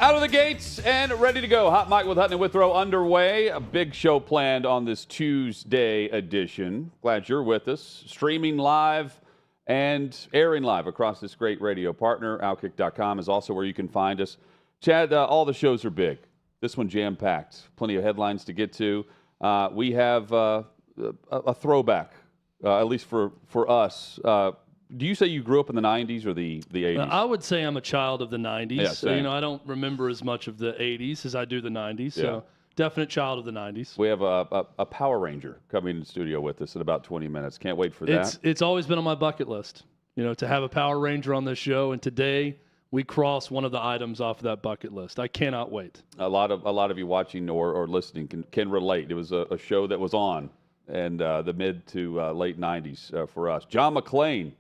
Out of the gates and ready to go. Hot Mic with Hutton and Withrow underway. A big show planned on this Tuesday edition. Glad you're with us. Streaming live and airing live across this great radio partner. OutKick.com is also where you can find us. Chad, all the shows are big. This one jam-packed. Plenty of headlines to get to. We have a throwback, at least for us. Do you say you grew up in the 90s or the 80s? I would say I'm a child of the 90s. Yeah, so, I don't remember as much of the 80s as I do the 90s. Yeah. So, definite child of the 90s. We have a Power Ranger coming in the studio with us in about 20 minutes. Can't wait for that. It's always been on my bucket list, to have a Power Ranger on this show. And today, we cross one of the items off of that bucket list. I cannot wait. A lot of you watching or listening can relate. It was a show that was on in the mid to late 90s for us. John McClain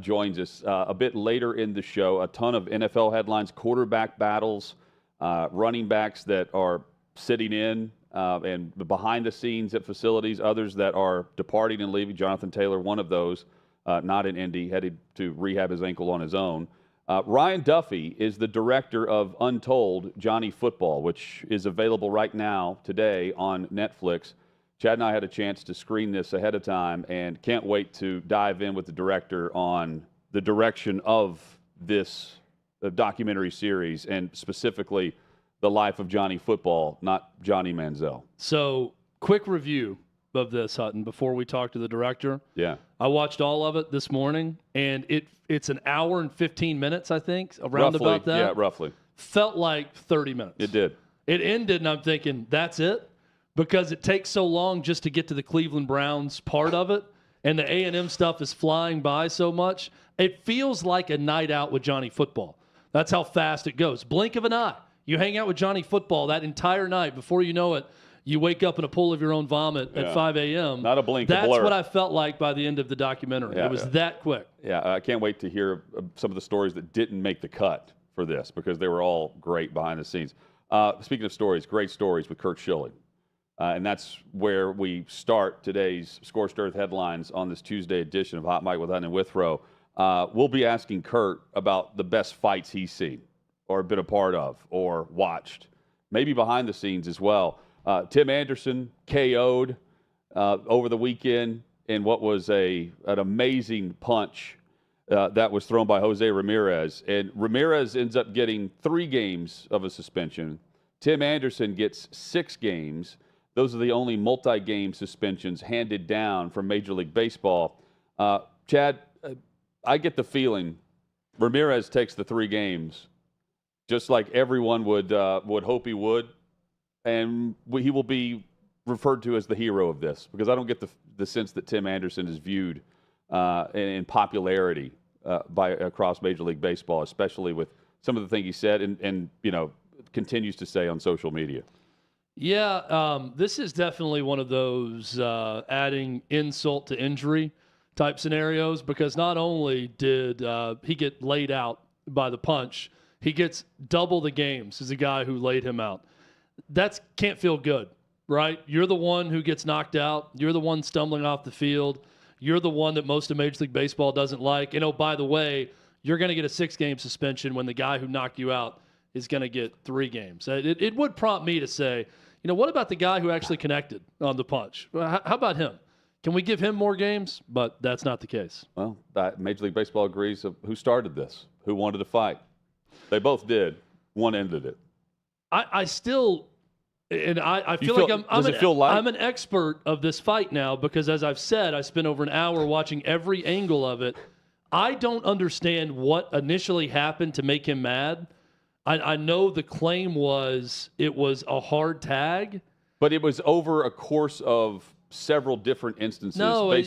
joins us a bit later in the show. A ton of NFL headlines, quarterback battles, running backs that are sitting in and behind the scenes at facilities, others that are departing and leaving. Jonathan Taylor, one of those, not in Indy, headed to rehab his ankle on his own. Ryan Duffy is the director of Untold, Johnny Football, which is available right now, today, on Netflix. Chad and I had a chance to screen this ahead of time and can't wait to dive in with the director on the direction of this documentary series and specifically the life of Johnny Football, not Johnny Manziel. So, quick review of this, Hutton, before we talk to the director. Yeah. I watched all of it this morning, and it's an hour and 15 minutes, I think, around Roughly, about that. Yeah, roughly. Felt like 30 minutes. It did. It ended, and I'm thinking, that's it? Because it takes so long just to get to the Cleveland Browns part of it, and the A&M stuff is flying by so much. It feels like a night out with Johnny Football. That's how fast it goes. Blink of an eye. You hang out with Johnny Football that entire night. Before you know it, you wake up in a pool of your own vomit at 5 a.m. Not a blink, That's a blur. what I felt like by the end of the documentary. It was that quick. Yeah, I can't wait to hear some of the stories that didn't make the cut for this because they were all great behind the scenes. Speaking of stories, great stories with Kurt Schilling. And that's where we start today's Score Stirred headlines on this Tuesday edition of Hot Mic with Hutton and Withrow. We'll be asking Kurt about the best fights he's seen or been a part of or watched, maybe behind the scenes as well. Tim Anderson KO'd over the weekend in what was an amazing punch that was thrown by Jose Ramirez. And Ramirez ends up getting 3 games of a suspension. Tim Anderson gets 6 games. Those are the only multi-game suspensions handed down from Major League Baseball. Chad, I get the feeling Ramirez takes the 3 games, just like everyone would hope he would, and he will be referred to as the hero of this because I don't get the sense that Tim Anderson is viewed in popularity by across Major League Baseball, especially with some of the things he said and continues to say on social media. Yeah, this is definitely one of those adding insult to injury type scenarios because not only did he get laid out by the punch, he gets double the games as a guy who laid him out. That can't feel good, right? You're the one who gets knocked out. You're the one stumbling off the field. You're the one that most of Major League Baseball doesn't like. And, oh, by the way, you're going to get a 6-game suspension when the guy who knocked you out is going to get 3 games. It would prompt me to say, what about the guy who actually connected on the punch? How about him? Can we give him more games? But that's not the case. Well, Major League Baseball agrees of who started this, who wanted to fight. They both did. One ended it. I still, and I feel like I'm an expert of this fight now because, as I've said, I spent over an hour watching every angle of it. I don't understand what initially happened to make him mad. I know the claim was it was a hard tag. But it was over a course of several different instances. No,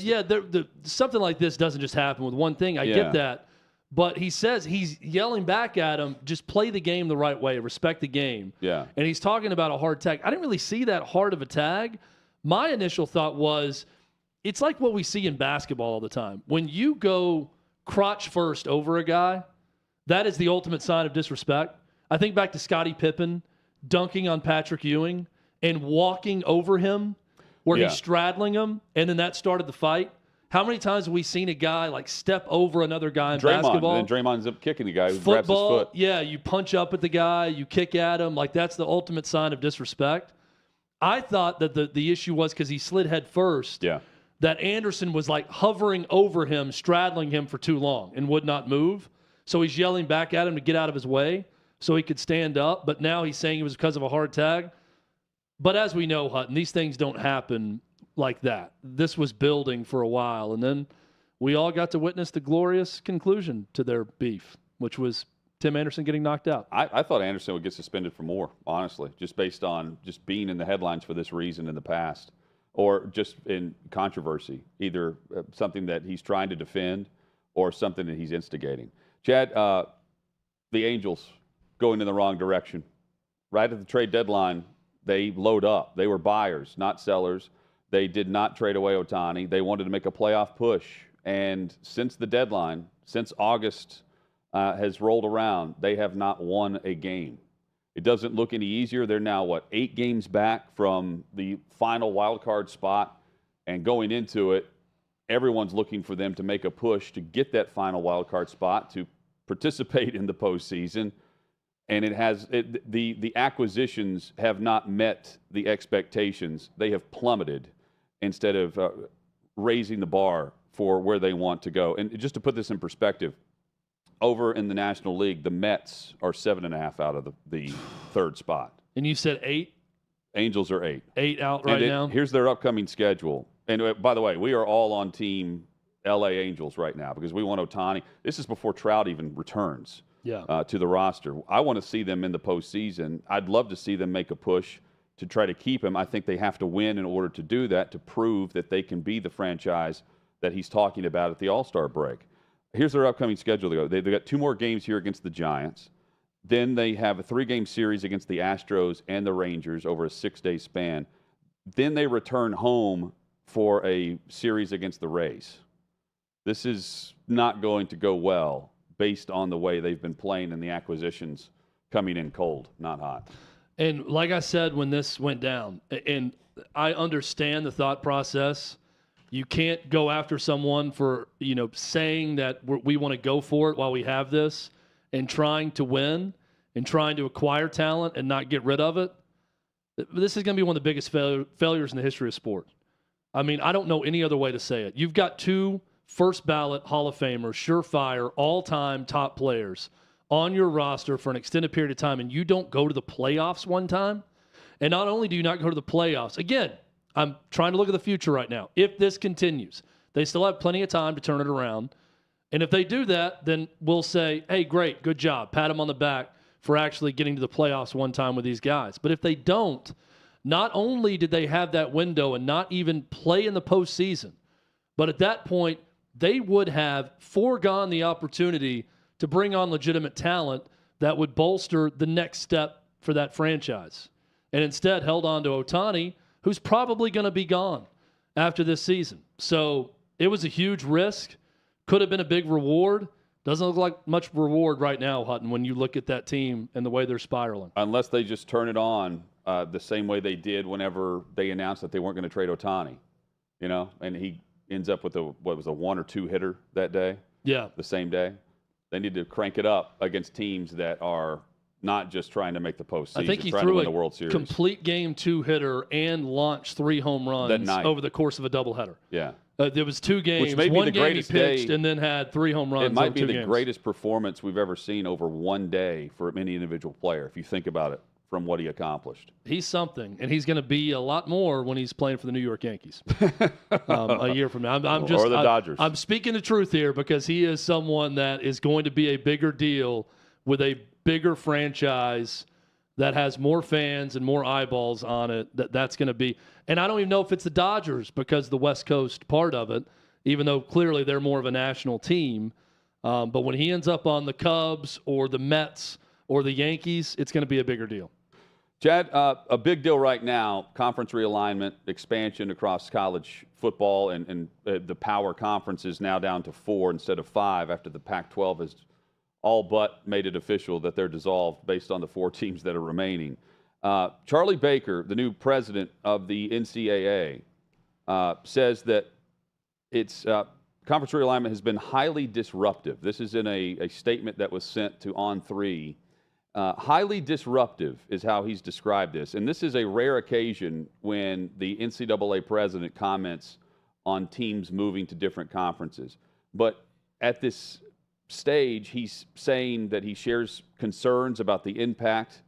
something like this doesn't just happen with one thing. I get that. But he says he's yelling back at him, just play the game the right way, respect the game. Yeah. And he's talking about a hard tag. I didn't really see that hard of a tag. My initial thought was it's like what we see in basketball all the time. When you go crotch first over a guy, that is the ultimate sign of disrespect. I think back to Scottie Pippen dunking on Patrick Ewing and walking over him where he's straddling him, and then that started the fight. How many times have we seen a guy like step over another guy in Draymond, basketball? and then Draymond ends up kicking the guy who grabs his foot. Yeah, you punch up at the guy, you kick at him. Like, that's the ultimate sign of disrespect. I thought that the issue was because he slid head first. Yeah. That Anderson was like hovering over him, straddling him for too long and would not move. So he's yelling back at him to get out of his way so he could stand up. But now he's saying it was because of a hard tag. But as we know, Hutton, these things don't happen like that. This was building for a while. And then we all got to witness the glorious conclusion to their beef, which was Tim Anderson getting knocked out. I thought Anderson would get suspended for more, honestly, just based on just being in the headlines for this reason in the past, or just in controversy, either something that he's trying to defend or something that he's instigating. Chad, the Angels going in the wrong direction. Right at the trade deadline, they load up. They were buyers, not sellers. They did not trade away Ohtani. They wanted to make a playoff push. And since the deadline, since August has rolled around, they have not won a game. It doesn't look any easier. They're now, 8 games back from the final wild card spot. And going into it, everyone's looking for them to make a push to get that final wild card spot, to participate in the postseason. And the acquisitions have not met the expectations. They have plummeted instead of raising the bar for where they want to go. And just to put this in perspective, over in the National League, the Mets are 7.5 out of the third spot. And you said 8? Angels are 8. 8 out right now? Here's their upcoming schedule. And by the way, we are all on team LA Angels right now because we want Ohtani. This is before Trout even returns to the roster. I want to see them in the postseason. I'd love to see them make a push to try to keep him. I think they have to win in order to do that, to prove that they can be the franchise that he's talking about at the All-Star break. Here's their upcoming schedule. They've got 2 more games here against the Giants. Then they have a 3-game series against the Astros and the Rangers over a 6-day span. Then they return home for a series against the Rays. This is not going to go well based on the way they've been playing and the acquisitions coming in cold, not hot. And like I said when this went down, and I understand the thought process. You can't go after someone for, saying that we want to go for it while we have this and trying to win and trying to acquire talent and not get rid of it. This is going to be one of the biggest failures in the history of sport. I mean, I don't know any other way to say it. You've got 2 first-ballot Hall of Famers, surefire, all-time top players on your roster for an extended period of time, and you don't go to the playoffs one time? And not only do you not go to the playoffs, again, I'm trying to look at the future right now. If this continues, they still have plenty of time to turn it around. And if they do that, then we'll say, hey, great, good job. Pat them on the back for actually getting to the playoffs one time with these guys. But if they don't, not only did they have that window and not even play in the postseason, but at that point, they would have foregone the opportunity to bring on legitimate talent that would bolster the next step for that franchise. And instead held on to Ohtani, who's probably going to be gone after this season. So it was a huge risk. Could have been a big reward. Doesn't look like much reward right now, Hutton, when you look at that team and the way they're spiraling. Unless they just turn it on the same way they did whenever they announced that they weren't going to trade Ohtani, and he ends up with a 1 or 2 hitter that day. Yeah. The same day. They need to crank it up against teams that are not just trying to make the postseason, I think he trying threw to win a the World Series. complete game 2 hitter and launched 3 home runs over the course of a doubleheader. Yeah. There was 2 games. Which may be one the game he greatest pitched day. and then had 3 home runs. It might be over 2 the games. greatest performance we've ever seen over one day for any individual player, if you think about it, from what he accomplished. He's something, and he's going to be a lot more when he's playing for the New York Yankees a year from now. Or the Dodgers. I'm speaking the truth here because he is someone that is going to be a bigger deal with a bigger franchise that has more fans and more eyeballs on it. That's going to be – and I don't even know if it's the Dodgers because the West Coast part of it, even though clearly they're more of a national team. But when he ends up on the Cubs or the Mets or the Yankees, it's going to be a bigger deal. Chad, a big deal right now, conference realignment, expansion across college football, and the power conferences now down to 4 instead of 5 after the Pac-12 has all but made it official that they're dissolved based on the 4 teams that are remaining. Charlie Baker, the new president of the NCAA, says that it's conference realignment has been highly disruptive. This is in a statement that was sent to On3. Highly disruptive is how he's described this. And this is a rare occasion when the NCAA president comments on teams moving to different conferences. But at this stage, he's saying that he shares concerns about the impact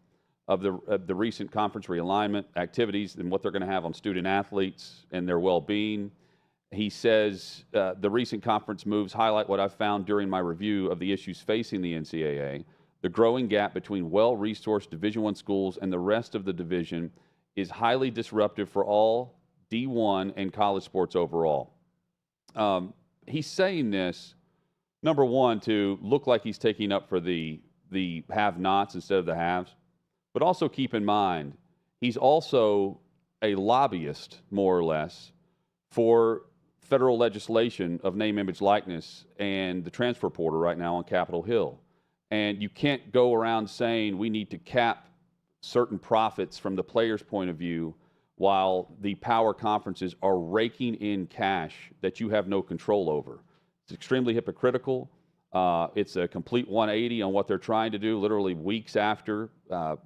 of the recent conference realignment activities and what they're going to have on student athletes and their well-being. He says the recent conference moves highlight what I've found during my review of the issues facing the NCAA. The growing gap between well-resourced Division I schools and the rest of the division is highly disruptive for all D1 and college sports overall. He's saying this, number one, to look like he's taking up for the have-nots instead of the haves. But also keep in mind, he's also a lobbyist, more or less, for federal legislation of name, image, likeness and the transfer portal right now on Capitol Hill. And you can't go around saying we need to cap certain profits from the player's point of view while the power conferences are raking in cash that you have no control over. It's extremely hypocritical. It's a complete 180 on what they're trying to do. Literally weeks after,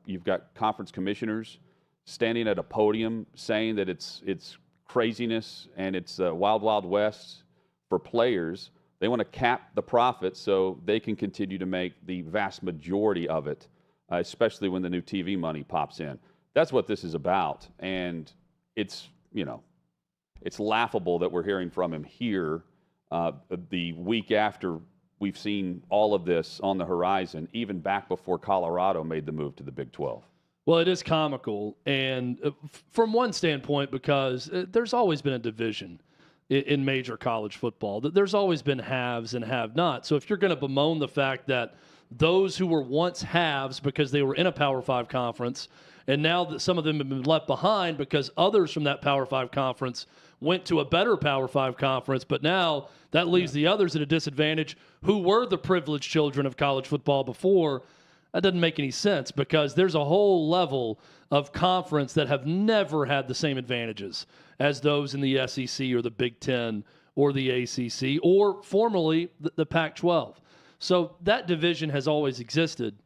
you've got conference commissioners standing at a podium saying that it's craziness and it's wild, wild west for players. They want to cap the profits so they can continue to make the vast majority of it, especially when the new TV money pops in. That's what this is about. And it's, it's laughable that we're hearing from him here the week after we've seen all of this on the horizon, even back before Colorado made the move to the Big 12. Well, it is comical, and from one standpoint, because there's always been a division in major college football. There's always been haves and have-nots. So if you're going to bemoan the fact that those who were once haves because they were in a Power 5 conference, and now that some of them have been left behind because others from that Power 5 conference went to a better Power 5 conference, but now that leaves the others at a disadvantage who were the privileged children of college football before. That doesn't make any sense because there's a whole level of conference that have never had the same advantages as those in the SEC or the Big Ten or the ACC or formerly the Pac-12. So that division has always existed.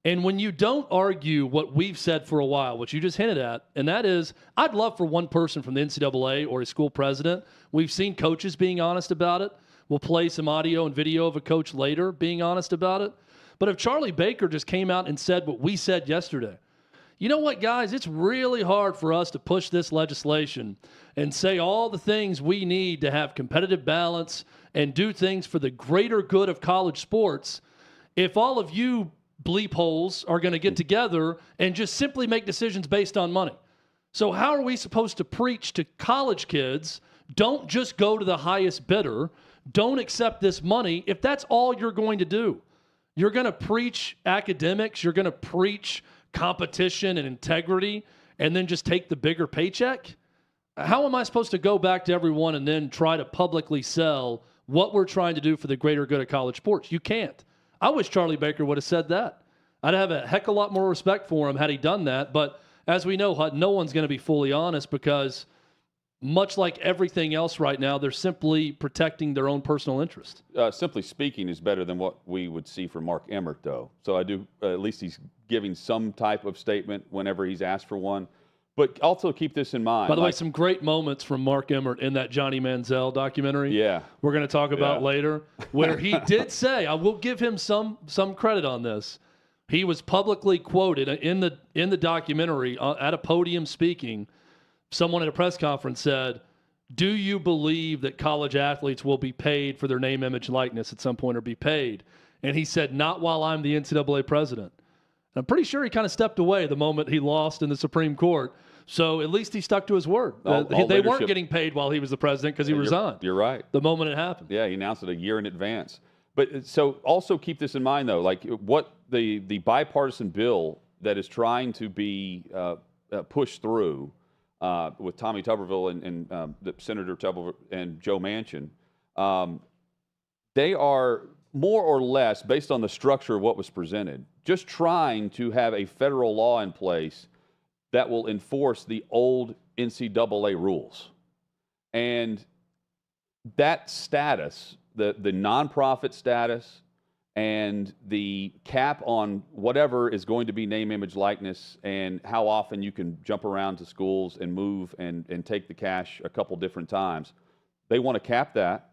And when you don't argue what we've said for a while, which you just hinted at, and that is, I'd love for one person from the NCAA or a school president. We've seen coaches being honest about it. We'll play some audio and video of a coach later being honest about it. But if Charlie Baker just came out and said what we said yesterday, you know what, guys, it's really hard for us to push this legislation and say all the things we need to have competitive balance and do things for the greater good of college sports if all of you bleep holes are going to get together and just simply make decisions based on money. So how are we supposed to preach to college kids, don't just go to the highest bidder, don't accept this money, if that's all you're going to do? You're going to preach academics, you're going to preach competition and integrity, and then just take the bigger paycheck? How am I supposed to go back to everyone and then try to publicly sell what we're trying to do for the greater good of college sports? You can't. I wish Charlie Baker would have said that. I'd have a heck of a lot more respect for him had he done that. But as we know, no one's going to be fully honest because much like everything else right now, they're simply protecting their own personal interest. Simply speaking is better than what we would see from Mark Emmert, though. So I do, at least he's giving some type of statement whenever he's asked for one. But also keep this in mind. By the way, some great moments from Mark Emmert in that Johnny Manziel documentary. Yeah. We're going to talk about later, where he did say, I will give him some credit on this. He was publicly quoted in the documentary at a podium speaking. Someone at a press conference said, do you believe that college athletes will be paid for their name, image, likeness at some point or be paid? And he said, not while I'm the NCAA president. And I'm pretty sure he kind of stepped away the moment he lost in the Supreme Court. So at least he stuck to his word. They weren't getting paid while he was the president because he resigned. You're right. The moment it happened. Yeah, he announced it a year in advance. But so also keep this in mind, though, like what the bipartisan bill that is trying to be pushed through with Tommy Tuberville and Senator Tuberville and Joe Manchin, they are more or less, based on the structure of what was presented, just trying to have a federal law in place that will enforce the old NCAA rules. And that status, the nonprofit status, and the cap on whatever is going to be name, image, likeness, and how often you can jump around to schools and move and take the cash a couple different times. They want to cap that.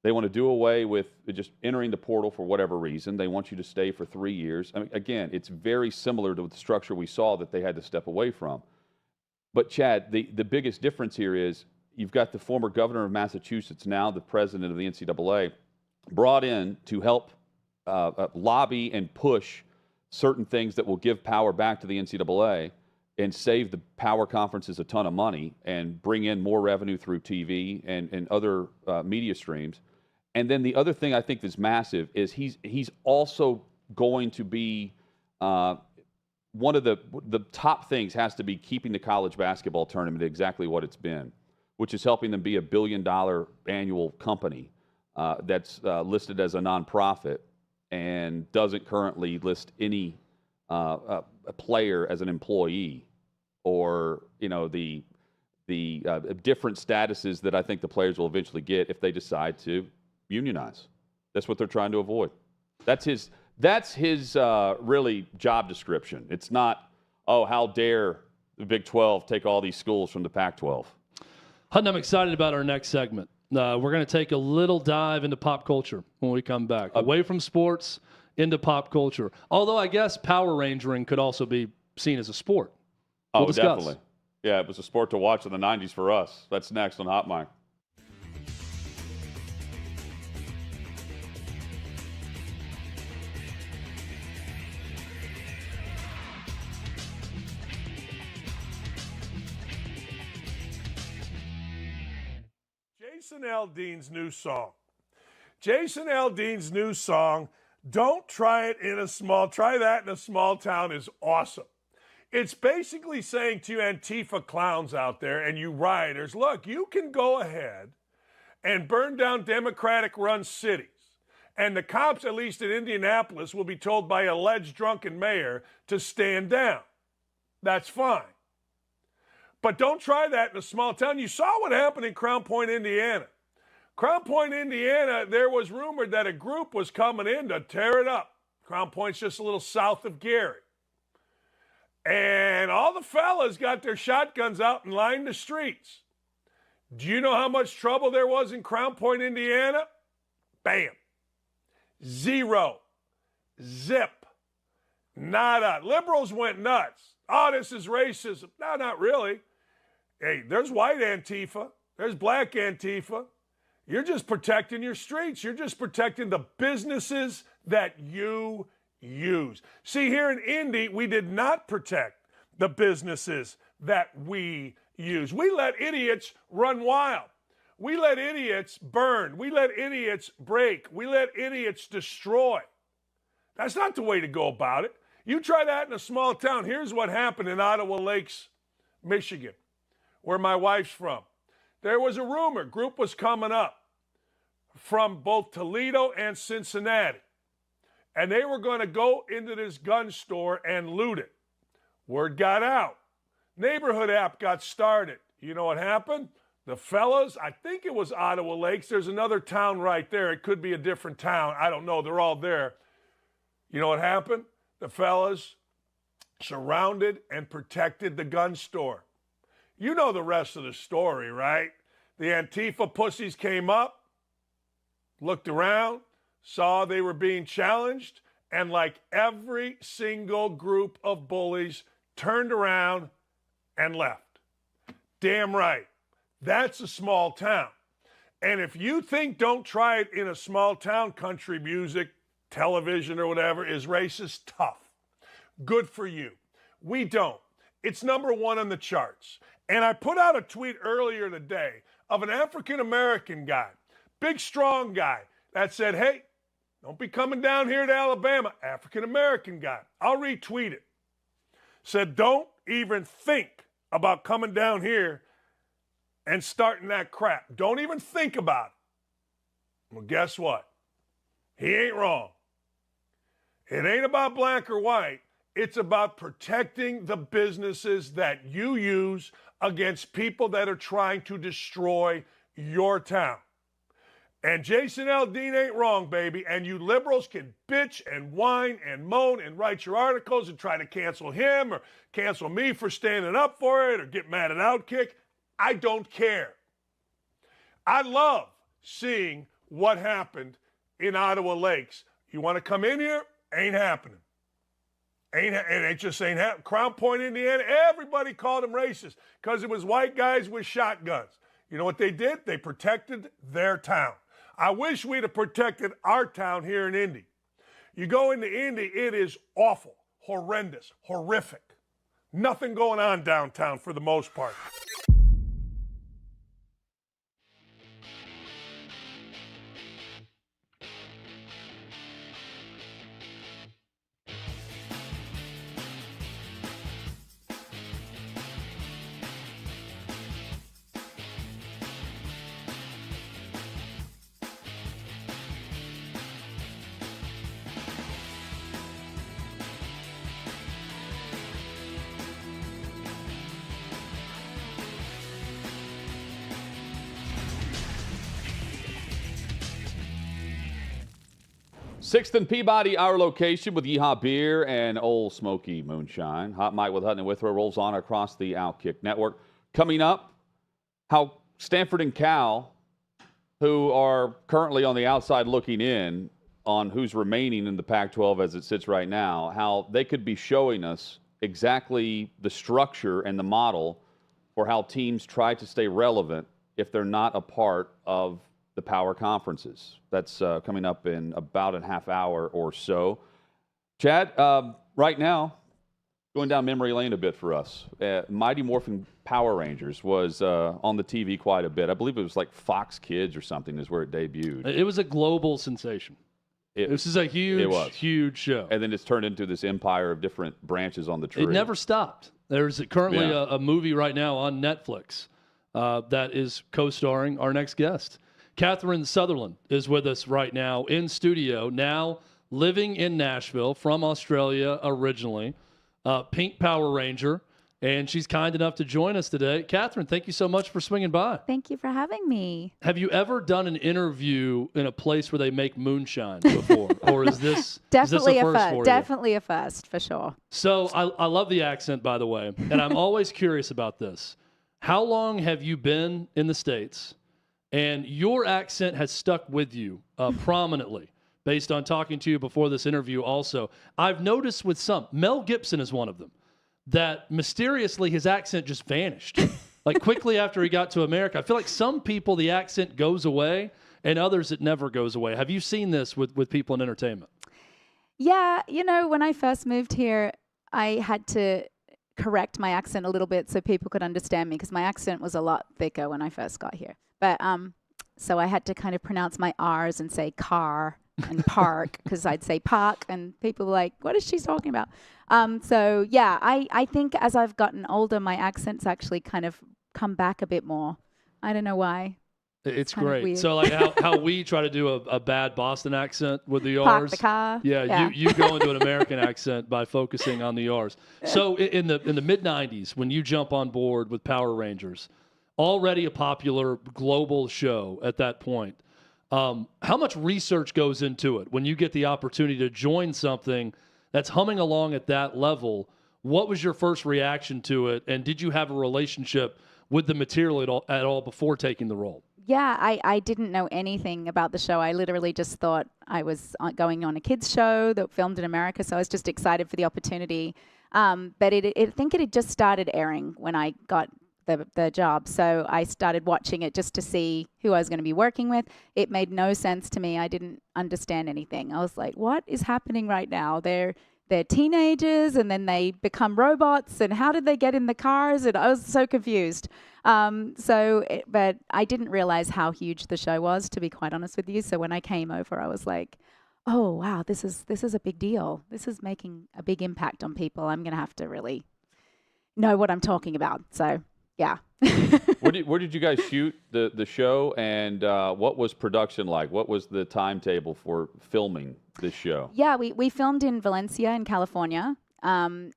They want to do away with just entering the portal for whatever reason. They want you to stay for 3 years. I mean, again, it's very similar to the structure we saw that they had to step away from. But, Chad, the biggest difference here is you've got the former governor of Massachusetts, now the president of the NCAA, brought in to help lobby and push certain things that will give power back to the NCAA and save the power conferences a ton of money and bring in more revenue through TV and other media streams. And then the other thing I think that's massive is he's also going to be one of the top things has to be keeping the college basketball tournament exactly what it's been, which is helping them be a $1 billion annual company that's listed as a nonprofit and doesn't currently list any a player as an employee, or the different statuses that I think the players will eventually get if they decide to unionize. That's what they're trying to avoid. That's his really job description. It's not, oh, how dare the Big 12 take all these schools from the Pac-12. Hutton, I'm excited about our next segment. We're going to take a little dive into pop culture when we come back. Away from sports, into pop culture. Although I guess Power Rangering could also be seen as a sport. We'll discuss. Definitely. Yeah, it was a sport to watch in the 90s for us. That's next on Hot Mic. Jason Aldean's new song. Jason Aldean's new song, Don't Try It in a Small, Try That in a Small Town, is awesome. It's basically saying to you Antifa clowns out there and you rioters, look, you can go ahead and burn down Democratic-run cities. And the cops, at least in Indianapolis, will be told by an alleged drunken mayor to stand down. That's fine. But don't try that in a small town. You saw what happened in Crown Point, Indiana. Crown Point, Indiana, there was rumored that a group was coming in to tear it up. Crown Point's just a little south of Gary. And all the fellas got their shotguns out and lined the streets. Do you know how much trouble there was in Crown Point, Indiana? Bam. Zero. Zip. Nada. Liberals went nuts. Oh, this is racism. No, not really. Hey, there's white Antifa. There's black Antifa. You're just protecting your streets. You're just protecting the businesses that you use. See, here in Indy, we did not protect the businesses that we use. We let idiots run wild. We let idiots burn. We let idiots break. We let idiots destroy. That's not the way to go about it. You try that in a small town. Here's what happened in Ottawa Lakes, Michigan, where my wife's from. There was a rumor, group was coming up from both Toledo and Cincinnati. And they were going to go into this gun store and loot it. Word got out. Neighborhood app got started. You know what happened? The fellas, I think it was Ottawa Lakes. There's another town right there. It could be a different town. I don't know. They're all there. You know what happened? The fellas surrounded and protected the gun store. You know the rest of the story, right? The Antifa pussies came up, looked around, saw they were being challenged, and like every single group of bullies, turned around and left. Damn right. That's a small town. And if you think Don't Try It in a Small Town country music, television or whatever is racist, tough. Good for you. We don't. It's number one on the charts. And I put out a tweet earlier today of an African-American guy, big, strong guy, that said, hey, don't be coming down here to Alabama. African-American guy. I'll retweet it. Said, don't even think about coming down here and starting that crap. Don't even think about it. Well, guess what? He ain't wrong. It ain't about black or white. It's about protecting the businesses that you use against people that are trying to destroy your town. And Jason Aldean ain't wrong, baby. And you liberals can bitch and whine and moan and write your articles and try to cancel him or cancel me for standing up for it or get mad at OutKick. I don't care. I love seeing what happened in Ottawa Lakes. You want to come in here? Ain't happening. It just ain't happening. Crown Point, Indiana, everybody called them racist because it was white guys with shotguns. You know what they did? They protected their town. I wish we'd have protected our town here in Indy. You go into Indy, it is awful, horrendous, horrific. Nothing going on downtown for the most part. Sixth and Peabody, our location with Yeehaw Beer and Old Smoky Moonshine. Hot Mike with Hutton and Withrow rolls on across the OutKick network. Coming up, how Stanford and Cal, who are currently on the outside looking in on who's remaining in the Pac-12 as it sits right now, how they could be showing us exactly the structure and the model for how teams try to stay relevant if they're not a part of the power conferences. That's coming up in about a half hour or so. Chad, right now, going down memory lane a bit for us. Mighty Morphin Power Rangers was on the TV quite a bit. I believe it was like Fox Kids or something is where it debuted. It was a global sensation. This is a huge show. And then it's turned into this empire of different branches on the tree. It never stopped. There's currently a movie right now on Netflix that is co-starring our next guest. Catherine Sutherland is with us right now in studio, now living in Nashville, from Australia originally, Pink Power Ranger, and she's kind enough to join us today. Catherine, thank you so much for swinging by. Thank you for having me. Have you ever done an interview in a place where they make moonshine before, or is this definitely a first for you? Definitely a first, for sure. So I love the accent, by the way, and I'm always curious about this. How long have you been in the States? And your accent has stuck with you prominently based on talking to you before this interview also. I've noticed with some, Mel Gibson is one of them, that mysteriously his accent just vanished. Like quickly after he got to America. I feel like some people the accent goes away and others it never goes away. Have you seen this with people in entertainment? Yeah, you know, when I first moved here, I had to correct my accent a little bit so people could understand me because my accent was a lot thicker when I first got here. But so I had to kind of pronounce my R's and say car and park because I'd say park and people were like, what is she talking about? So, yeah, I think as I've gotten older, my accent's actually kind of come back a bit more. I don't know why. It's great. So like how we try to do a bad Boston accent with the R's. Park the car. Yeah. You go into an American accent by focusing on the R's. So in the mid-'90s, when you jump on board with Power Rangers, already a popular global show at that point, how much research goes into it when you get the opportunity to join something that's humming along at that level? What was your first reaction to it, and did you have a relationship with the material at all before taking the role? Yeah, I didn't know anything about the show. I literally just thought I was going on a kids show that filmed in America, so I was just excited for the opportunity. But I think it had just started airing when I got the job, so I started watching it just to see who I was going to be working with. It made no sense to me. I didn't understand anything. I was like, what is happening right now? They're teenagers and then they become robots, and how did they get in the cars? And I was so confused. But I didn't realize how huge the show was, to be quite honest with you. So when I came over, I was like, oh wow, this is a big deal. This is making a big impact on people. I'm going to have to really know what I'm talking about. So yeah. Where did you guys shoot the show, and what was production like? What was the timetable for filming this show? Yeah, we filmed in Valencia in California, and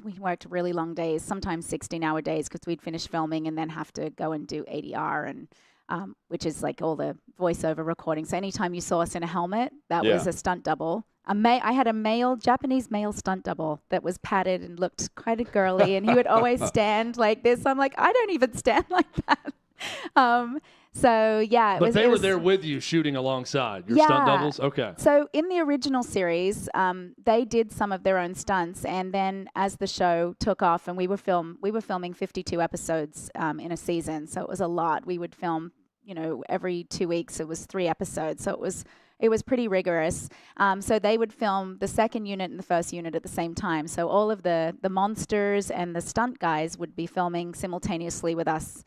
we worked really long days, sometimes 16-hour days, because we'd finish filming and then have to go and do ADR. And which is like all the voiceover recording. So anytime you saw us in a helmet, that Yeah. was a stunt double. I had a Japanese male stunt double that was padded and looked kind of girly, and he would always stand like this. I'm like, I don't even stand like that. So yeah, But they were there with you shooting alongside your stunt doubles? Okay. So in the original series, they did some of their own stunts, and then as the show took off, and we were filming 52 episodes in a season, so it was a lot. We would film, every 2 weeks. It was 3 episodes, so it was pretty rigorous. So they would film the second unit and the first unit at the same time. So all of the monsters and the stunt guys would be filming simultaneously with us,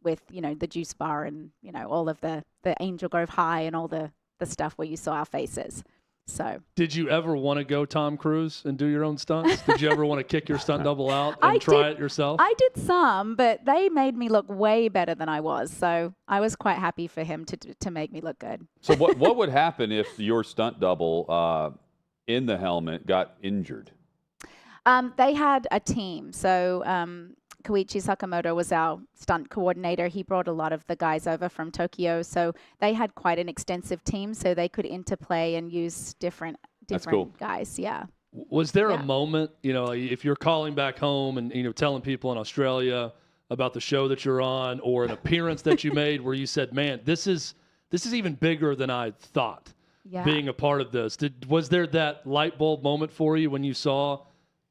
with the juice bar and all of the Angel Grove High and all the stuff where you saw our faces. So did you ever want to go Tom Cruise and do your own stunts? Did you ever want to kick your stunt double out and try it yourself? I did some, but they made me look way better than I was. So I was quite happy for him to make me look good. So what would happen if your stunt double in the helmet got injured? They had a team. So Koichi Sakamoto was our stunt coordinator. He brought a lot of the guys over from Tokyo. So they had quite an extensive team, so they could interplay and use different cool. guys. Yeah. Was there a moment, if you're calling back home and, telling people in Australia about the show that you're on or an appearance that you made where you said, man, this is even bigger than I thought, being a part of this? Was there that light bulb moment for you when you saw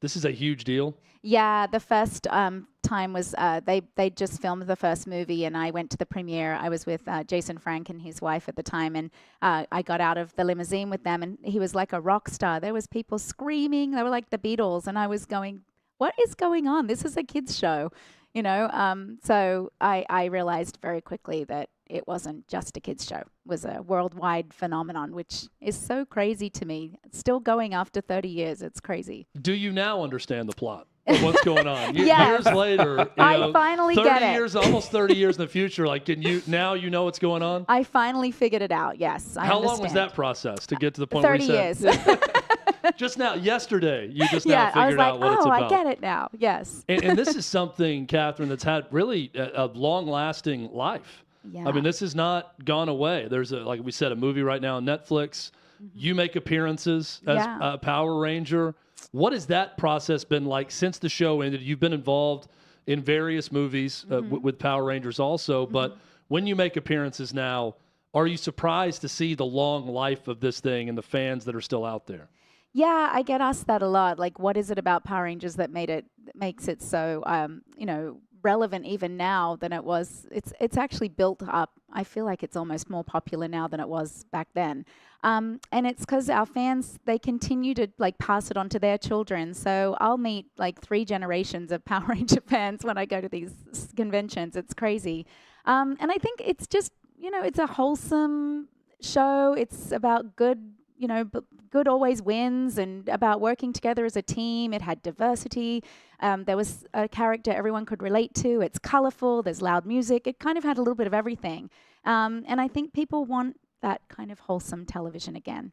this is a huge deal? Yeah, the first time was they just filmed the first movie, and I went to the premiere. I was with Jason Frank and his wife at the time, and I got out of the limousine with them, and he was like a rock star. There was people screaming. They were like the Beatles, and I was going, what is going on? This is a kids show, So I realized very quickly that it wasn't just a kids show. It was a worldwide phenomenon, which is so crazy to me. It's still going after 30 years. It's crazy. Do you now understand the plot of what's going on? Yes. Years later, I finally 30 get it. years, almost 30 years in the future, like, now you know what's going on? I finally figured it out, yes. How long was that process to get to the point where you said? 30 years. Just now, yesterday, you just now I was figured like, out what it's about. I get it now, yes. And this is something, Catherine, that's had really a long-lasting life. Yeah. I mean, this has not gone away. There's, like we said, a movie right now on Netflix. Mm-hmm. You make appearances as a Power Ranger. What has that process been like since the show ended? You've been involved in various movies with Power Rangers also, but when you make appearances now, are you surprised to see the long life of this thing and the fans that are still out there? Yeah, I get asked that a lot. Like, what is it about Power Rangers that makes it so, relevant even now than it was? It's actually built up. I feel like it's almost more popular now than it was back then. And it's because our fans, they continue to pass it on to their children. So I'll meet 3 generations of Power Ranger fans when I go to these conventions. It's crazy. And I think it's just, it's a wholesome show. It's about good, good always wins, and about working together as a team. It had diversity. There was a character everyone could relate to. It's colorful. There's loud music. It kind of had a little bit of everything. And I think people want that kind of wholesome television again,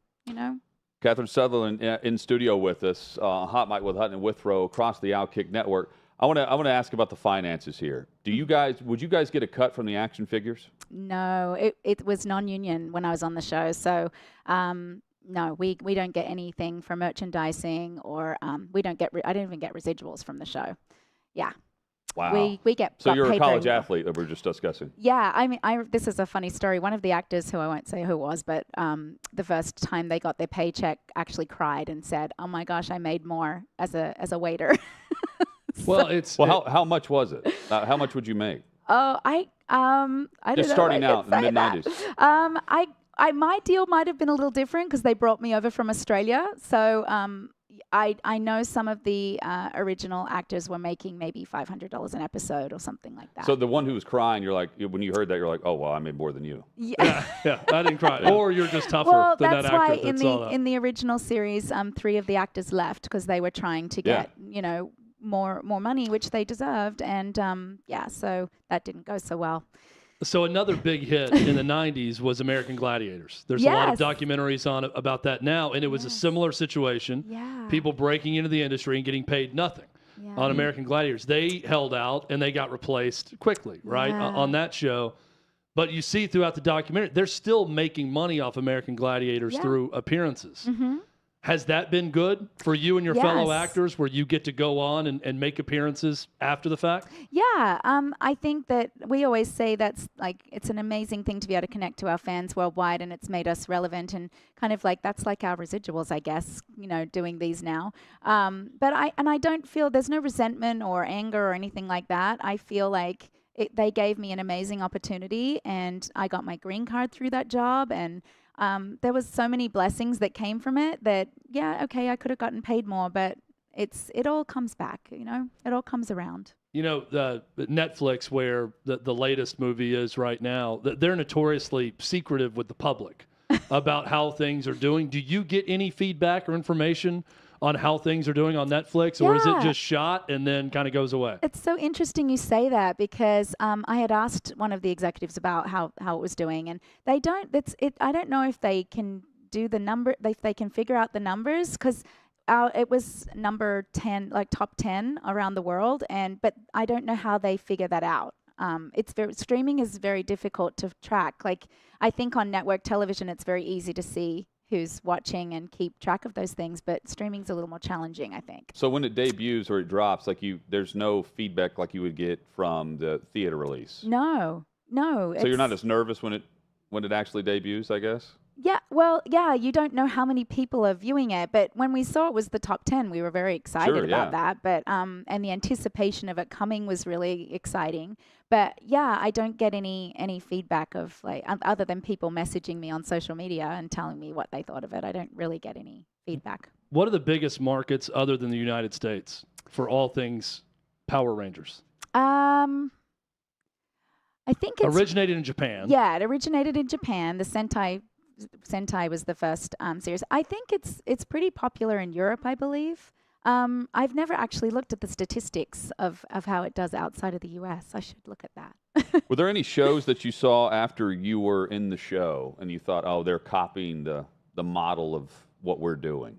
Catherine Sutherland in studio with us, Hot Mic with Hutton and Withrow across the OutKick network. I want to ask about the finances here. Would you guys get a cut from the action figures? No, it was non-union when I was on the show. So, no, we don't get anything from merchandising, or I don't even get residuals from the show. Yeah. Wow. We get So you're a paid college very well. athlete that we're just discussing. Yeah, I mean, this is a funny story. One of the actors, who I won't say who it was, but the first time they got their paycheck, actually cried and said, "Oh my gosh, I made more as a waiter." Well, how much was it? How much would you make? Oh, I don't know. Just starting out in the mid-90s. My deal might have been a little different because they brought me over from Australia. So I know some of the original actors were making maybe $500 an episode or something like that. So the one who was crying, you're like, when you heard that, you're like, oh, well, I made more than you. Yeah. Yeah, I didn't cry. Yeah. Or you're just tougher Well, than that's that why actor that saw that. in the original series, 3 of the actors left because they were trying to get more money, which they deserved, and so that didn't go so well. So another big hit in the 90s was American Gladiators. There's a lot of documentaries on about that now, and it was a similar situation. Yeah. People breaking into the industry and getting paid nothing on American Gladiators. They held out, and they got replaced quickly, right, on that show. But you see throughout the documentary, they're still making money off American Gladiators through appearances. Mm-hmm. Has that been good for you and your fellow Yes. actors, where you get to go on and make appearances after the fact? Yeah, I think that we always say that's like it's an amazing thing to be able to connect to our fans worldwide, and it's made us relevant and kind of like that's like our residuals, I guess. Doing these now. But I don't feel there's no resentment or anger or anything like that. I feel like they gave me an amazing opportunity, and I got my green card through that job, and there was so many blessings that came from it that I could have gotten paid more, but it all comes back, it all comes around. The Netflix, where the latest movie is right now, they're notoriously secretive with the public about how things are doing. Do you get any feedback or information on how things are doing on Netflix, or is it just shot and then kind of goes away? It's so interesting you say that, because I had asked one of the executives about how it was doing, and they don't. I don't know if they can do the number, if they can figure out the numbers, because it was number 10, like top 10 around the world, but I don't know how they figure that out. Streaming is very difficult to track. Like I think on network television, it's very easy to see who's watching and keep track of those things, but streaming's a little more challenging, I think. So when it debuts or it drops, there's no feedback like you would get from the theater release. No. So you're not as nervous when it actually debuts, I guess? Yeah, you don't know how many people are viewing it, but when we saw it was the top 10, we were very excited about that. But and the anticipation of it coming was really exciting. But yeah, I don't get any feedback of other than people messaging me on social media and telling me what they thought of it. I don't really get any feedback. What are the biggest markets other than the United States for all things Power Rangers? I think it's originated in Japan. Yeah, it originated in Japan. The Sentai was the first series. I think it's pretty popular in Europe, I believe. I've never actually looked at the statistics of how it does outside of the US. I should look at that. Were there any shows that you saw after you were in the show and you thought, oh, they're copying the model of what we're doing?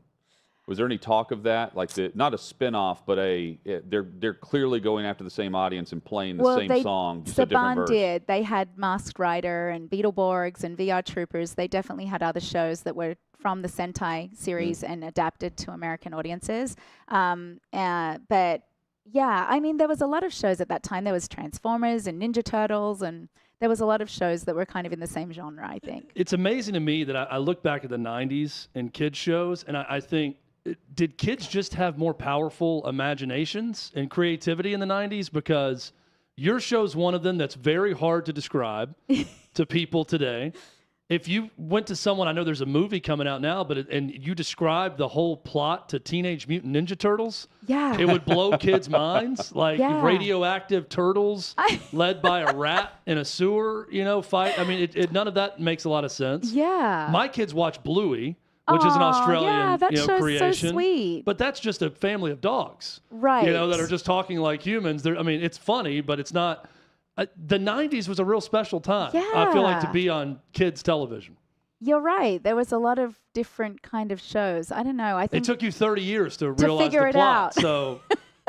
Was there any talk of that? Like not a spin-off, but they're clearly going after the same audience and playing the same song, just a different verse. Did. They had Masked Rider and Beetleborgs and VR Troopers. They definitely had other shows that were from the Sentai series and adapted to American audiences. But yeah, I mean, there was a lot of shows at that time. There was Transformers and Ninja Turtles, and there was a lot of shows that were kind of in the same genre, I think. It's amazing to me that I look back at the 90s and kids shows, and I think, did kids just have more powerful imaginations and creativity in the 90s? Because your show's one of them that's very hard to describe to people today. If you went to someone, I know there's a movie coming out now, and you described the whole plot to Teenage Mutant Ninja Turtles, it would blow kids' minds. Like radioactive turtles led by a rat in a sewer, fight. I mean, none of that makes a lot of sense. Yeah. My kids watch Bluey, which is an Australian creation. So sweet. But that's just a family of dogs, right? That are just talking like humans. I mean, it's funny, but it's not. The 90s was a real special time. Yeah. I feel like to be on kids' television. You're right. There was a lot of different kind of shows. I don't know. I think it took you 30 years to realize figure the it plot. out. So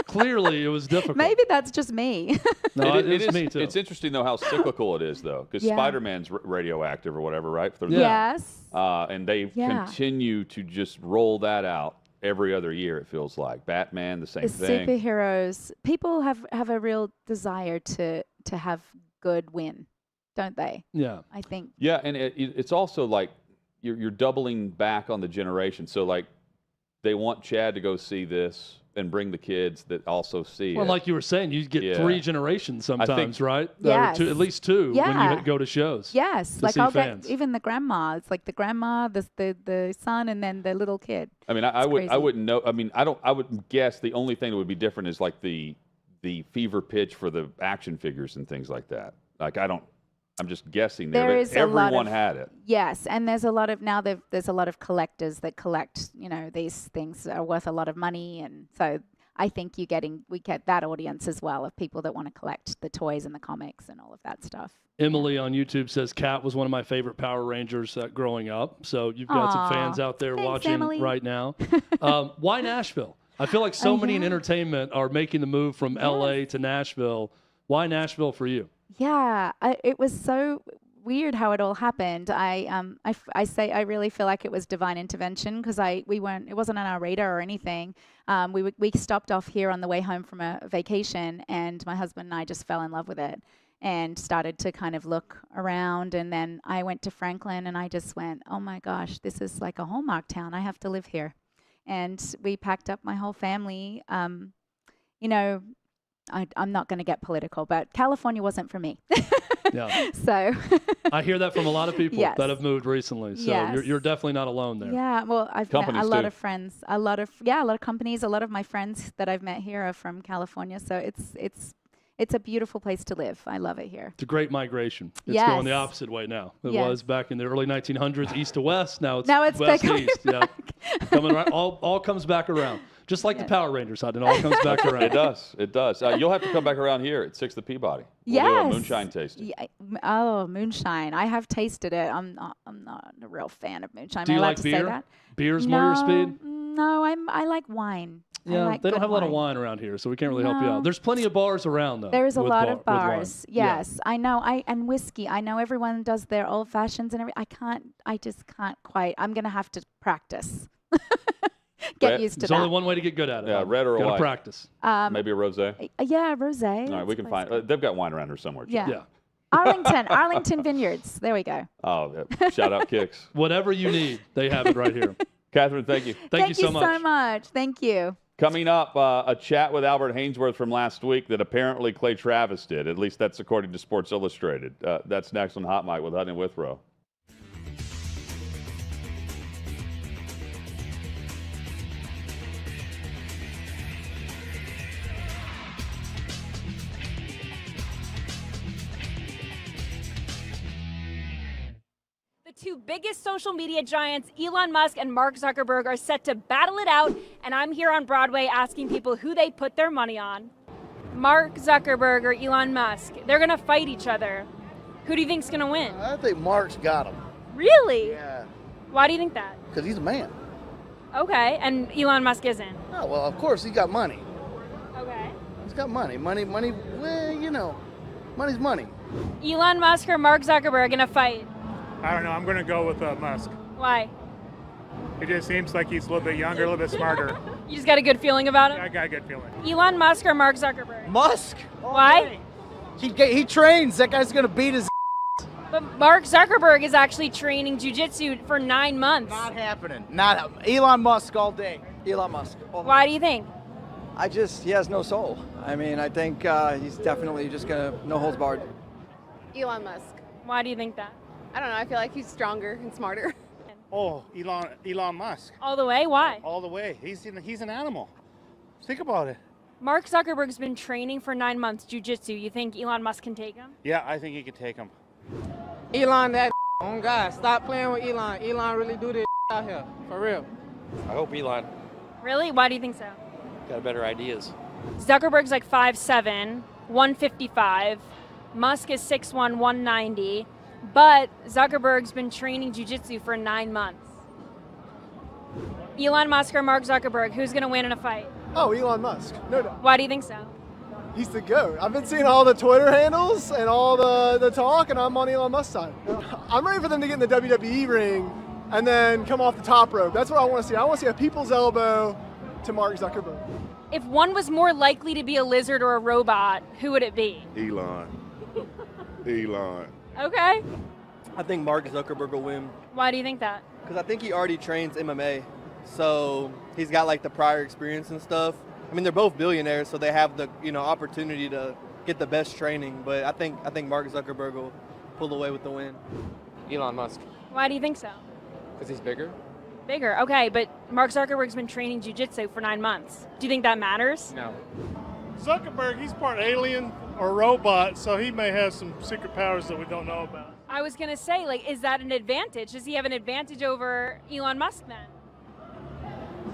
clearly it was difficult. Maybe that's just me. No, it is me too. It's interesting though how cyclical it is though, because Spider-Man's radioactive or whatever, right? Yes. And they continue to just roll that out every other year. It feels like Batman, the same thing. Superheroes. People have a real desire to have good win, don't they? Yeah, I think. Yeah, and it's also like you're doubling back on the generation. So like they want Chad to go see this and bring the kids that also see it. Well, like you were saying, you get 3 generations sometimes, right? Yes. At least 2 when you go to shows. Yes, like I'll get even the grandma. It's like the grandma, the son, and then the little kid. I mean, I wouldn't know. I mean, I would guess the only thing that would be different is like the fever pitch for the action figures and things like that. Like I'm just guessing there. But everyone had it. Yes, and there's a lot of there's a lot of collectors that collect. These things are worth a lot of money, and so I think we get that audience as well of people that want to collect the toys and the comics and all of that stuff. Emily on YouTube says Kat was one of my favorite Power Rangers growing up. So you've got some fans out there watching Emily. right now. Why Nashville? I feel like so many in entertainment are making the move from LA to Nashville. Why Nashville for you? Yeah, it was so weird how it all happened. I really feel like it was divine intervention because it wasn't on our radar or anything. We stopped off here on the way home from a vacation, and my husband and I just fell in love with it and started to kind of look around. And then I went to Franklin, and I just went, oh my gosh, this is like a Hallmark town. I have to live here. And we packed up my whole family. You know, I'm not going to get political, but California wasn't for me. Yeah. So I hear that from a lot of people Yes. that have moved recently. So Yes. you're definitely not alone there. yeah, well, I've met Companies a lot too. of friends, a lot of companies. A lot of my friends that I've met here are from California. So it's a beautiful place to live. I love it here. It's a great migration. It's going the Yes. opposite way now. It Yes. was back in the early 1900s, east to west. Now it's back west to east. Yeah. Coming right, all comes back around. Just like the Yes. Power Rangers, it all comes back around. It does. It does. You'll have to come back around here at 6th the Peabody. We'll do a Yes. moonshine tasting. Yeah, oh, moonshine. I have tasted it. I'm not a real fan of moonshine. Do Am I you allowed like to say beer? that? Beer's more your speed? No, I like wine. I Yeah, like they don't good have a lot of wine around here, so we can't really help you No. out. There's plenty of bars around, though. There is a with lot of with wine. bars. Yeah. Yes, I know. And whiskey. I know everyone does their old fashions and everything. I just can't quite. I'm gonna have to practice. Get Red- used to There's that. only one way to get good at it. Yeah, red or Gotta white. practice. Maybe a rosé. Yeah, rosé. All right, we can find. They've got wine around here somewhere. Jim. Yeah. Yeah. Arlington Vineyards. There we go. Oh, yeah. Shout out Kicks. Whatever you need, they have it right here. Catherine, thank you. Thank you so much. Thank you. Coming up, a chat with Albert Hainsworth from last week that apparently Clay Travis did. At least that's according to Sports Illustrated. That's next on Hot Mic with Hutton and Withrow. The two biggest social media giants, Elon Musk and Mark Zuckerberg, are set to battle it out, and I'm here on Broadway asking people who they put their money on. Mark Zuckerberg or Elon Musk, they're gonna fight each other. Who do you think's gonna win? I think Mark's got him. Really? Yeah, Why do you think that? because he's a man. Okay, and Elon Musk isn't. Oh, well, of course, he's got money. Okay. He's got money. Money, well, you know, money's money. Elon Musk or Mark Zuckerberg in a fight? I don't know. I'm going to go with Musk. Why? It just seems like he's a little bit younger, a little bit smarter. You just got a good feeling about I him? got a good feeling. Elon Musk or Mark Zuckerberg? Musk. Why? He trains. That guy's gonna beat his. But Mark Zuckerberg is actually training jiu-jitsu for 9 months. Not happening. Not Elon Musk all day. Elon Musk. Why do you think? He has no soul. I mean, I think he's definitely just gonna no holds barred. Elon Musk. Why do you think that? I don't know. I feel like he's stronger and smarter. Oh, Elon Musk. All the way? Why? All the way. He's an animal. Think about it. Mark Zuckerberg's been training for 9 months jiu-jitsu. You think Elon Musk can take him? Yeah, I think he could take him. Elon, that oh God, stop playing with Elon. Elon really do this out here, for real. I hope Elon Really? Why do you think so? got better ideas. Zuckerberg's like 5'7", 155. Musk is 6'1", 190. But Zuckerberg's been training jiu-jitsu for 9 months. Elon Musk or Mark Zuckerberg, who's going to win in a fight? Oh, Elon Musk. No doubt. Why do you think so? He's the GOAT. I've been seeing all the Twitter handles and all the talk, and I'm on Elon Musk's side. I'm ready for them to get in the WWE ring and then come off the top rope. That's what I want to see. I want to see a people's elbow to Mark Zuckerberg. If one was more likely to be a lizard or a robot, who would it be? Elon. Elon. Okay. I think Mark Zuckerberg will win Why do you think that? because I think he already trains MMA, so he's got like the prior experience and stuff. I mean, they're both billionaires, so they have the opportunity to get the best training. But I think Mark Zuckerberg will pull away with the win. Elon Musk. Why do you think so? Because he's bigger. Bigger. Okay, but Mark Zuckerberg's been training jiu-jitsu for 9 months. Do you think that matters? No. Zuckerberg, he's part alien or robot, so he may have some secret powers that we don't know about. I was going to say, like, is that an advantage? Does he have an advantage over Elon Musk then?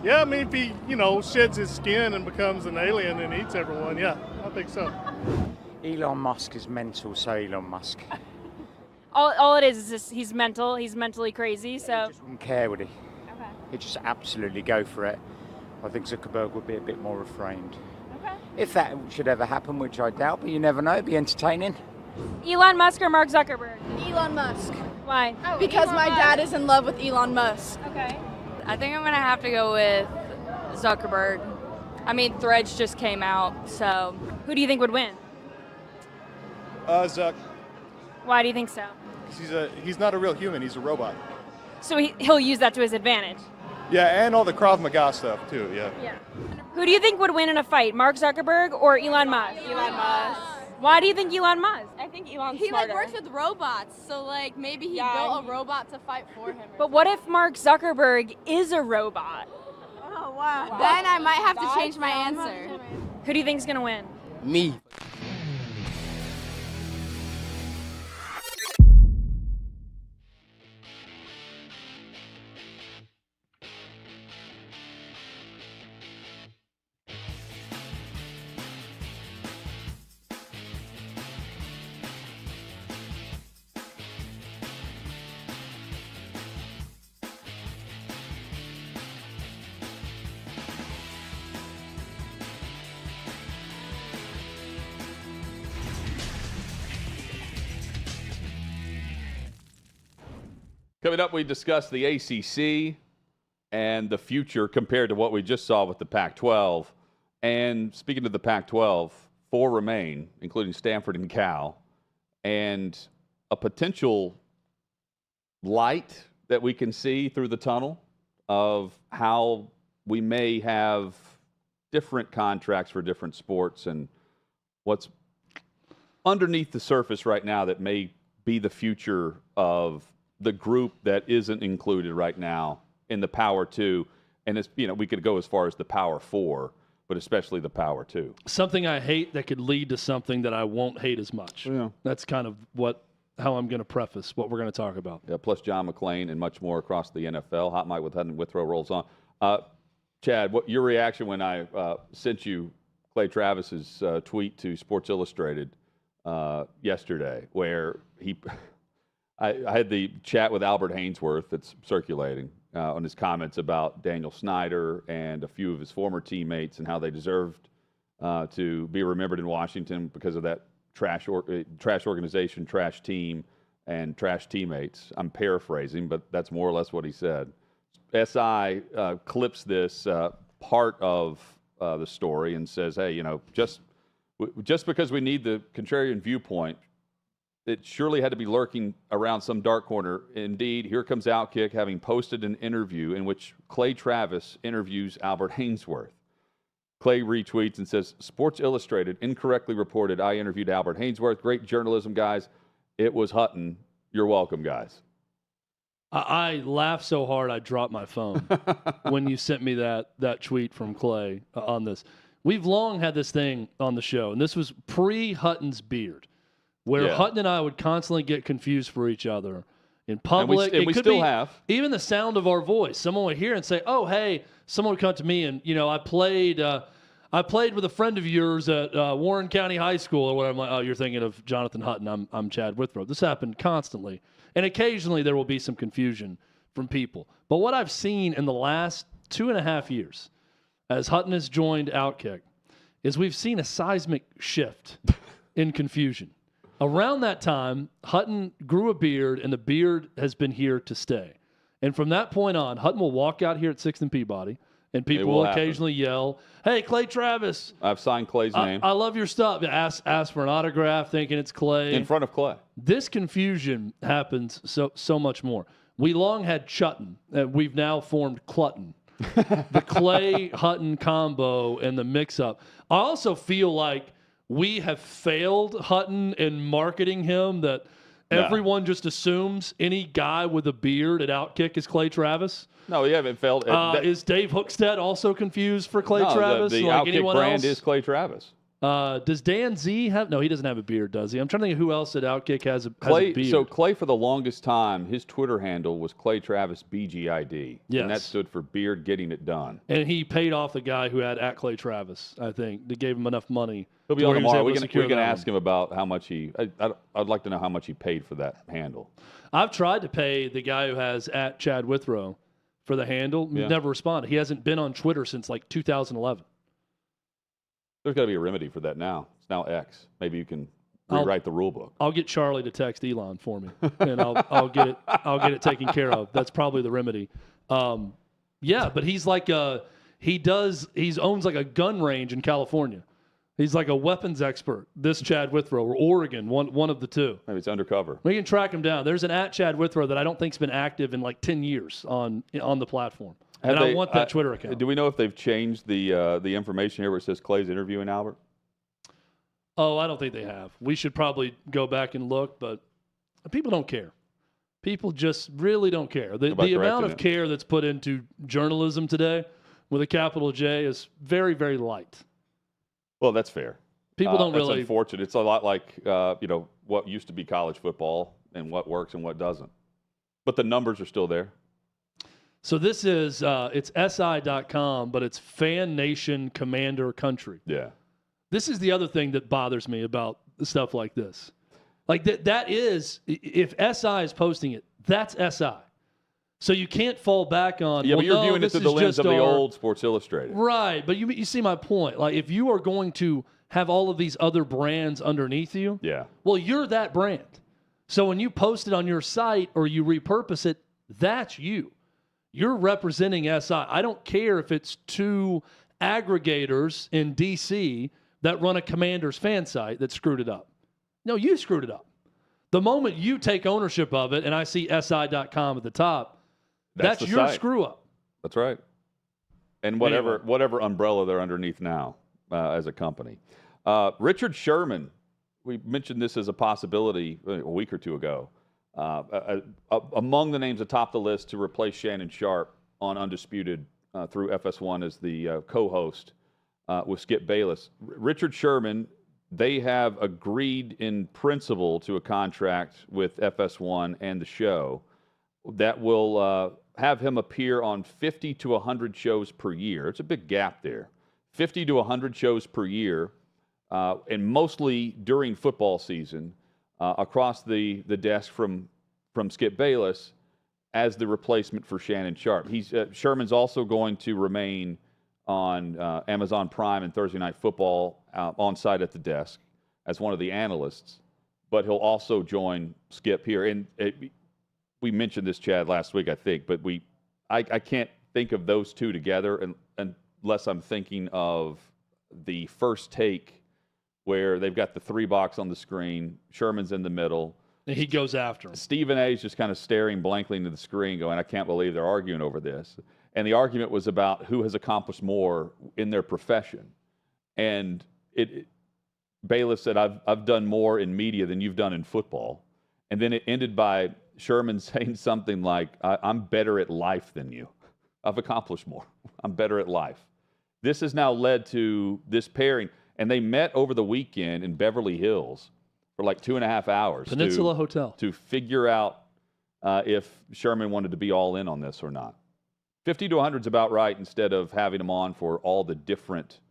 Yeah, I mean, if he, sheds his skin and becomes an alien and eats everyone, yeah, I think so. Elon Musk is mental, so Elon Musk. All it is just he's mental. He's mentally crazy, so... Just wouldn't care, would he? Okay. He'd just absolutely go for it. I think Zuckerberg would be a bit more refrained. Okay. If that should ever happen, which I doubt, but you never know, it'd be entertaining. Elon Musk or Mark Zuckerberg? Elon Musk. Why? Because my dad is in love with Elon Musk. Okay. I think I'm going to have to go with Zuckerberg. I mean, Threads just came out, so. Who do you think would win? Zuck. Why do you think so? He's not a real human. He's a robot. So he'll use that to his advantage. Yeah, and all the Krav Maga stuff too. Yeah. Yeah. Who do you think would win in a fight, Mark Zuckerberg or Elon Musk? Elon Musk. Why do you think Elon Musk? I think Elon's He smarter. works with robots, so maybe he built a robot to fight for him. But what if Mark Zuckerberg is a robot? Oh wow. Then I might have to change my answer. Who do you think is gonna win? Me. Coming up, we discuss the ACC and the future compared to what we just saw with the Pac-12. And speaking of the Pac-12, 4 remain, including Stanford and Cal, and a potential light that we can see through the tunnel of how we may have different contracts for different sports and what's underneath the surface right now that may be the future of the group that isn't included right now in the Power 2. And it's, we could go as far as the Power 4, but especially the Power 2. Something I hate that could lead to something that I won't hate as much. Yeah. That's kind of how I'm going to preface what we're going to talk about. Yeah, plus John McClain and much more across the NFL. Hot Mike with Hutton Withrow rolls on. Chad, what your reaction when I sent you Clay Travis's tweet to Sports Illustrated yesterday, where I had the chat with Albert Hainsworth that's circulating on his comments about Daniel Snyder and a few of his former teammates and how they deserved to be remembered in Washington because of that trash organization, trash team, and trash teammates. I'm paraphrasing, but that's more or less what he said. SI clips this part of the story and says, hey, just because we need the contrarian viewpoint, it surely had to be lurking around some dark corner. Indeed, here comes OutKick having posted an interview in which Clay Travis interviews Albert Hainsworth. Clay retweets and says, Sports Illustrated incorrectly reported I interviewed Albert Hainsworth. Great journalism, guys. It was Hutton. You're welcome, guys. I laughed so hard I dropped my phone when you sent me that tweet from Clay on this. We've long had this thing on the show, and this was pre-Hutton's beard, where Hutton and I would constantly get confused for each other in public. And we still have. Even the sound of our voice. Someone would hear and say, oh, hey, someone would come to me and, I played with a friend of yours at Warren County High School or whatever. I'm like, oh, you're thinking of Jonathan Hutton. I'm Chad Withrow. This happened constantly. And occasionally there will be some confusion from people. But what I've seen in the last 2.5 years as Hutton has joined OutKick is we've seen a seismic shift in confusion. Around that time, Hutton grew a beard, and the beard has been here to stay. And from that point on, Hutton will walk out here at 6th and Peabody, and people will occasionally yell, hey, Clay Travis. I've signed Clay's name. I love your stuff. Ask for an autograph thinking it's Clay. In front of Clay. This confusion happens so much more. We long had Chutton. We've now formed Clutton. The Clay-Hutton combo and the mix-up. I also feel like we have failed Hutton in marketing him, that everyone just assumes any guy with a beard at OutKick is Clay Travis. No, you haven't failed. Is Dave Hookstead also confused for Clay Travis? The like OutKick anyone brand else? is Clay Travis. Does Dan Z have? No, he doesn't have a beard, does he? I'm trying to think of who else at OutKick has a beard. So Clay, for the longest time, his Twitter handle was Clay Travis BGID. Yes. And that stood for Beard Getting It Done. And he paid off the guy who had at Clay Travis, I think. They gave him enough money. He'll be on tomorrow. We can ask him about how much I'd like to know how much he paid for that handle. I've tried to pay the guy who has at Chad Withrow for the handle. Yeah. Never responded. He hasn't been on Twitter since like 2011. There's got to be a remedy for that now. It's now X. Maybe you can rewrite the rule book. I'll get Charlie to text Elon for me, and I'll get it taken care of. That's probably the remedy. Yeah, but he's like he owns like a gun range in California. He's like a weapons expert. This Chad Withrow, or Oregon, one of the two. Maybe it's undercover. We can track him down. There's an @Chad Withrow that I don't think's been active in like 10 years on the platform. I want that Twitter account. Do we know if they've changed the information here where it says Clay's interviewing Albert? Oh, I don't think they have. We should probably go back and look, but people don't care. People just really don't care. The amount of care that's put into journalism today with a capital J is very, very light. Well, that's fair. People don't really. It's unfortunate. It's a lot like what used to be college football and what works and what doesn't. But the numbers are still there. So this is it's SI.com, but it's Fan Nation Commander Country. Yeah. This is the other thing that bothers me about stuff like this. Like that is, if SI is posting it, that's SI. So you can't fall back on. Yeah, well, but you're no, viewing it this through is the lens just of the our, old Sports Illustrated. Right, but you see my point. Like if you are going to have all of these other brands underneath you, yeah. Well, you're that brand. So when you post it on your site or you repurpose it, that's you. You're representing SI. I don't care if it's two aggregators in D.C. that run a Commanders fan site that screwed it up. No, you screwed it up. The moment you take ownership of it and I see SI.com at the top, that's your site. screw up. That's right. And whatever umbrella they're underneath now as a company. Richard Sherman, we mentioned this as a possibility a week or two ago. Among the names atop the list to replace Shannon Sharp on Undisputed through FS1 as the co-host with Skip Bayless. Richard Sherman, they have agreed in principle to a contract with FS1 and the show that will have him appear on 50 to 100 shows per year. It's a big gap there. 50 to 100 shows per year, and mostly during football season, across the desk from Skip Bayless as the replacement for Shannon Sharp. Sherman's also going to remain on Amazon Prime and Thursday Night Football on site at the desk as one of the analysts, but he'll also join Skip here. And we mentioned this, Chad, last week, I think, but I can't think of those two together unless I'm thinking of the First Take where they've got the 3 box on the screen, Sherman's in the middle. And he goes after him. Stephen A's just kind of staring blankly into the screen going, I can't believe they're arguing over this. And the argument was about who has accomplished more in their profession. And Bayless said, I've done more in media than you've done in football. And then it ended by Sherman saying something like, I'm better at life than you. I've accomplished more. I'm better at life. This has now led to this pairing. And they met over the weekend in Beverly Hills for like 2.5 hours. Peninsula Hotel. To figure out if Sherman wanted to be all in on this or not. 50 to 100 is about right instead of having them on for all the different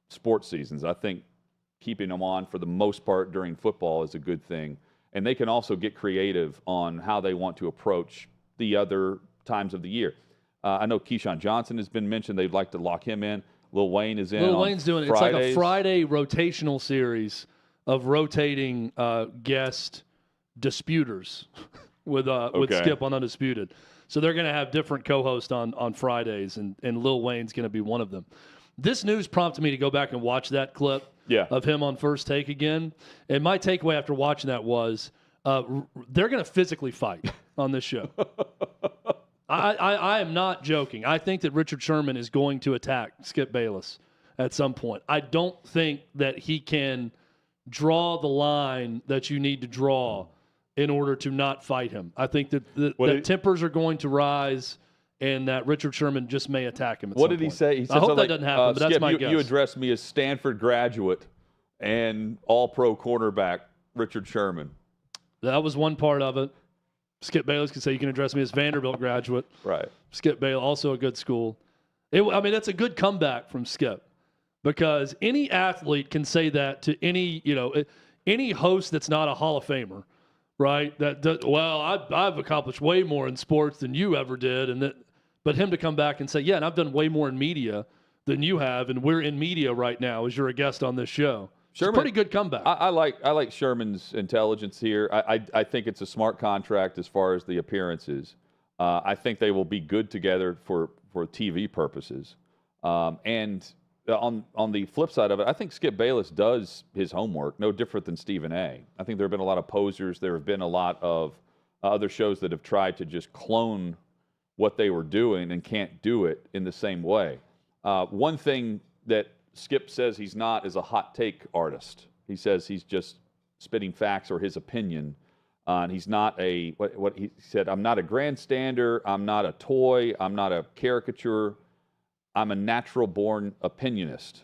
sports seasons. I think keeping them on for the most part during football is a good thing. And they can also get creative on how they want to approach the other times of the year. I know Keyshawn Johnson has been mentioned. They'd like to lock him in. Lil Wayne is in. Lil Wayne's doing it. It's Fridays. like a Friday rotational series of rotating guest disputers with Skip on Undisputed. So they're going to have different co-hosts on Fridays, and Lil Wayne's going to be one of them. This news prompted me to go back and watch that clip of him on First Take again. And my takeaway after watching that was they're going to physically fight on this show. I am not joking. I think that Richard Sherman is going to attack Skip Bayless at some point. I don't think that he can draw the line that you need to draw in order to not fight him. I think that tempers are going to rise and that Richard Sherman just may attack him at some point. What did he say? He said I hope that like, doesn't happen, but Skip, that's my guess. You addressed me as Stanford graduate and all-pro cornerback Richard Sherman. That was one part of it. Skip Bayless can say, you can address me as Vanderbilt graduate. Right. Skip Bayless, also a good school. That's a good comeback from Skip because any athlete can say that to any host that's not a Hall of Famer, right? I've accomplished way more in sports than you ever did. But him to come back and say, yeah, and I've done way more in media than you have, and we're in media right now as you're a guest on this show. Sherman, It's a pretty good comeback. I like Sherman's intelligence here. I think it's a smart contract as far as the appearances. I think they will be good together for TV purposes. And on the flip side of it, I think Skip Bayless does his homework, no different than Stephen A. I think there have been a lot of posers. There have been a lot of other shows that have tried to just clone what they were doing and can't do it in the same way. One thing that Skip says he's not is a hot take artist. He says he's just spitting facts or his opinion. And he's not what he said, I'm not a grandstander, I'm not a toy, I'm not a caricature, I'm a natural-born opinionist.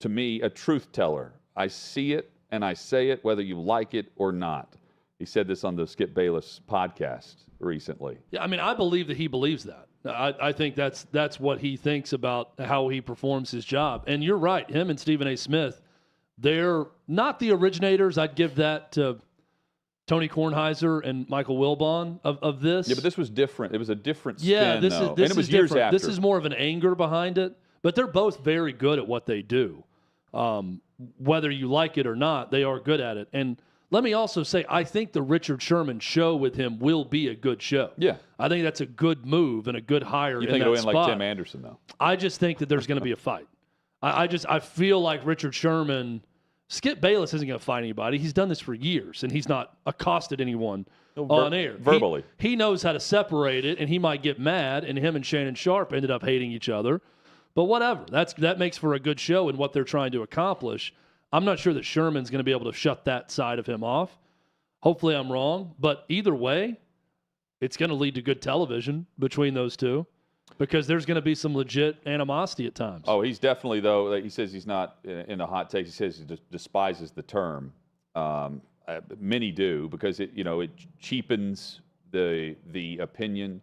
To me, a truth teller. I see it and I say it whether you like it or not. He said this on the Skip Bayless podcast recently. Yeah, I mean, I believe that he believes that. I think that's what he thinks about how he performs his job. And you're right, him and Stephen A. Smith, they're not the originators. I'd give that to Tony Kornheiser and Michael Wilbon of this. Yeah, but this was different. It was a different spin, this though. Is, this and it was is years different. after. This is more of an anger behind it. But they're both very good at what they do. Whether you like it or not, they are good at it. And let me also say, I think the Richard Sherman show with him will be a good show. Yeah. I think that's a good move and a good hire. You think it'll end like Tim Anderson, though? I just think that there's going to be a fight. I feel like Richard Sherman, Skip Bayless isn't going to fight anybody. He's done this for years, and he's not accosted anyone on air. Verbally. He knows how to separate it, and he might get mad, and him and Shannon Sharp ended up hating each other. But whatever. That makes for a good show in what they're trying to accomplish. I'm not sure that Sherman's going to be able to shut that side of him off. Hopefully I'm wrong. But either way, it's going to lead to good television between those two because there's going to be some legit animosity at times. Oh, he's definitely, though, he says he's not in a hot take. He says he despises the term. Many do because it cheapens the opinion.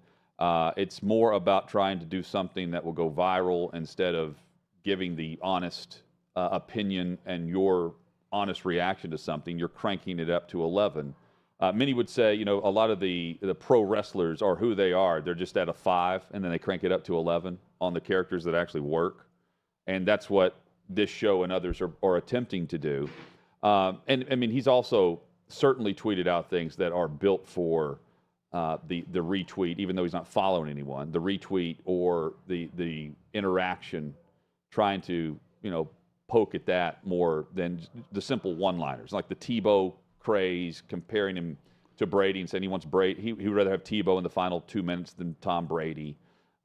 It's more about trying to do something that will go viral instead of giving the honest opinion and your honest reaction to something. You're cranking it up to 11. Many would say, a lot of the pro wrestlers are who they are. They're just at a 5, and then they crank it up to 11 on the characters that actually work. And that's what this show and others are attempting to do. And I mean, he's also certainly tweeted out things that are built for the retweet, even though he's not following anyone, the retweet or the interaction, trying to, poke at that more than the simple one-liners, like the Tebow craze, comparing him to Brady and saying he wants Brady. He would rather have Tebow in the final 2 minutes than Tom Brady.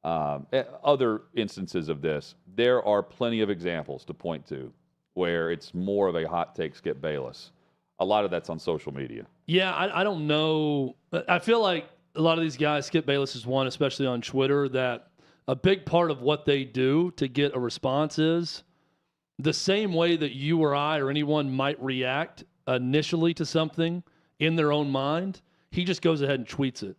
Other instances of this, there are plenty of examples to point to where it's more of a hot take Skip Bayless. A lot of that's on social media. Yeah, I don't know. I feel like a lot of these guys, Skip Bayless is one, especially on Twitter, that a big part of what they do to get a response is the same way that you or I or anyone might react initially to something in their own mind. He just goes ahead and tweets it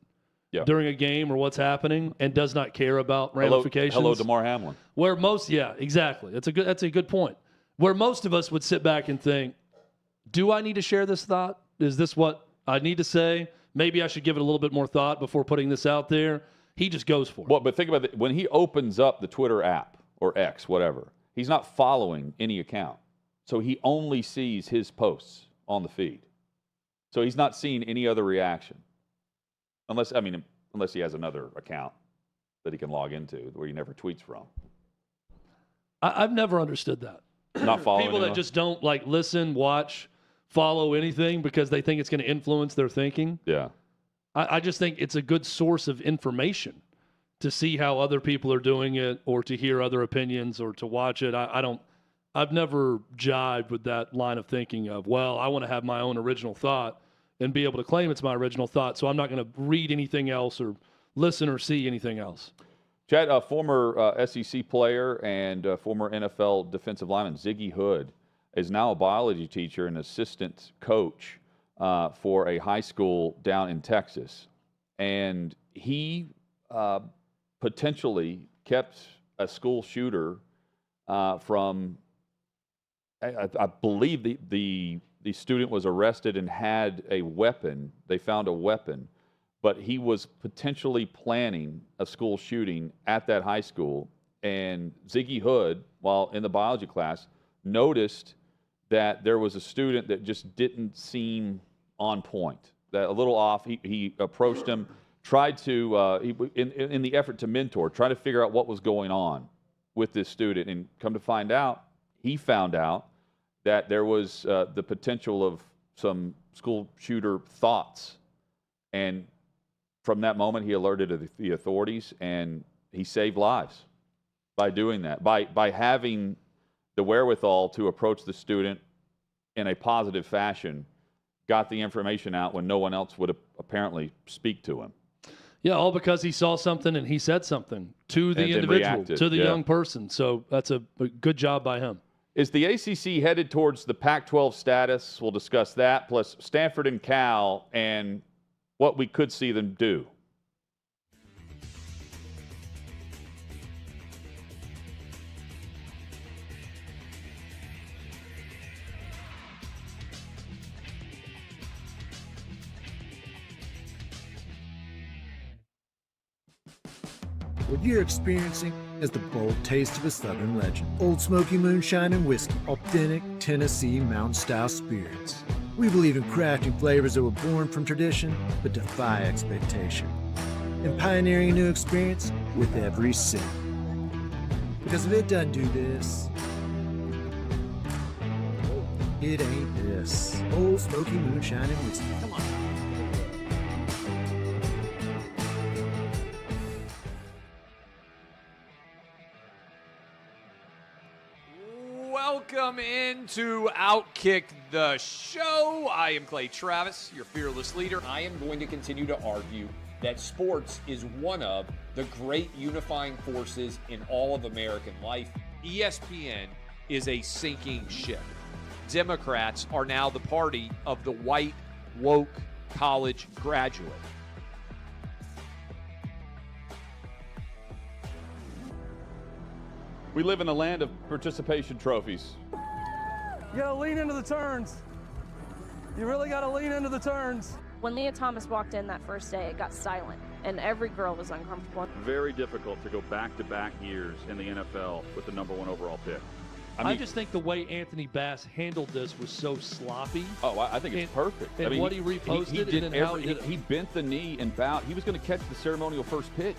during a game or what's happening and does not care about ramifications. Hello, DeMar Hamlin. Where most, exactly. That's a good point. Where most of us would sit back and think, do I need to share this thought? Is this what I need to say? Maybe I should give it a little bit more thought before putting this out there. He just goes for it. Well, but think about it. When he opens up the Twitter app or X, whatever, he's not following any account. So he only sees his posts on the feed. So he's not seeing any other reaction. Unless he has another account that he can log into where he never tweets from. I've never understood that. Not following people that just don't listen, watch, follow anything because they think it's going to influence their thinking. Yeah. I just think it's a good source of information to see how other people are doing it or to hear other opinions or to watch it. I've never jived with that line of thinking of, well, I want to have my own original thought and be able to claim it's my original thought, so I'm not going to read anything else or listen or see anything else. Chad, a former SEC player and former NFL defensive lineman, Ziggy Hood, is now a biology teacher and assistant coach for a high school down in Texas. And he potentially kept a school shooter from, I believe the student was arrested and had a weapon. They found a weapon. But he was potentially planning a school shooting at that high school. And Ziggy Hood, while in the biology class, noticed that there was a student that just didn't seem on point, that a little off. He approached him, tried to, in the effort to mentor, try to figure out what was going on with this student, and come to find out, he found out that there was the potential of some school shooter thoughts. And from that moment, he alerted the authorities, and he saved lives by doing that, by having the wherewithal to approach the student in a positive fashion, got the information out when no one else would apparently speak to him. Yeah, all because he saw something and he said something to the individual, to the young person. So that's a good job by him. Is the ACC headed towards the Pac-12 status? We'll discuss that, plus Stanford and Cal and what we could see them do. What you're experiencing is the bold taste of a Southern legend. Old Smoky Moonshine and Whiskey, authentic Tennessee mountain-style spirits. We believe in crafting flavors that were born from tradition but defy expectation, and pioneering a new experience with every sip. Because if it doesn't do this, it ain't this. Old Smoky Moonshine and Whiskey. Come on. Welcome into OutKick the show. I am Clay Travis, your fearless leader. I am going to continue to argue that sports is one of the great unifying forces in all of American life. ESPN is a sinking ship. Democrats are now the party of the white, woke college graduate. We live in a land of participation trophies. You gotta lean into the turns. You really gotta lean into the turns. When Leah Thomas walked in that first day, it got silent, and every girl was uncomfortable. Very difficult to go back-to-back years in the NFL with the #1 overall pick. I just think the way Anthony Bass handled this was so sloppy. Oh, I think it's perfect. And what he reposted, he did and then how he did it. He bent the knee and bowed. He was going to catch the ceremonial first pitch.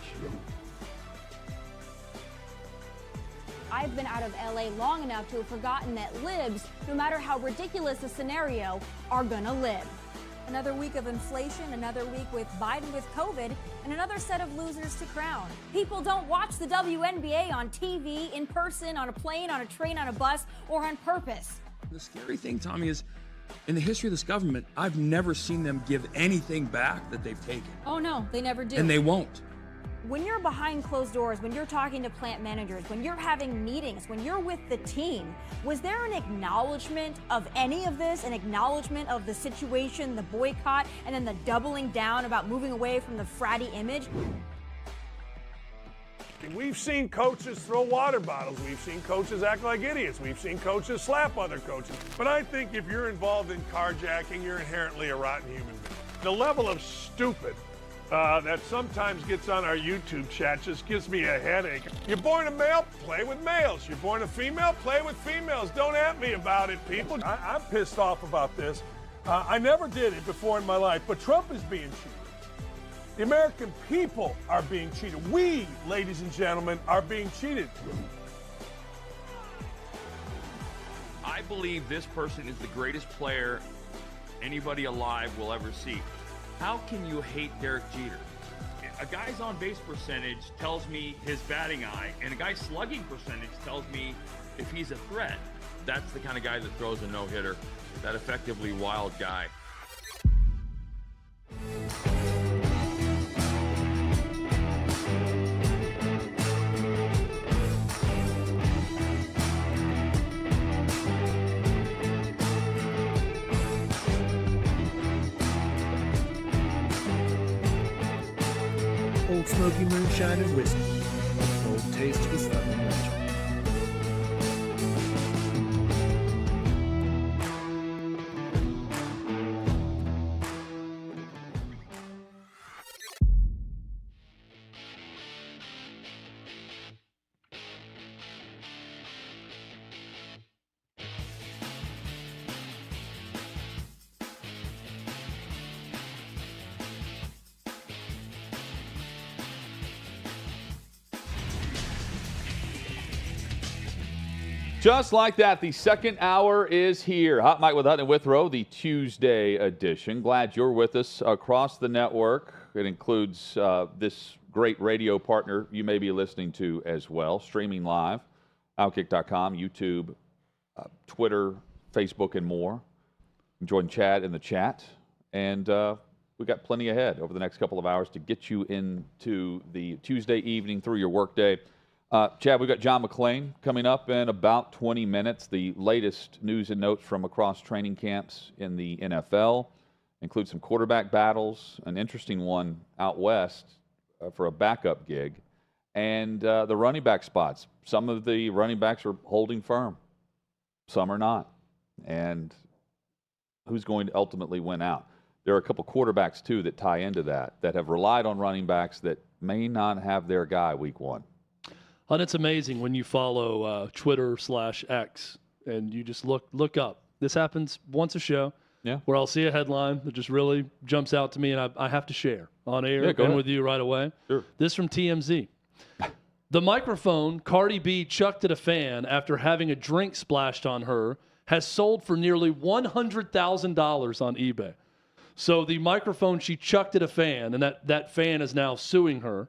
I've been out of LA long enough to have forgotten that libs, no matter how ridiculous the scenario, are gonna live. Another week of inflation, another week with Biden with COVID, and another set of losers to crown. People don't watch the WNBA on TV, in person, on a plane, on a train, on a bus, or on purpose. The scary thing, Tommy, is in the history of this government, I've never seen them give anything back that they've taken. Oh no, they never do. And they won't. When you're behind closed doors, when you're talking to plant managers, when you're having meetings, when you're with the team, was there an acknowledgement of any of this, an acknowledgement of the situation, the boycott, and then the doubling down about moving away from the fratty image? We've seen coaches throw water bottles. We've seen coaches act like idiots. We've seen coaches slap other coaches. But I think if you're involved in carjacking, you're inherently a rotten human being. The level of stupid that sometimes gets on our YouTube chat just gives me a headache. You're born a male, play with males. You're born a female, play with females. Don't at me about it, people. I'm pissed off about this. I never did it before in my life, but Trump is being cheated. The American people are being cheated. We, ladies and gentlemen, are being cheated. I believe this person is the greatest player anybody alive will ever see. How can you hate Derek Jeter? A guy's on-base percentage tells me his batting eye, and a guy's slugging percentage tells me if he's a threat. That's the kind of guy that throws a no-hitter, that effectively wild guy. Old Smoky Moonshine and Whiskey, a bold taste of a Southern legend. Just like that, the second hour is here. Hot Mike with Hutton and Withrow, the Tuesday edition. Glad you're with us across the network. It includes this great radio partner you may be listening to as well, streaming live, OutKick.com, YouTube, Twitter, Facebook, and more. Join Chad in the chat. And we've got plenty ahead over the next couple of hours to get you into the Tuesday evening through your workday. Chad, we've got John McClain coming up in about 20 minutes. The latest news and notes from across training camps in the NFL include some quarterback battles, an interesting one out west for a backup gig, and the running back spots. Some of the running backs are holding firm. Some are not. And who's going to ultimately win out? There are a couple quarterbacks, too, that tie into that have relied on running backs that may not have their guy week one. And it's amazing when you follow Twitter/X and you just look up. This happens once a show where I'll see a headline that just really jumps out to me, and I have to share on air and with you right away. Sure. This from TMZ. The microphone Cardi B chucked at a fan after having a drink splashed on her has sold for nearly $100,000 on eBay. So the microphone she chucked at a fan, and that fan is now suing her,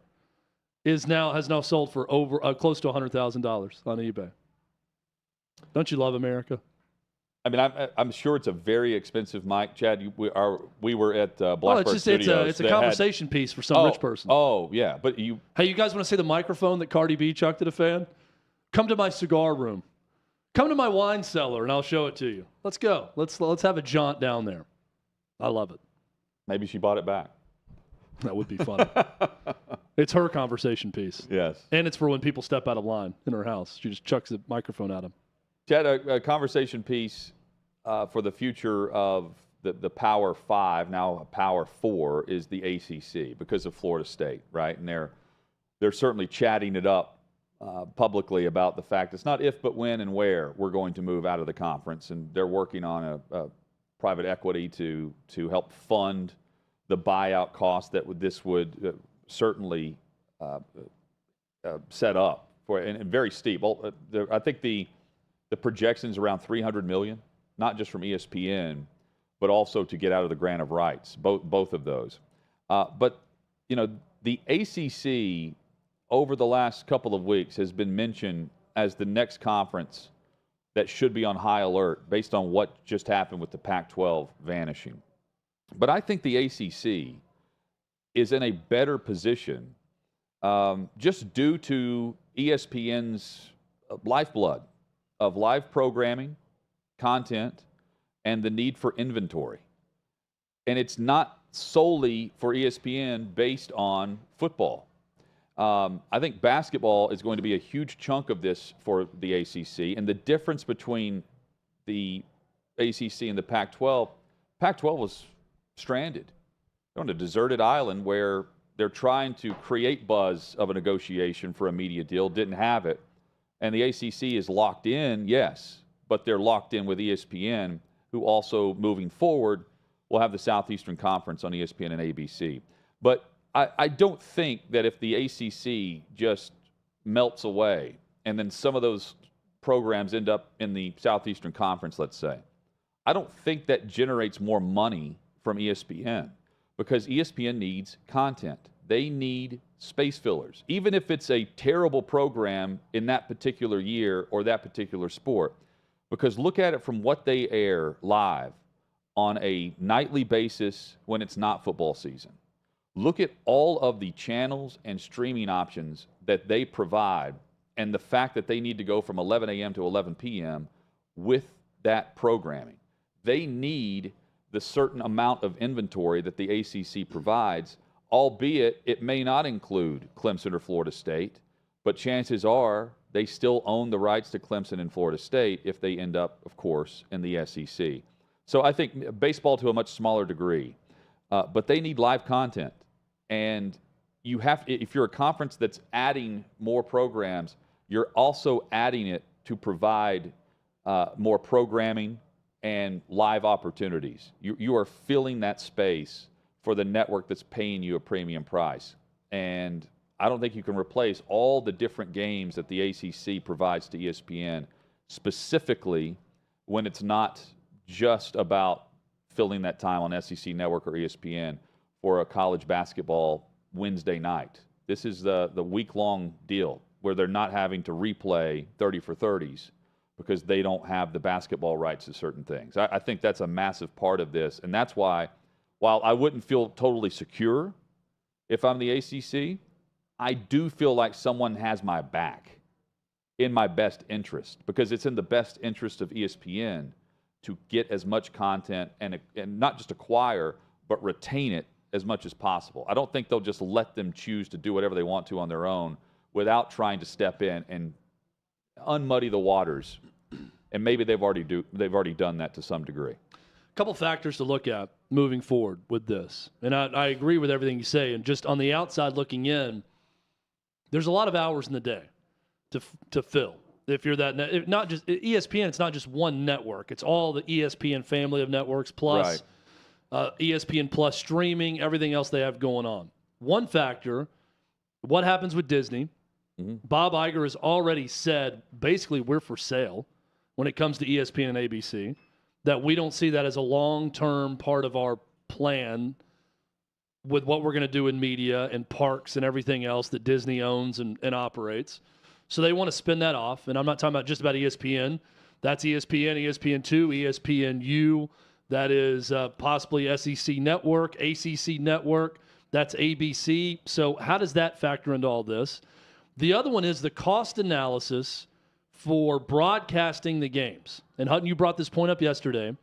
has now sold for over close to $100,000 on eBay. Don't you love America? I mean, I'm sure it's a very expensive mic, Chad. We were at Blackbird Studios. It's a conversation piece for some rich person. Oh, yeah. But hey, you guys want to see the microphone that Cardi B chucked at a fan? Come to my cigar room. Come to my wine cellar, and I'll show it to you. Let's go. Let's have a jaunt down there. I love it. Maybe she bought it back. That would be fun. It's her conversation piece. Yes. And it's for when people step out of line in her house. She just chucks the microphone at them. Chad, a conversation piece for the future of the Power 5, now Power 4, is the ACC because of Florida State, right? And they're certainly chatting it up publicly about the fact it's not if but when and where we're going to move out of the conference. And they're working on a private equity to help fund the buyout cost that this would certainly set up for, and very steep. I think the projections around $300 million, not just from ESPN, but also to get out of the grant of rights, both of those. But the ACC over the last couple of weeks has been mentioned as the next conference that should be on high alert based on what just happened with the Pac-12 vanishing. But I think the ACC is in a better position just due to ESPN's lifeblood of live programming, content, and the need for inventory. And it's not solely for ESPN based on football. I think basketball is going to be a huge chunk of this for the ACC. And the difference between the ACC and the Pac-12, Pac-12 was stranded. They're on a deserted island where they're trying to create buzz of a negotiation for a media deal, didn't have it. And the ACC is locked in, yes, but they're locked in with ESPN, who also, moving forward, will have the Southeastern Conference on ESPN and ABC. But I don't think that if the ACC just melts away and then some of those programs end up in the Southeastern Conference, let's say, I don't think that generates more money from ESPN because ESPN needs content. They need space fillers, even if it's a terrible program in that particular year or that particular sport. Because look at it from what they air live on a nightly basis when it's not football season. Look at all of the channels and streaming options that they provide and the fact that they need to go from 11 a.m. to 11 p.m. with that programming. They need the certain amount of inventory that the ACC provides, albeit it may not include Clemson or Florida State, but chances are they still own the rights to Clemson and Florida State if they end up, of course, in the SEC. So I think baseball to a much smaller degree, but they need live content. And you have, if you're a conference that's adding more programs, you're also adding it to provide more programming and live opportunities. You are filling that space for the network that's paying you a premium price. And I don't think you can replace all the different games that the ACC provides to ESPN specifically when it's not just about filling that time on SEC Network or ESPN for a college basketball Wednesday night. This is the week-long deal where they're not having to replay 30 for 30s because they don't have the basketball rights to certain things. I think that's a massive part of this, and that's why, while I wouldn't feel totally secure if I'm the ACC, I do feel like someone has my back in my best interest, because it's in the best interest of ESPN to get as much content and not just acquire, but retain it as much as possible. I don't think they'll just let them choose to do whatever they want to on their own without trying to step in and unmuddy the waters. And maybe they've already done that to some degree. A couple factors to look at moving forward with this. And I agree with everything you say. And just on the outside looking in, there's a lot of hours in the day to fill. If you're that, not just ESPN, it's not just one network. It's all the ESPN family of networks plus ESPN plus streaming, everything else they have going on. One factor, what happens with Disney? Bob Iger has already said, basically, we're for sale when it comes to ESPN and ABC, that we don't see that as a long-term part of our plan with what we're going to do in media and parks and everything else that Disney owns and operates. So they want to spin that off. And I'm not talking about just about ESPN. That's ESPN, ESPN2, ESPNU. That is possibly SEC Network, ACC Network. That's ABC. So how does that factor into all this? The other one is the cost analysis for broadcasting the games. And Hutton, you brought this point up yesterday.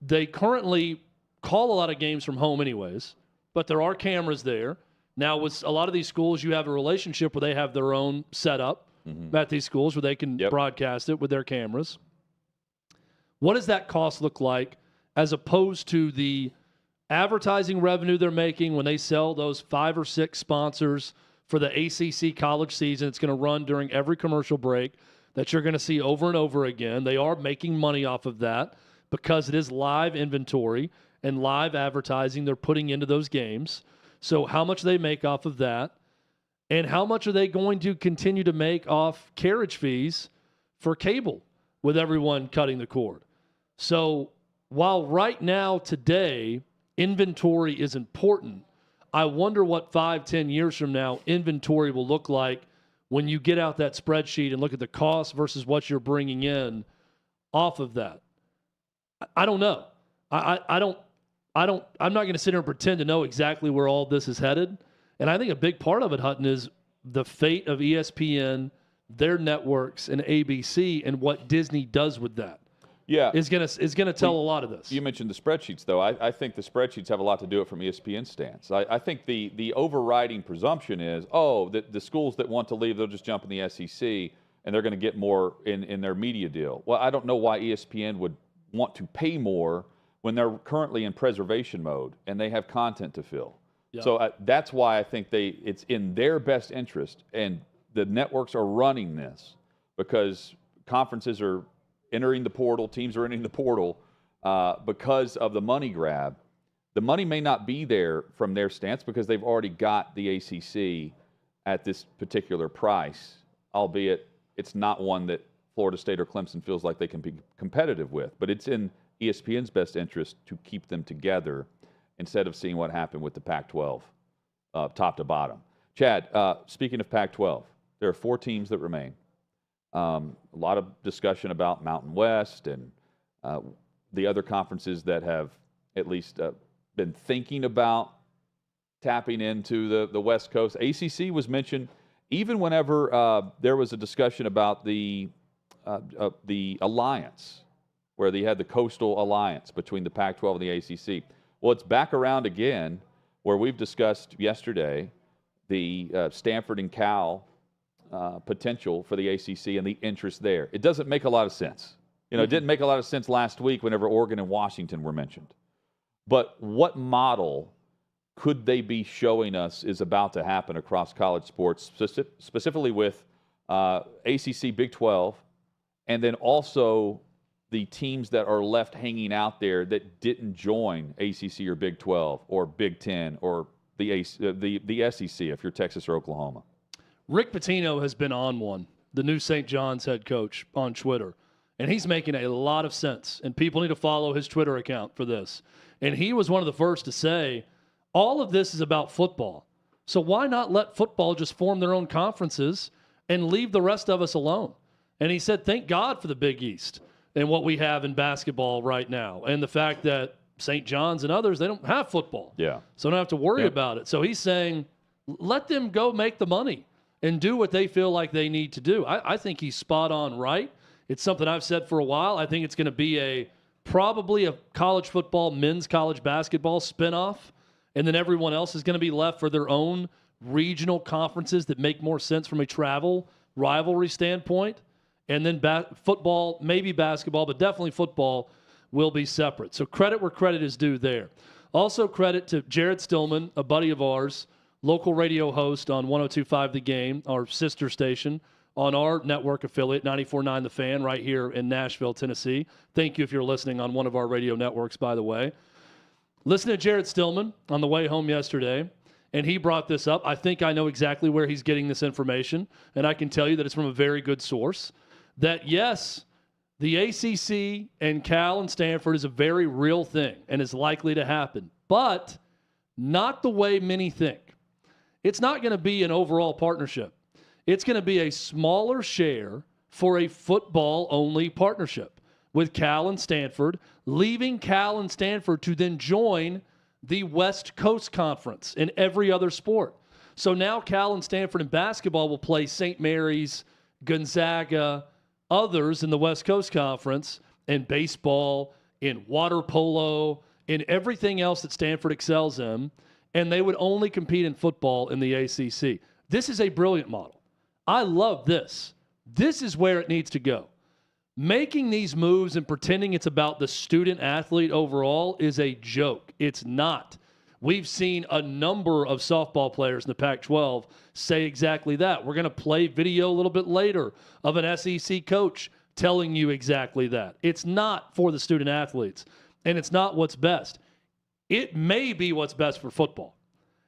They currently call a lot of games from home anyways, but there are cameras there. Now, with a lot of these schools, you have a relationship where they have their own setup at these schools where they can broadcast it with their cameras. What does that cost look like as opposed to the advertising revenue they're making when they sell those 5 or 6 sponsors for the ACC college season? It's going to run during every commercial break that you're going to see over and over again. They are making money off of that because it is live inventory and live advertising they're putting into those games. So how much they make off of that, and how much are they going to continue to make off carriage fees for cable with everyone cutting the cord? So while right now, today, inventory is important, I wonder what 5-10 years from now inventory will look like when you get out that spreadsheet and look at the cost versus what you're bringing in off of that. I don't know. I'm not going to sit here and pretend to know exactly where all this is headed. And I think a big part of it, Hutton, is the fate of ESPN, their networks, and ABC, and what Disney does with that. Yeah, is going to tell a lot of this. You mentioned the spreadsheets, though. I think the spreadsheets have a lot to do it from ESPN's stance. I think the overriding presumption is, that the schools that want to leave, they'll just jump in the SEC, and they're going to get more in their media deal. Well, I don't know why ESPN would want to pay more when they're currently in preservation mode and they have content to fill. Yeah. So that's why I think it's in their best interest, and the networks are running this because conferences are entering the portal, teams are entering the portal because of the money grab. The money may not be there from their stance because they've already got the ACC at this particular price, albeit it's not one that Florida State or Clemson feels like they can be competitive with. But it's in ESPN's best interest to keep them together instead of seeing what happened with the Pac-12 top to bottom. Chad, speaking of Pac-12, there are 4 teams that remain. A lot of discussion about Mountain West and the other conferences that have at least been thinking about tapping into the West Coast. ACC was mentioned even whenever there was a discussion about the alliance, where they had the Coastal Alliance between the Pac-12 and the ACC. Well, it's back around again, where we've discussed yesterday the Stanford and Cal potential for the ACC and the interest there. It doesn't make a lot of sense. It didn't make a lot of sense last week whenever Oregon and Washington were mentioned. But what model could they be showing us is about to happen across college sports, specifically with ACC, Big 12, and then also the teams that are left hanging out there that didn't join ACC or Big 12 or Big 10 or the SEC if you're Texas or Oklahoma? Rick Pitino has been on one the new St. John's head coach, on Twitter. And he's making a lot of sense. And people need to follow his Twitter account for this. And he was one of the first to say, all of this is about football. So why not let football just form their own conferences and leave the rest of us alone? And he said, thank God for the Big East and what we have in basketball right now. And the fact that St. John's and others, they don't have football. Yeah. So don't have to worry about it. So he's saying, let them go make the money and do what they feel like they need to do. I think he's spot on right. It's something I've said for a while. I think it's going to be probably a college football, men's college basketball spinoff. And then everyone else is going to be left for their own regional conferences that make more sense from a travel rivalry standpoint. And then football, maybe basketball, but definitely football will be separate. So credit where credit is due there. Also credit to Jared Stillman, a buddy of ours, local radio host on 102.5 The Game, our sister station, on our network affiliate, 94.9 The Fan, right here in Nashville, Tennessee. Thank you if you're listening on one of our radio networks, by the way. Listen to Jared Stillman on the way home yesterday, and he brought this up. I think I know exactly where he's getting this information, and I can tell you that it's from a very good source. That, yes, the ACC and Cal and Stanford is a very real thing and is likely to happen, but not the way many think. It's not going to be an overall partnership. It's going to be a smaller share for a football-only partnership with Cal and Stanford, leaving Cal and Stanford to then join the West Coast Conference in every other sport. So now Cal and Stanford in basketball will play St. Mary's, Gonzaga, others in the West Coast Conference, in baseball, in water polo, in everything else that Stanford excels in, and they would only compete in football in the ACC. This is a brilliant model. I love this. This is where it needs to go. Making these moves and pretending it's about the student athlete overall is a joke. It's not. We've seen a number of softball players in the Pac-12 say exactly that. We're going to play video a little bit later of an SEC coach telling you exactly that. It's not for the student athletes, and it's not what's best. It may be what's best for football.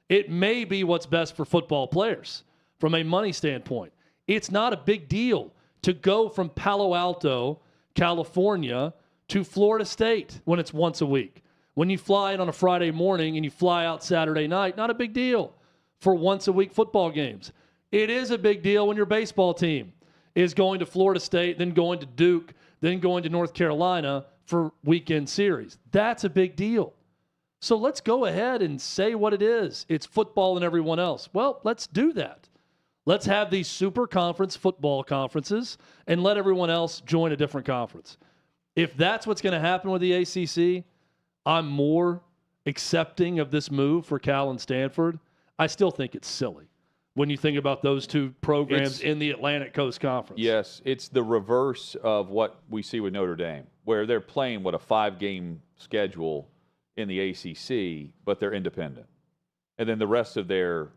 It may be what's best for football players from a money standpoint. It's not a big deal to go from Palo Alto, California, to Florida State when it's once a week. When you fly in on a Friday morning and you fly out Saturday night, not a big deal for once-a-week football games. It is a big deal when your baseball team is going to Florida State, then going to Duke, then going to North Carolina for weekend series. That's a big deal. So let's go ahead and say what it is. It's football and everyone else. Well, let's do that. Let's have these super conference football conferences and let everyone else join a different conference. If that's what's going to happen with the ACC, I'm more accepting of this move for Cal and Stanford. I still think it's silly when you think about those two programs in the Atlantic Coast Conference. Yes, it's the reverse of what we see with Notre Dame, where they're playing, a 5-game schedule in the ACC, but they're independent. And then the rest of their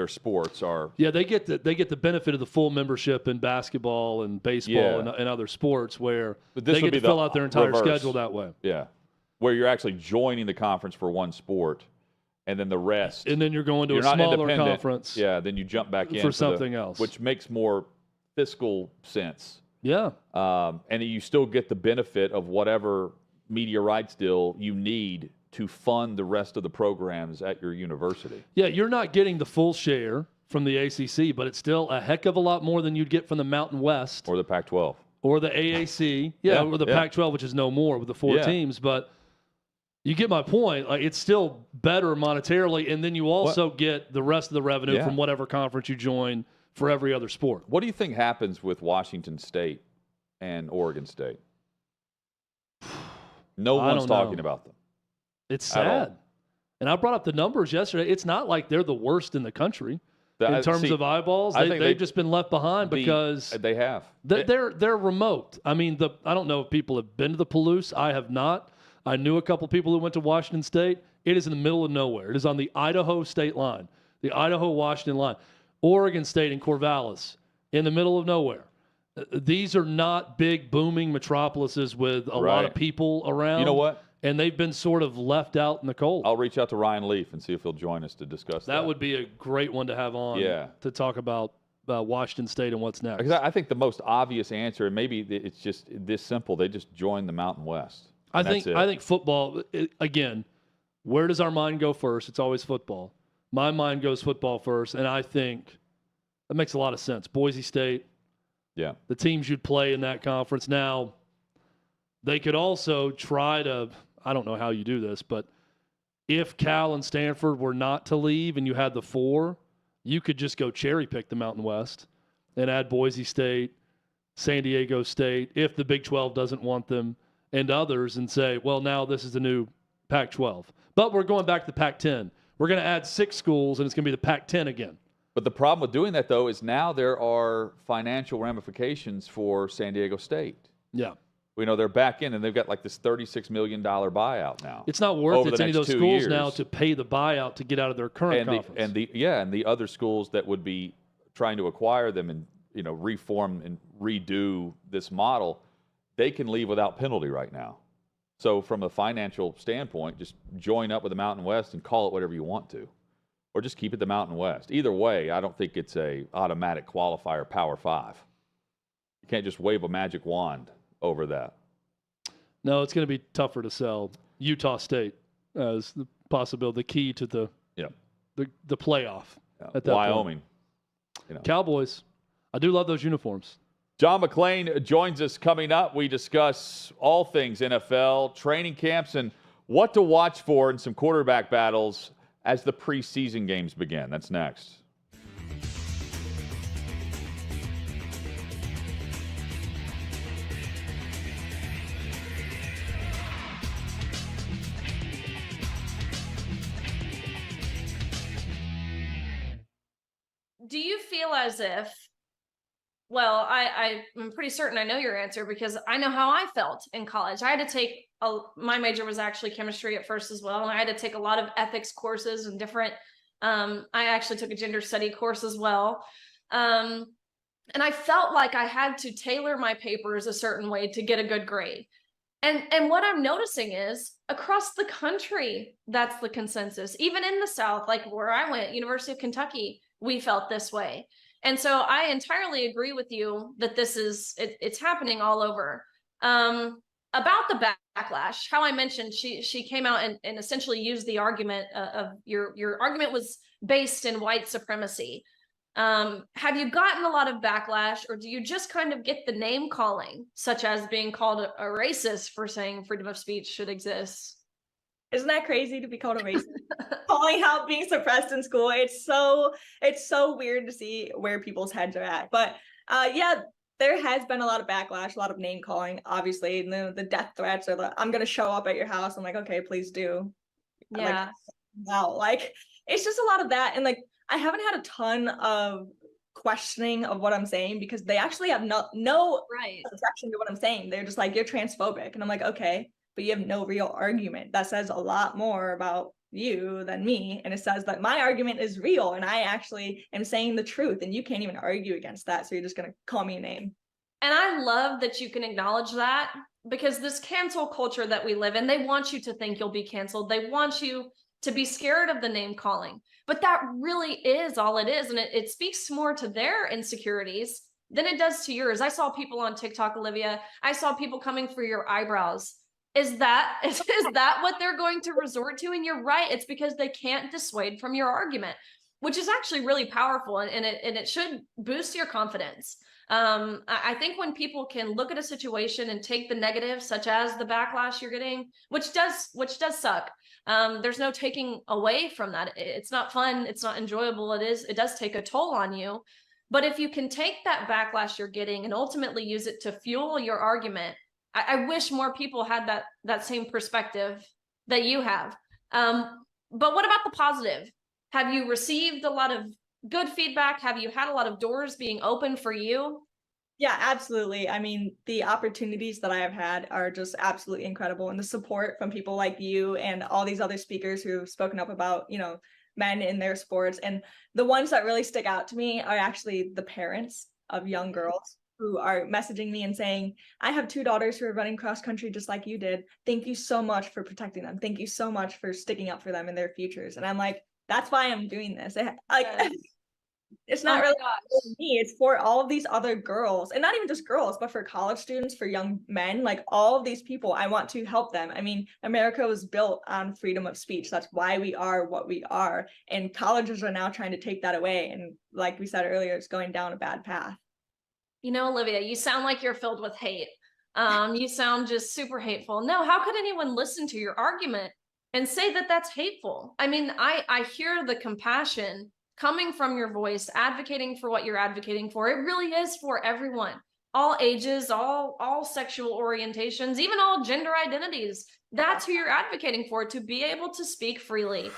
sports are... Yeah, they get the benefit of the full membership in basketball and baseball and other sports where they get to fill out their entire schedule that way. Yeah, where you're actually joining the conference for one sport, and then the rest... And then you're going to a smaller conference. Yeah, then you jump back in for something else. Which makes more fiscal sense. Yeah. And you still get the benefit of whatever media rights deal you need to fund the rest of the programs at your university. Yeah, you're not getting the full share from the ACC, but it's still a heck of a lot more than you'd get from the Mountain West. Or the Pac-12. Or the AAC. Or the Pac-12, which is no more with the 4 teams. But you get my point. Like, it's still better monetarily, and then you also get the rest of the revenue from whatever conference you join for every other sport. What do you think happens with Washington State and Oregon State? No one's talking about them. It's sad. And I brought up the numbers yesterday. It's not like they're the worst in the country in terms of eyeballs. They've just been left behind because they have. They're remote. I mean, I don't know if people have been to the Palouse. I have not. I knew a couple people who went to Washington State. It is in the middle of nowhere. It is on the Idaho state line, the Idaho-Washington line. Oregon State and Corvallis in the middle of nowhere. These are not big, booming metropolises with a lot of people around. You know what? And they've been sort of left out in the cold. I'll reach out to Ryan Leaf and see if he'll join us to discuss that. That would be a great one to have on to talk about Washington State and what's next. Because I think the most obvious answer, and maybe it's just this simple, they just join the Mountain West. I think football, again, where does our mind go first? It's always football. My mind goes football first, and I think that makes a lot of sense. Boise State, the teams you'd play in that conference. Now, they could also try to, I don't know how you do this, but if Cal and Stanford were not to leave and you had the 4, you could just go cherry pick the Mountain West and add Boise State, San Diego State, if the Big 12 doesn't want them, and others, and say, well, now this is the new Pac-12. But we're going back to the Pac-10. We're going to add 6 schools, and it's going to be the Pac-10 again. But the problem with doing that, though, is now there are financial ramifications for San Diego State. Yeah. We know they're back in, and they've got like this $36 million buyout now. It's not worth it to any of those schools years. Now to pay the buyout to get out of their current conference. And the other schools that would be trying to acquire them and reform and redo this model, they can leave without penalty right now. So from a financial standpoint, just join up with the Mountain West and call it whatever you want to, or just keep it the Mountain West. Either way, I don't think it's a automatic qualifier Power 5. You can't just wave a magic wand over that. No, it's going to be tougher to sell Utah State as the possibility, the key to the playoff at that Wyoming. point. Cowboys. I do love those uniforms. John McClain joins us coming up. We discuss all things NFL, training camps, and what to watch for in some quarterback battles as the preseason games begin. That's next. Do you feel as if, well, I'm pretty certain I know your answer because I know how I felt in college. I had to take, my major was actually chemistry at first as well, and I had to take a lot of ethics courses and different, I actually took a gender study course as well. And I felt like I had to tailor my papers a certain way to get a good grade. And what I'm noticing is across the country, that's the consensus. Even in the South, like where I went, University of Kentucky, we felt this way. And so I entirely agree with you that this is, it's happening all over. About the backlash, how I mentioned, she came out and essentially used the argument of your argument was based in white supremacy. Have you gotten a lot of backlash, or do you just kind of get the name calling, such as being called a racist for saying freedom of speech should exist? Isn't that crazy to be called a racist? Calling out being suppressed in school. It's so weird to see where people's heads are at. But yeah, there has been a lot of backlash, a lot of name calling, obviously. And the death threats are the, I'm going to show up at your house. I'm like, okay, please do. Yeah. Like, it's just a lot of that. And like, I haven't had a ton of questioning of what I'm saying because they actually have no objection to what I'm saying. They're just like, you're transphobic. And I'm like, okay, but you have no real argument. That says a lot more about you than me. And it says that my argument is real and I actually am saying the truth and you can't even argue against that. So you're just going to call me a name. And I love that you can acknowledge that, because this cancel culture that we live in, they want you to think you'll be canceled. They want you to be scared of the name calling. But that really is all it is. And it speaks more to their insecurities than it does to yours. I saw people on TikTok, Olivia. I saw people coming for your eyebrows. Is that what they're going to resort to? And you're right. It's because they can't dissuade from your argument, which is actually really powerful. And it should boost your confidence. I think when people can look at a situation and take the negative, such as the backlash you're getting, which does suck. There's no taking away from that. It's not fun. It's not enjoyable. It does take a toll on you. But if you can take that backlash you're getting and ultimately use it to fuel your argument, I wish more people had that same perspective that you have. But what about the positive? Have you received a lot of good feedback? Have you had a lot of doors being open for you? Yeah, absolutely. I mean, the opportunities that I have had are just absolutely incredible. And the support from people like you and all these other speakers who've spoken up about, men in their sports. And the ones that really stick out to me are actually the parents of young girls who are messaging me and saying, I have 2 daughters who are running cross country just like you did. Thank you so much for protecting them. Thank you so much for sticking up for them in their futures. And I'm like, that's why I'm doing this. It's not really for me. It's for all of these other girls, and not even just girls, but for college students, for young men, like all of these people. I want to help them. I mean, America was built on freedom of speech. That's why we are what we are. And colleges are now trying to take that away. And like we said earlier, it's going down a bad path. You know, Olivia, you sound like you're filled with hate. You sound just super hateful. No, how could anyone listen to your argument and say that that's hateful? I mean, I hear the compassion coming from your voice, advocating for what you're advocating for. It really is for everyone, all ages, all sexual orientations, even all gender identities. That's who you're advocating for, to be able to speak freely.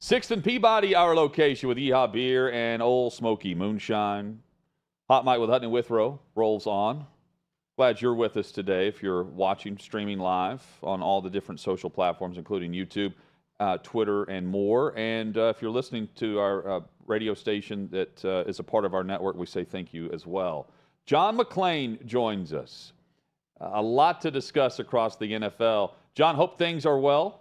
Sixth and Peabody, our location, with Yeehaw Beer and Old Smoky Moonshine. Hot Mic with Hutton and Withrow rolls on. Glad you're with us today. If you're watching, streaming live on all the different social platforms, including YouTube, Twitter, and more. And if you're listening to our radio station that is a part of our network, we say thank you as well. John McClain joins us. A lot to discuss across the NFL. John, hope things are well.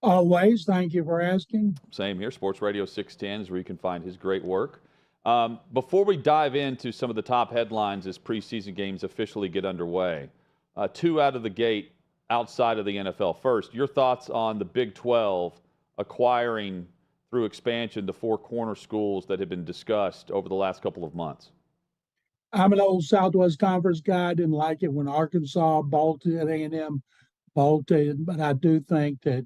Always. Thank you for asking. Same here. Sports Radio 610 is where you can find his great work. Before we dive into some of the top headlines as preseason games officially get underway, two out of the gate outside of the NFL. First, your thoughts on the Big 12 acquiring through expansion the four corner schools that have been discussed over the last couple of months. I'm an old Southwest Conference guy. I didn't like it when Arkansas bolted, A&M bolted, but I do think that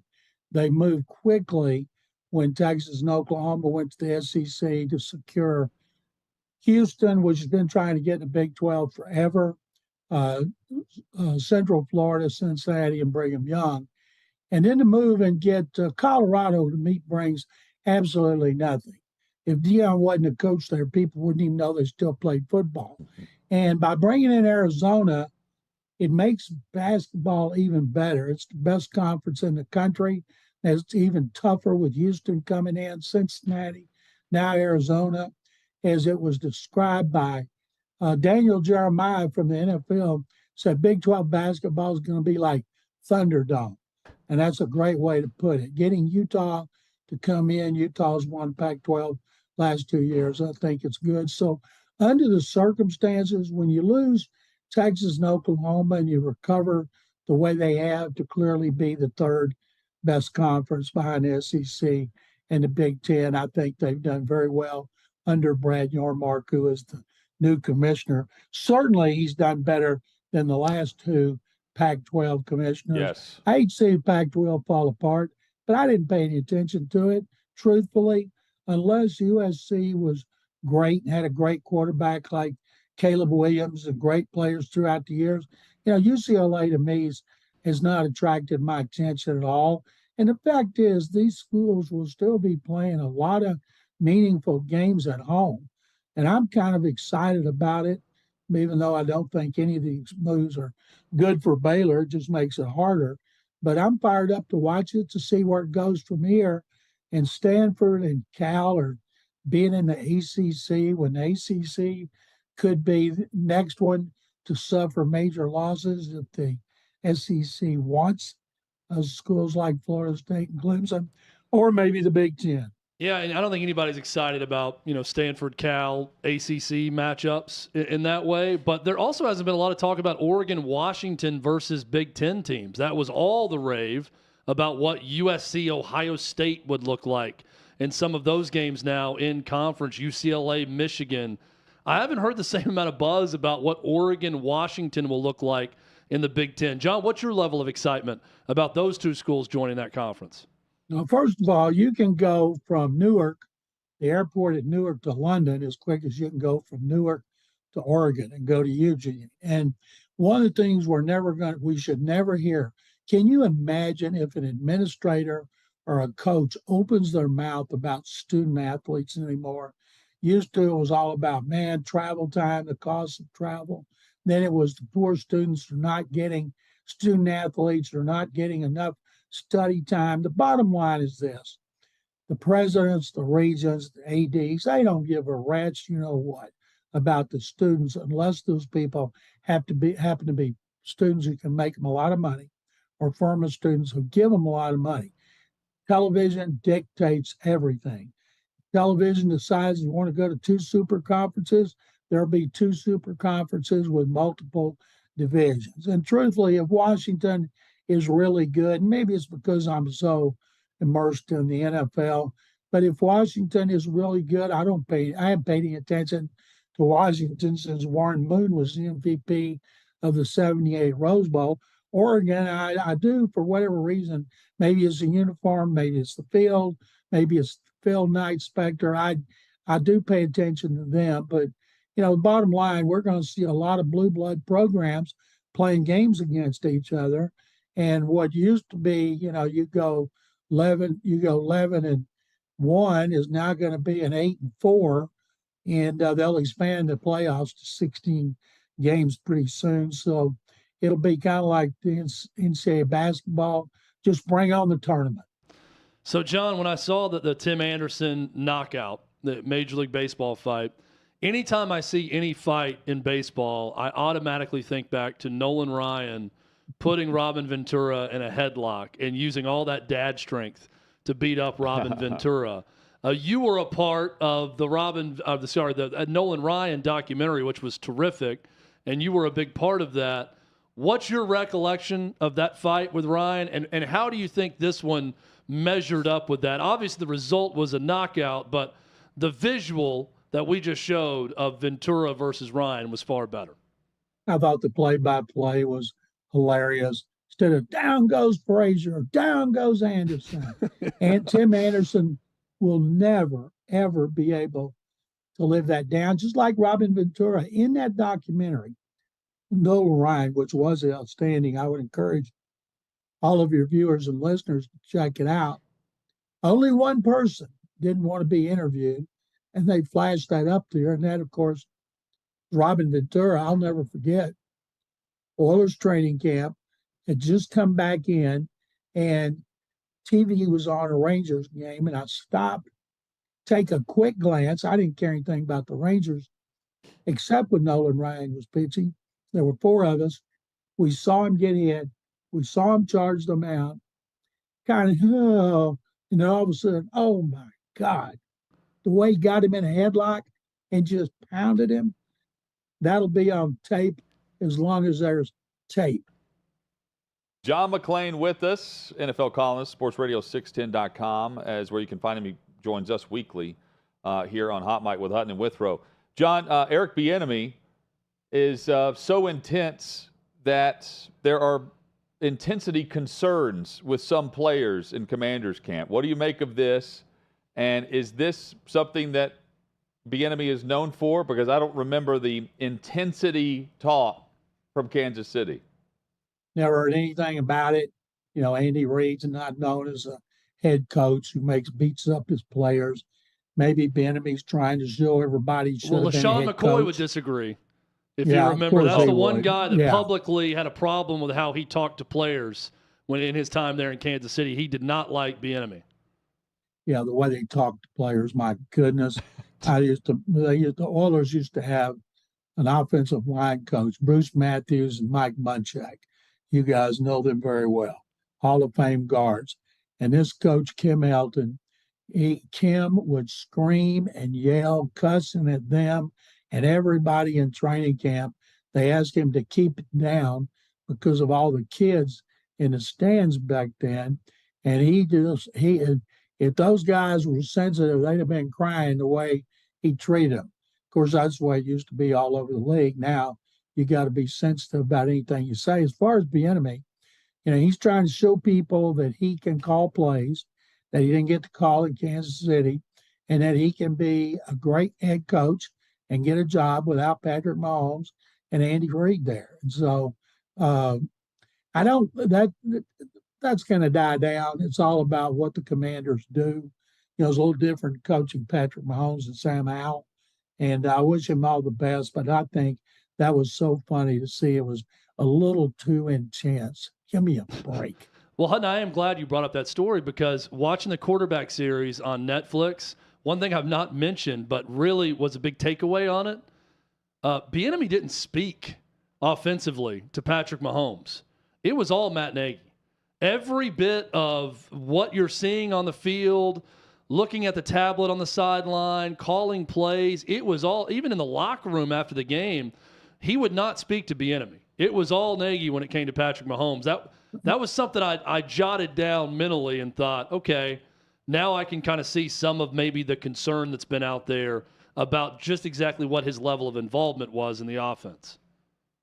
they moved quickly when Texas and Oklahoma went to the SEC to secure Houston, which has been trying to get in the Big 12 forever, Central Florida, Cincinnati, and Brigham Young. And then to move and get Colorado to meet brings absolutely nothing. If Deion wasn't a coach there, people wouldn't even know they still played football. And by bringing in Arizona, it makes basketball even better. It's the best conference in the country. And it's even tougher with Houston coming in, Cincinnati, now Arizona, as it was described by Daniel Jeremiah from the NFL, said Big 12 basketball is going to be like Thunderdome. And that's a great way to put it. Getting Utah to come in, Utah's won Pac-12 last 2 years. I think it's good. So under the circumstances, when you lose Texas and Oklahoma and you recover the way they have to clearly be the third best conference behind the SEC and the Big Ten, I think they've done very well under Brad Yormark, who is the new commissioner. Certainly, he's done better than the last two Pac-12 commissioners. Yes. I hate to see the Pac-12 fall apart, but I didn't pay any attention to it, truthfully, unless USC was great and had a great quarterback like Caleb Williams and great players throughout the years. You know, UCLA to me has not attracted my attention at all. And the fact is, these schools will still be playing a lot of meaningful games at home. And I'm kind of excited about it, even though I don't think any of these moves are good for Baylor. It just makes it harder. But I'm fired up to watch it, to see where it goes from here. And Stanford and Cal are being in the ACC when the ACC could be the next one to suffer major losses if the SEC wants schools like Florida State and Clemson, or maybe the Big Ten. Yeah, and I don't think anybody's excited about, Stanford, Cal, ACC matchups in that way. But there also hasn't been a lot of talk about Oregon, Washington versus Big Ten teams. That was all the rave about what USC, Ohio State would look like in some of those games now in conference, UCLA, Michigan. I haven't heard the same amount of buzz about what Oregon, Washington will look like in the Big Ten. John, what's your level of excitement about those two schools joining that conference? Now, first of all, you can go from Newark, the airport at Newark, to London as quick as you can go from Newark to Oregon and go to Eugene. And one of the things we should never hear, can you imagine if an administrator or a coach opens their mouth about student athletes anymore. Used to, it was all about, man, travel time, the cost of travel. Then it was the poor students are not getting, student athletes are not getting enough study time. The bottom line is this: the presidents, the regents, the ADs, they don't give a rat's you know what about the students unless those people happen to be students who can make them a lot of money, or former students who give them a lot of money. Television dictates everything. Television decides you want to go to 2 super conferences, there'll be 2 super conferences with multiple divisions. And truthfully, if Washington is really good, maybe it's because I'm so immersed in the NFL, but if Washington is really good, I haven't paid any attention to Washington since Warren Moon was the MVP of the 78 Rose Bowl. Oregon, I do for whatever reason. Maybe it's the uniform, maybe it's the field, maybe it's Phil Knight Spector. I do pay attention to them, but the bottom line, we're going to see a lot of blue blood programs playing games against each other. And what used to be, you go 11-1 is now going to be an 8-4, and they'll expand the playoffs to 16 games pretty soon. So it'll be kind of like the NCAA basketball. Just bring on the tournament. So, John, when I saw the Tim Anderson knockout, the Major League Baseball fight, anytime I see any fight in baseball, I automatically think back to Nolan Ryan putting Robin Ventura in a headlock and using all that dad strength to beat up Robin Ventura. You were a part of the Nolan Ryan documentary, which was terrific, and you were a big part of that. What's your recollection of that fight with Ryan, and how do you think this one measured up with that? Obviously, the result was a knockout, but the visual that we just showed of Ventura versus Ryan was far better. I thought the play-by-play was hilarious. Instead of down goes Frazier, down goes Anderson. And Tim Anderson will never, ever be able to live that down, just like Robin Ventura. In that documentary, Nolan Ryan, which was outstanding, I would encourage all of your viewers and listeners to check it out. Only one person didn't want to be interviewed, and they flashed that up there. And that, of course, Robin Ventura. I'll never forget. Oilers training camp had just come back in, and TV was on a Rangers game, and I stopped, take a quick glance. I didn't care anything about the Rangers, except when Nolan Ryan was pitching. There were 4 of us. We saw him get hit. We saw him charge the mound. Kind of, and then all of a sudden, oh my God, the way he got him in a headlock and just pounded him, that'll be on tape as long as there's tape. John McClain with us, NFL columnist, sportsradio610.com, as where you can find him. He joins us weekly here on Hot Mic with Hutton and Withrow. John, Eric Bieniemy is so intense that there are intensity concerns with some players in Commanders camp. What do you make of this? And is this something that Bieniemy is known for? Because I don't remember the intensity talk from Kansas City. Never heard anything about it. Andy Reid's not known as a head coach who beats up his players. Maybe Bieniemy's trying to show everybody. Well, LaShawn McCoy would disagree. If you remember, that's the one guy that publicly had a problem with how he talked to players when in his time there in Kansas City. He did not like Bieniemy. Yeah, the way they talk to players, my goodness. The Oilers used to have an offensive line coach, Bruce Matthews and Mike Munchak. You guys know them very well. Hall of Fame guards. And this coach, Kim Elton, Kim would scream and yell, cussing at them and everybody in training camp. They asked him to keep it down because of all the kids in the stands back then. And if those guys were sensitive, they'd have been crying the way he treated them. Of course, that's the way it used to be all over the league. Now you got to be sensitive about anything you say. As far as Bieniemy, he's trying to show people that he can call plays that he didn't get to call in Kansas City, and that he can be a great head coach and get a job without Patrick Mahomes and Andy Reid there. And so that's going to die down. It's all about what the Commanders do. You know, it's a little different coaching Patrick Mahomes and Sam Howell, and I wish him all the best. But I think that was so funny to see. It was a little too intense. Give me a break. Well, Hutton, I am glad you brought up that story because watching the quarterback series on Netflix, one thing I've not mentioned, but really was a big takeaway on it, Bieniemy didn't speak offensively to Patrick Mahomes. It was all Matt Nagy. Every bit of what you're seeing on the field, looking at the tablet on the sideline, calling plays, it was all, even in the locker room after the game, he would not speak to Bieniemy. It was all Nagy when it came to Patrick Mahomes. That was something I jotted down mentally and thought, okay, now I can kind of see some of maybe the concern that's been out there about just exactly what his level of involvement was in the offense.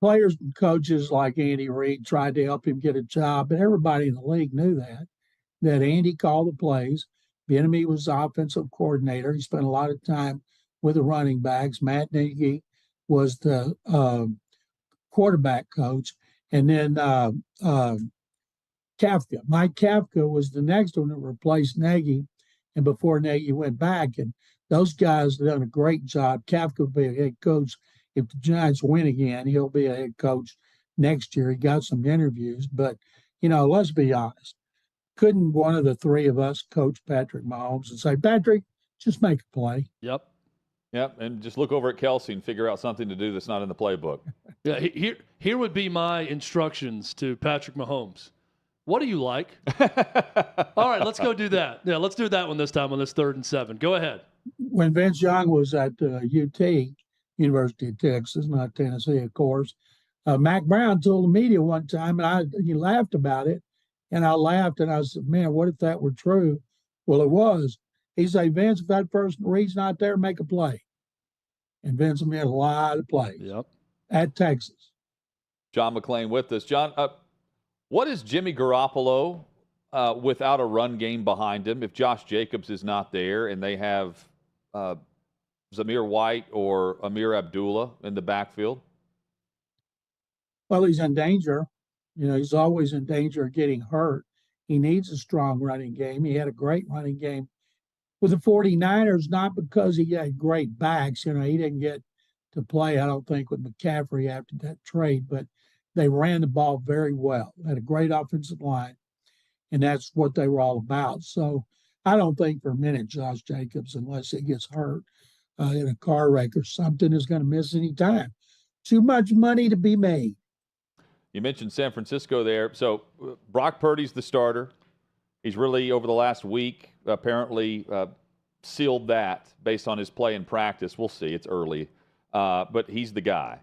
Players and coaches like Andy Reid tried to help him get a job, but everybody in the league knew that Andy called the plays. Bieniemy was the offensive coordinator. He spent a lot of time with the running backs. Matt Nagy was the quarterback coach. And then Kafka. Mike Kafka was the next one that replaced Nagy, and before Nagy went back. And those guys have done a great job. Kafka will be a head coach. If the Giants win again, he'll be a head coach next year. He got some interviews, but, you know, let's be honest. Couldn't one of the three of us coach Patrick Mahomes and say, Patrick, just make a play? Yep. Yep, and just look over at Kelsey and figure out something to do that's not in the playbook. Yeah, here would be my instructions to Patrick Mahomes. What do you like? All right, let's go do that. Yeah, let's do that one this time on this 3rd and 7. Go ahead. When Vince Young was at UT, University of Texas, not Tennessee, of course, Mac Brown told the media one time, and he laughed about it, and I laughed, and I said, man, what if that were true? Well, it was. He said, Vince, if that person reads not there, make a play. And Vince made a lot of plays at Texas. John McClain with us. John, what is Jimmy Garoppolo without a run game behind him? If Josh Jacobs is not there and they have Zamir White or Amir Abdullah in the backfield? Well, he's in danger. You know, he's always in danger of getting hurt. He needs a strong running game. He had a great running game with the 49ers, not because he had great backs. You know, he didn't get to play, I don't think, with McCaffrey after that trade, but they ran the ball very well. Had a great offensive line, and that's what they were all about. So I don't think for a minute Josh Jacobs, unless he gets hurt in a car wreck or something, is going to miss any time. Too much money to be made. You mentioned San Francisco there. So Brock Purdy's the starter. He's really, over the last week, apparently sealed that based on his play in practice. We'll see. It's early. But he's the guy.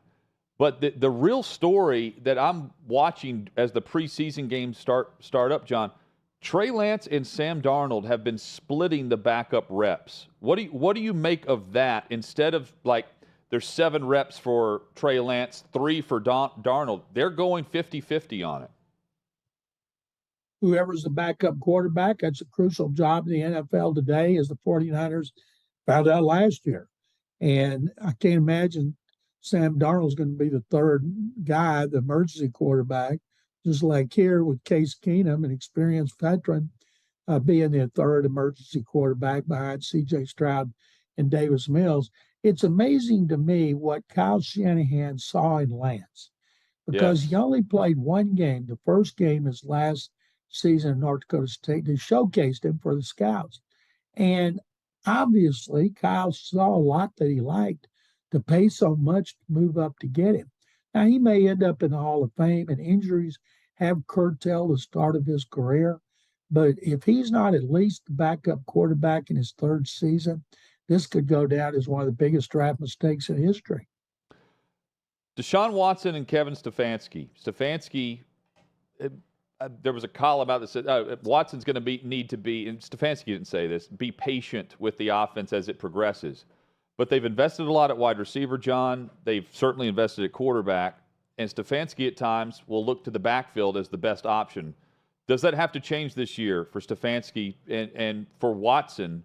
But the real story that I'm watching as the preseason games start up, John, Trey Lance and Sam Darnold have been splitting the backup reps. What do you make of that? Instead of, like, there's 7 reps for Trey Lance, 3 for Darnold, they're going 50-50 on it. Whoever's the backup quarterback, that's a crucial job in the NFL today, as the 49ers found out last year. And I can't imagine Sam Darnold's going to be the third guy, the emergency quarterback, just like here with Case Keenum, an experienced veteran, being the third emergency quarterback behind C.J. Stroud and Davis Mills. It's amazing to me what Kyle Shanahan saw in Lance, because he only played one game, the first game his last season in North Dakota State. They showcased him for the scouts. And obviously, Kyle saw a lot that he liked to pay so much to move up to get him. Now, he may end up in the Hall of Fame, and injuries have curtailed the start of his career. But if he's not at least the backup quarterback in his third season, this could go down as one of the biggest draft mistakes in history. Deshaun Watson and Kevin Stefanski. There was a column out that said Watson's going to need to be, and Stefanski didn't say this, be patient with the offense as it progresses. But they've invested a lot at wide receiver, John. They've certainly invested at quarterback. And Stefanski at times will look to the backfield as the best option. Does that have to change this year for Stefanski and for Watson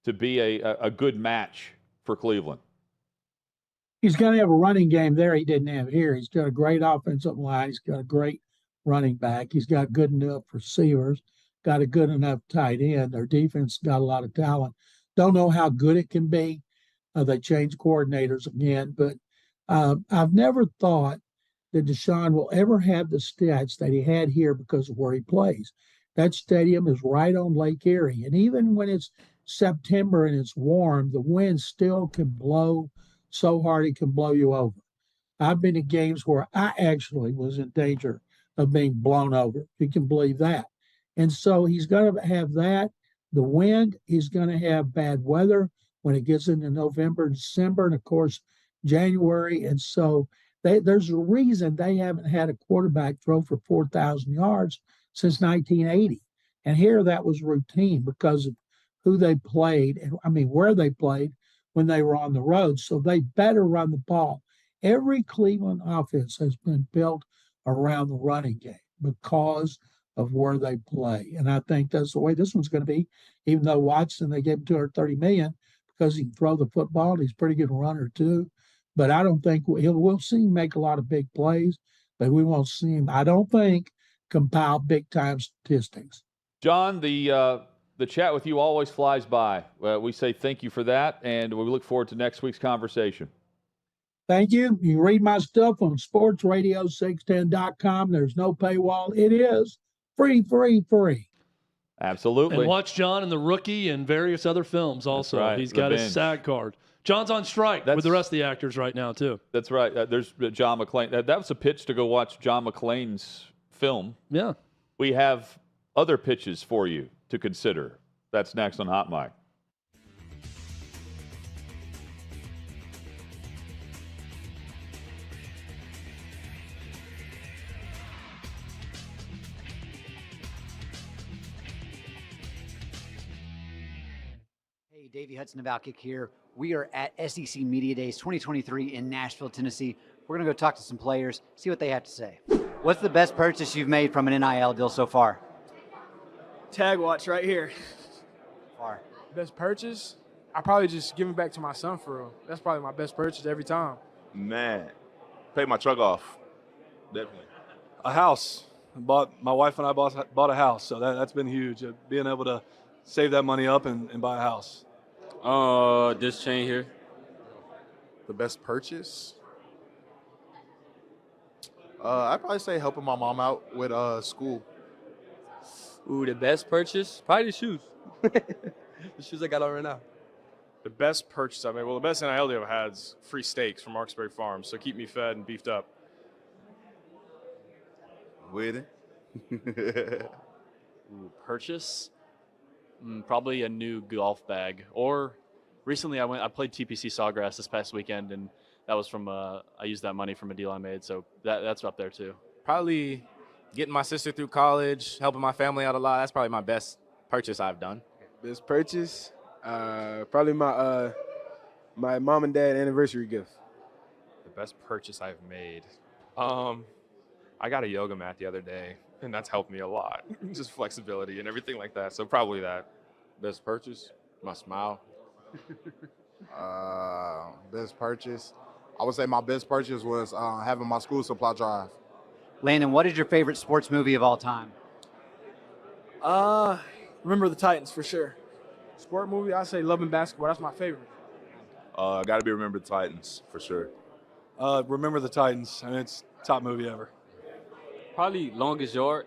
to be a good match for Cleveland? He's going to have a running game there he didn't have here. He's got a great offensive line. He's got a great running back. He's got good enough receivers, got a good enough tight end. Their defense got a lot of talent. Don't know how good it can be. They changed coordinators again, but I've never thought that Deshaun will ever have the stats that he had here because of where he plays. That stadium is right on Lake Erie, and even when it's September and it's warm, the wind still can blow so hard it can blow you over. I've been to games where I actually was in danger of being blown over. You can believe that. And so he's going to have that. The wind, he's going to have bad weather when it gets into November, December, and of course, January. And so there's a reason they haven't had a quarterback throw for 4,000 yards since 1980. And here that was routine because of who they played and where they played when they were on the road. So they better run the ball. Every Cleveland offense has been built around the running game because of where they play. And I think that's the way this one's going to be, even though Watson, they gave him $230 million because he can throw the football. And he's a pretty good runner too. But I don't think we'll see him make a lot of big plays, but we won't see him, I don't think, compile big time statistics. John, the chat with you always flies by. We say thank you for that, and we look forward to next week's conversation. Thank you. You can read my stuff on sportsradio610.com. There's no paywall. It is free. Absolutely. And watch John in The Rookie and various other films also. Right, He's got his SAG card. John's on strike with the rest of the actors right now, too. That's right. There's John McClane. That was a pitch to go watch John McClane's film. Yeah. We have other pitches for you to consider. That's next on Hot Mic. Hey, Davey Hudson of OutKick here. We are at SEC Media Days 2023 in Nashville, Tennessee. We're going to go talk to some players, see what they have to say. What's the best purchase you've made from an NIL deal so far? Tag watch right here. Far. Best purchase? I probably just give it back to my son for real. That's probably my best purchase every time. Man, pay my truck off. Definitely. A house. My wife and I bought a house, so that's been huge. Being able to save that money up and buy a house. This chain here. The best purchase? I'd probably say helping my mom out with school. Ooh, the best purchase? Probably the shoes. The shoes I got on right now. The best purchase I made, well, the best NIL deal I've had is free steaks from Marksbury Farms, so keep me fed and beefed up. With Ooh, purchase? Probably a new golf bag. Or recently I played TPC Sawgrass this past weekend, and that was from I used that money from a deal I made, so that's up there too. Probably getting my sister through college, helping my family out a lot. That's probably my best purchase I've done. Best purchase? Probably my my mom and dad anniversary gift. The best purchase I've made? I got a yoga mat the other day, and that's helped me a lot. Just flexibility and everything like that, so probably that. Best purchase? My smile. Best purchase? I would say my best purchase was having my school supply drive. Landon, what is your favorite sports movie of all time? Remember the Titans for sure. Sport movie, I say Love and Basketball. That's my favorite. Got to be Remember the Titans for sure. Remember the Titans. It's top movie ever. Probably Longest Yard.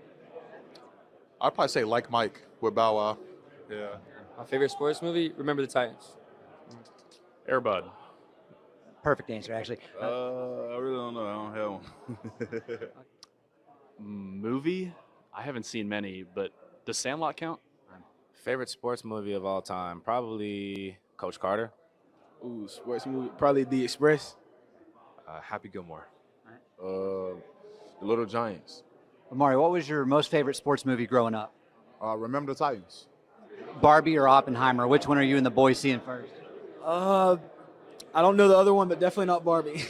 I'd probably say Like Mike with Bow Wow. Yeah. My favorite sports movie? Remember the Titans. Air Bud. Perfect answer, actually. I really don't know. I don't have one. Movie? I haven't seen many, but does Sandlot count? Favorite sports movie of all time? Probably Coach Carter. Ooh, sports movie. Probably The Express. Happy Gilmore. The Little Giants. Amari, what was your most favorite sports movie growing up? Remember the Titans. Barbie or Oppenheimer? Which one are you and the boys seeing first? I don't know the other one, but definitely not Barbie.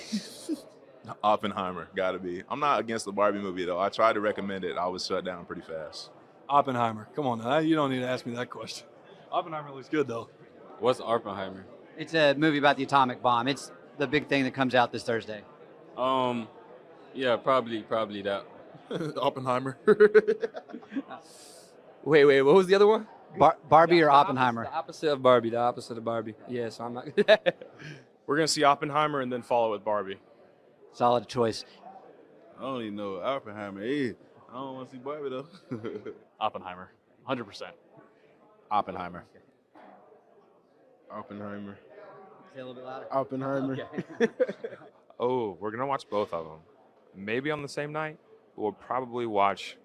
Oppenheimer, gotta be. I'm not against the Barbie movie though. I tried to recommend it. I was shut down pretty fast. Oppenheimer. Come on now. You don't need to ask me that question. Oppenheimer looks good though. What's Oppenheimer? It's a movie about the atomic bomb. It's the big thing that comes out this Thursday. Yeah, probably that. Oppenheimer. Wait, what was the other one? Barbie or Oppenheimer? The opposite of Barbie. The opposite of Barbie. Yeah, so I'm not. We're going to see Oppenheimer and then follow with Barbie. Solid choice. I don't even know what Oppenheimer is. I don't want to see Barbie, though. Oppenheimer, 100%. Oppenheimer. Oppenheimer. Say a little bit louder. Oppenheimer. Okay. Oh, we're going to watch both of them. Maybe on the same night. We'll probably watch.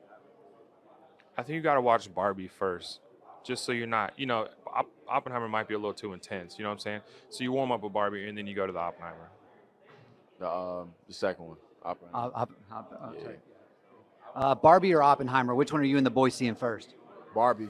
I think you got to watch Barbie first, just so you're not, Oppenheimer might be a little too intense. You know what I'm saying? So you warm up with Barbie and then you go to the Oppenheimer. The second one. Oppenheimer. Barbie or Oppenheimer? Which one are you and the boys seeing first? Barbie.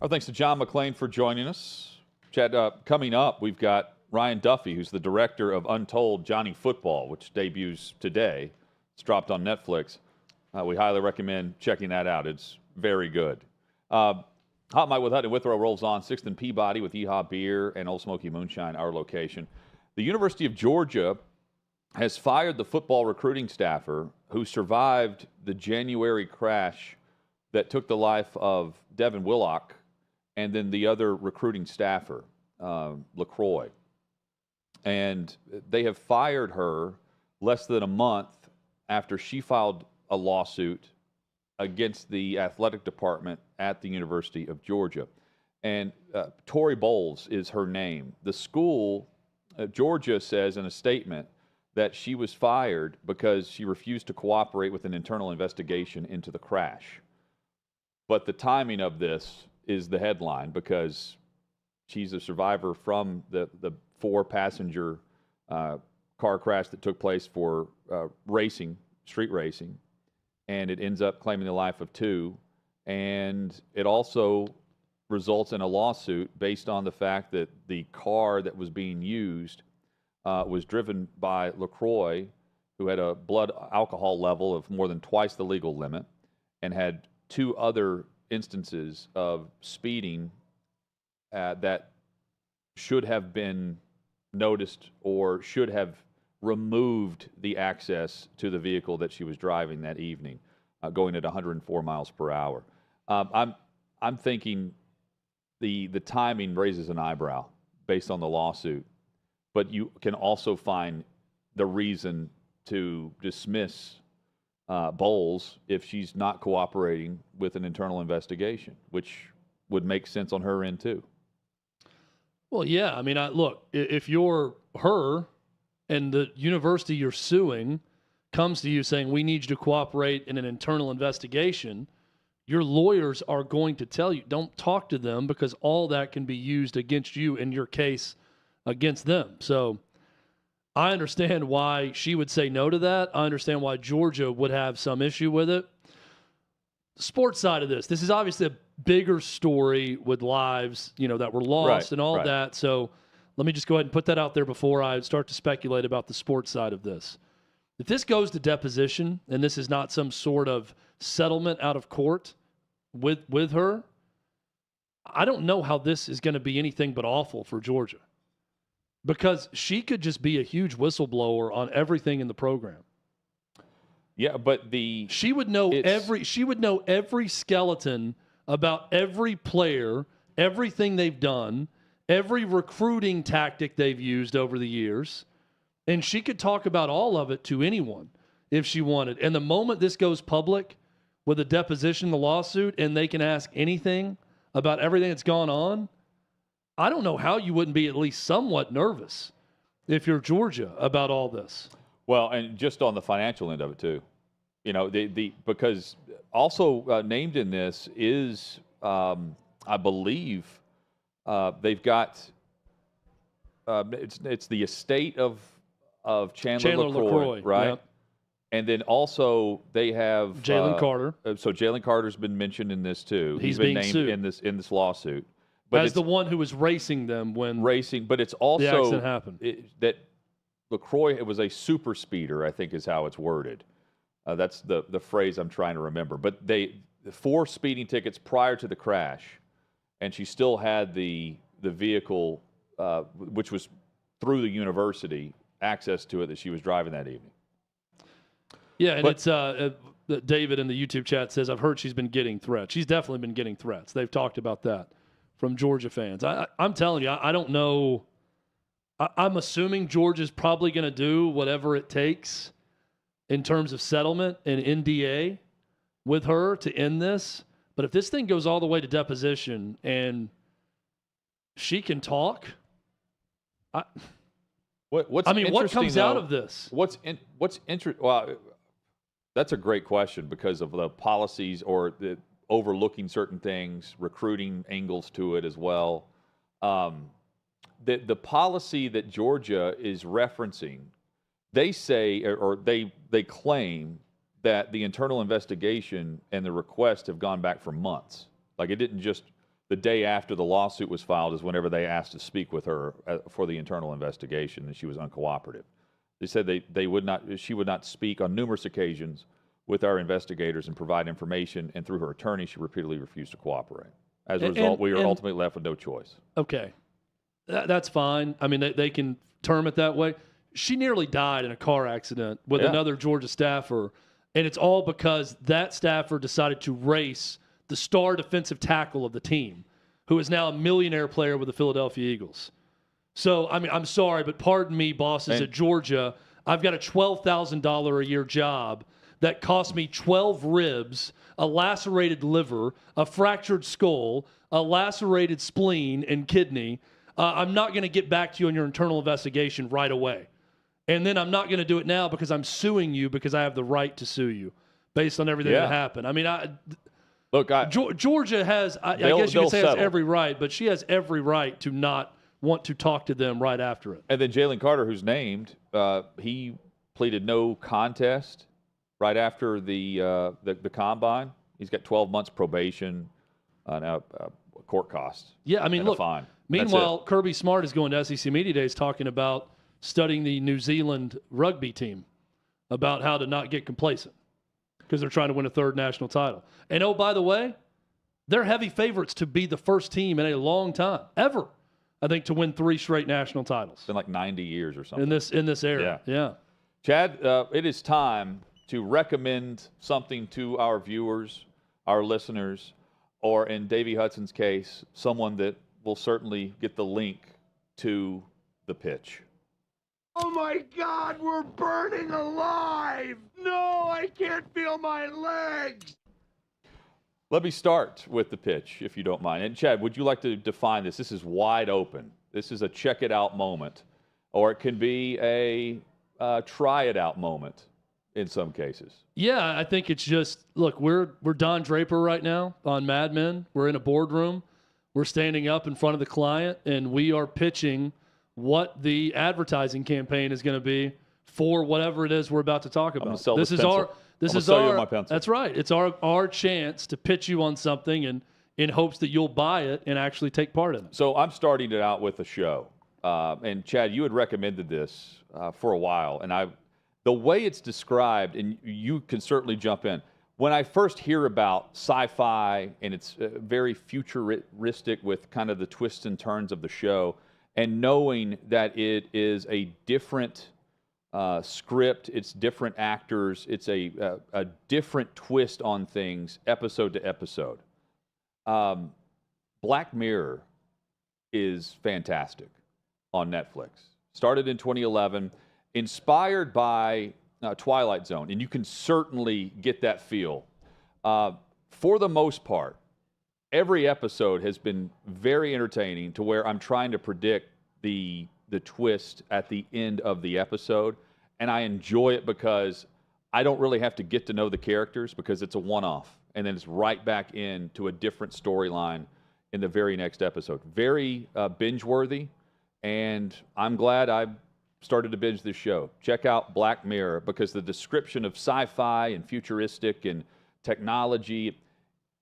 Our thanks to John McClain for joining us. Chad, coming up, we've got Ryan Duffy, who's the director of Untold Johnny Football, which debuts today. It's dropped on Netflix. We highly recommend checking that out. It's very good. Hot Mike with Hut and Withrow rolls on. 6th and Peabody with Yeehaw Beer and Old Smoky Moonshine, our location. The University of Georgia has fired the football recruiting staffer who survived the January crash that took the life of Devin Willock and then the other recruiting staffer, LaCroix. And they have fired her less than a month after she filed a lawsuit against the athletic department at the University of Georgia. And Tori Bowles is her name. The school, Georgia, says in a statement that she was fired because she refused to cooperate with an internal investigation into the crash. But the timing of this is the headline because she's a survivor from the 4-passenger car crash that took place for street racing, and it ends up claiming the life of 2. And it also results in a lawsuit based on the fact that the car that was being used was driven by LaCroix, who had a blood alcohol level of more than twice the legal limit and had 2 other instances of speeding that should have been noticed or should have removed the access to the vehicle that she was driving that evening, going at 104 miles per hour. I'm thinking the timing raises an eyebrow based on the lawsuit, but you can also find the reason to dismiss Bowles if she's not cooperating with an internal investigation, which would make sense on her end too. Well, yeah. I mean, look, if you're her and the university you're suing comes to you saying, we need you to cooperate in an internal investigation, your lawyers are going to tell you, don't talk to them because all that can be used against you in your case against them. So I understand why she would say no to that. I understand why Georgia would have some issue with it. The sports side of this is obviously a bigger story with lives, that were lost and all that. So let me just go ahead and put that out there before I start to speculate about the sports side of this. If this goes to deposition and this is not some sort of settlement out of court with her, I don't know how this is going to be anything but awful for Georgia. Because she could just be a huge whistleblower on everything in the program. Yeah, but she would know every skeleton about every player, everything they've done, every recruiting tactic they've used over the years, and she could talk about all of it to anyone if she wanted. And the moment this goes public with a deposition, the lawsuit, and they can ask anything about everything that's gone on, I don't know how you wouldn't be at least somewhat nervous if you're Georgia about all this. Well, and just on the financial end of it too, because also named in this is, I believe, they've got it's the estate of Chandler LaCroix, right? Yep. And then also they have Jalen Carter. So Jalen Carter's been mentioned in this too. He's been being named sued. in this lawsuit. But as the one who was racing them when but it's also the accident happened. That LaCroix, it was a super speeder, I think is how it's worded. That's the phrase I'm trying to remember. But 4 speeding tickets prior to the crash, and she still had the vehicle, which was through the university, access to it that she was driving that evening. Yeah, and it's David in the YouTube chat says, I've heard she's been getting threats. She's definitely been getting threats. They've talked about that from Georgia fans. I'm telling you, I don't know. I'm assuming Georgia's probably going to do whatever it takes in terms of settlement and NDA with her to end this. But if this thing goes all the way to deposition and she can talk, what comes out of this? What's interesting? Well, that's a great question because of the policies or the overlooking certain things, recruiting angles to it as well. The policy that Georgia is referencing, they say or they claim that the internal investigation and the request have gone back for months. Like it didn't just the day after the lawsuit was filed is whenever they asked to speak with her for the internal investigation, and she was uncooperative. They said she would not speak on numerous occasions with our investigators and provide information, and through her attorney, she repeatedly refused to cooperate. As a result, we were ultimately left with no choice. Okay, that's fine. I mean, they can term it that way. She nearly died in a car accident with another Georgia staffer, and it's all because that staffer decided to race the star defensive tackle of the team, who is now a millionaire player with the Philadelphia Eagles. So, I mean, I'm sorry, but pardon me, bosses at Georgia. I've got a $12,000 a year job that cost me 12 ribs, a lacerated liver, a fractured skull, a lacerated spleen and kidney. I'm not going to get back to you on your internal investigation right away. And then I'm not going to do it now because I'm suing you because I have the right to sue you based on everything that happened. I mean, Georgia has, I guess you could say, has every right, but she has every right to not want to talk to them right after it. And then Jalen Carter, who's named, he pleaded no contest right after the combine. He's got 12 months probation, now court costs. Yeah, I mean, look. Fine. Meanwhile, Kirby Smart is going to SEC Media Days talking about studying the New Zealand rugby team, about how to not get complacent because they're trying to win a 3rd national title. And oh, by the way, they're heavy favorites to be the first team in a long time, ever, I think, to win 3 straight national titles. It's been like 90 years or something. In this era. Yeah. Chad, it is time to recommend something to our viewers, our listeners, or in Davey Hudson's case, someone that will certainly get the link to the pitch. Oh my God, we're burning alive! No, I can't feel my legs! Let me start with the pitch, if you don't mind. And Chad, would you like to define this? This is wide open. This is a check it out moment, or it can be a try it out moment in some cases. Yeah, I think it's just, look, we're Don Draper right now on Mad Men. We're in a boardroom. We're standing up in front of the client, and we are pitching what the advertising campaign is going to be for whatever it is we're about to talk about. This is our that's right. It's our chance to pitch you on something and in hopes that you'll buy it and actually take part in it. So I'm starting it out with a show. And Chad, you had recommended this for a while, and the way it's described, and you can certainly jump in. When I first hear about sci-fi and it's very futuristic with kind of the twists and turns of the show, and knowing that it is a different script, it's different actors, it's a different twist on things episode to episode. Black Mirror is fantastic on Netflix. Started in 2011, inspired by Twilight Zone, and you can certainly get that feel. For the most part, every episode has been very entertaining to where I'm trying to predict the twist at the end of the episode, and I enjoy it because I don't really have to get to know the characters because it's a one-off, and then it's right back into a different storyline in the very next episode. Very binge-worthy, and I'm glad I started to binge this show, check out Black Mirror, because the description of sci-fi and futuristic and technology,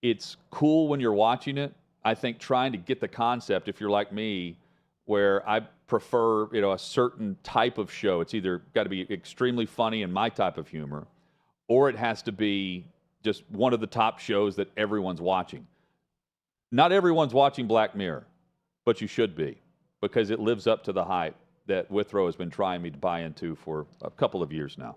it's cool when you're watching it. I think trying to get the concept, if you're like me, where I prefer, a certain type of show, it's either got to be extremely funny and my type of humor, or it has to be just one of the top shows that everyone's watching. Not everyone's watching Black Mirror, but you should be, because it lives up to the hype that Withrow has been trying me to buy into for a couple of years now.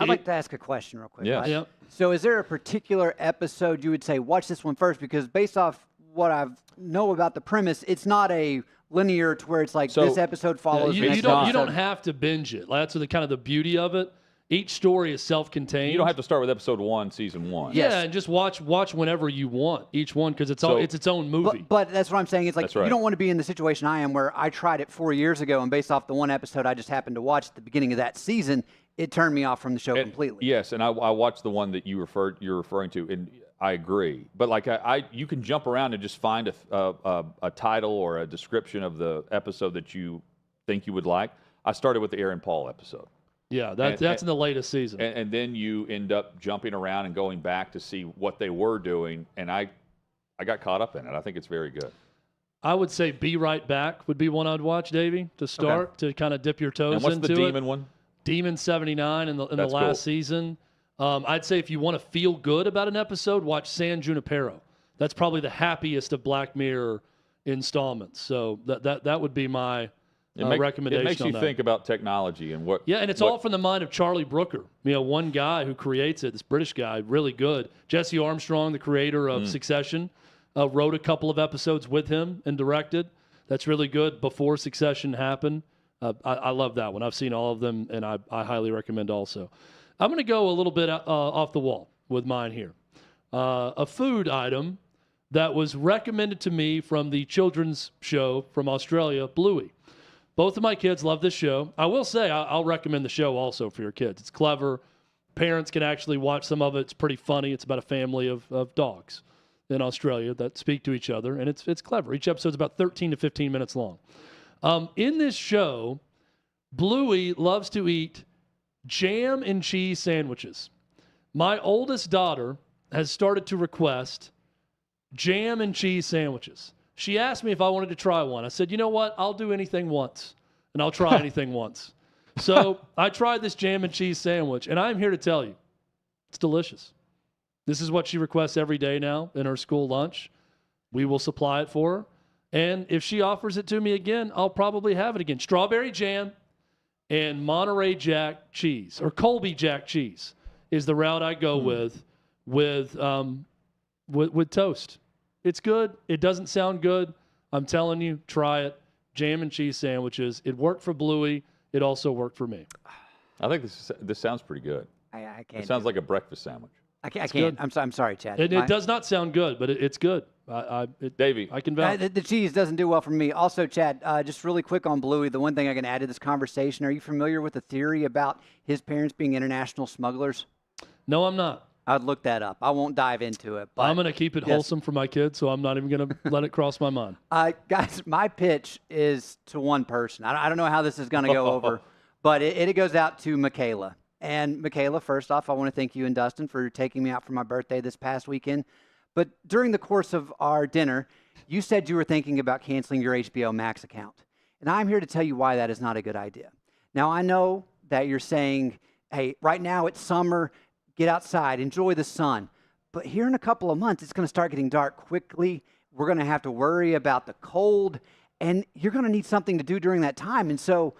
I'd like to ask a question real quick. Yes. Right? So is there a particular episode you would say, watch this one first? Because based off what I know about the premise, it's not a linear to where it's like this episode follows the next you don't have to binge it. That's the kind of the beauty of it. Each story is self-contained. You don't have to start with episode 1, season 1. Yeah, and just watch whenever you want each one, because it's its own movie. But that's what I'm saying. It's like That's right. you don't want to be in the situation I am, where I tried it 4 years ago, and based off the one episode I just happened to watch at the beginning of that season, it turned me off from the show completely. Yes, and I watched the one that you're referring to, and I agree. But like you can jump around and just find a title or a description of the episode that you think you would like. I started with the Aaron Paul episode. Yeah, that's in the latest season. And then you end up jumping around and going back to see what they were doing, and I got caught up in it. I think it's very good. I would say Be Right Back would be one I'd watch, Davey, to start, to kind of dip your toes into it. And what's the Demon one? Demon 79 in the last season. I'd say if you want to feel good about an episode, watch San Junipero. That's probably the happiest of Black Mirror installments. So that would be my recommendation. It makes you think about technology and what. Yeah, and it's all from the mind of Charlie Brooker. One guy who creates it, this British guy, really good. Jesse Armstrong, the creator of Succession, wrote a couple of episodes with him and directed. That's really good before Succession happened. I love that one. I've seen all of them, and I highly recommend also. I'm going to go a little bit off the wall with mine here. A food item that was recommended to me from the children's show from Australia, Bluey. Both of my kids love this show. I will say I'll recommend the show also for your kids. It's clever. Parents can actually watch some of it. It's pretty funny. It's about a family of dogs in Australia that speak to each other, and it's clever. Each episode's about 13 to 15 minutes long. In this show, Bluey loves to eat jam and cheese sandwiches. My oldest daughter has started to request jam and cheese sandwiches. She asked me if I wanted to try one. I said, you know what? I'll do anything once, and I'll try anything once. So I tried this jam and cheese sandwich, and I'm here to tell you, it's delicious. This is what she requests every day now in her school lunch. We will supply it for her. And if she offers it to me again, I'll probably have it again. Strawberry jam and Monterey Jack cheese, or Colby Jack cheese, is the route I go with toast. It's good. It doesn't sound good. I'm telling you, try it. Jam and cheese sandwiches. It worked for Bluey. It also worked for me. I think this sounds pretty good. I can't. It sounds like a breakfast sandwich. I can't. I'm sorry, Chad. It does not sound good, but it's good. Davey, I can vouch. The cheese doesn't do well for me. Also, Chad, just really quick on Bluey, the one thing I can add to this conversation, are you familiar with the theory about his parents being international smugglers? No, I'm not. I'd look that up. I won't dive into it. But I'm going to keep it wholesome for my kids, so I'm not even going to let it cross my mind. Guys, my pitch is to one person. I don't know how this is going to go over, but it goes out to Michaela. And Michaela, first off, I want to thank you and Dustin for taking me out for my birthday this past weekend. But during the course of our dinner, you said you were thinking about canceling your HBO Max account. And I'm here to tell you why that is not a good idea. Now, I know that you're saying, hey, right now it's summer, get outside, enjoy the sun. But here in a couple of months, it's going to start getting dark quickly. We're going to have to worry about the cold, and you're going to need something to do during that time. And so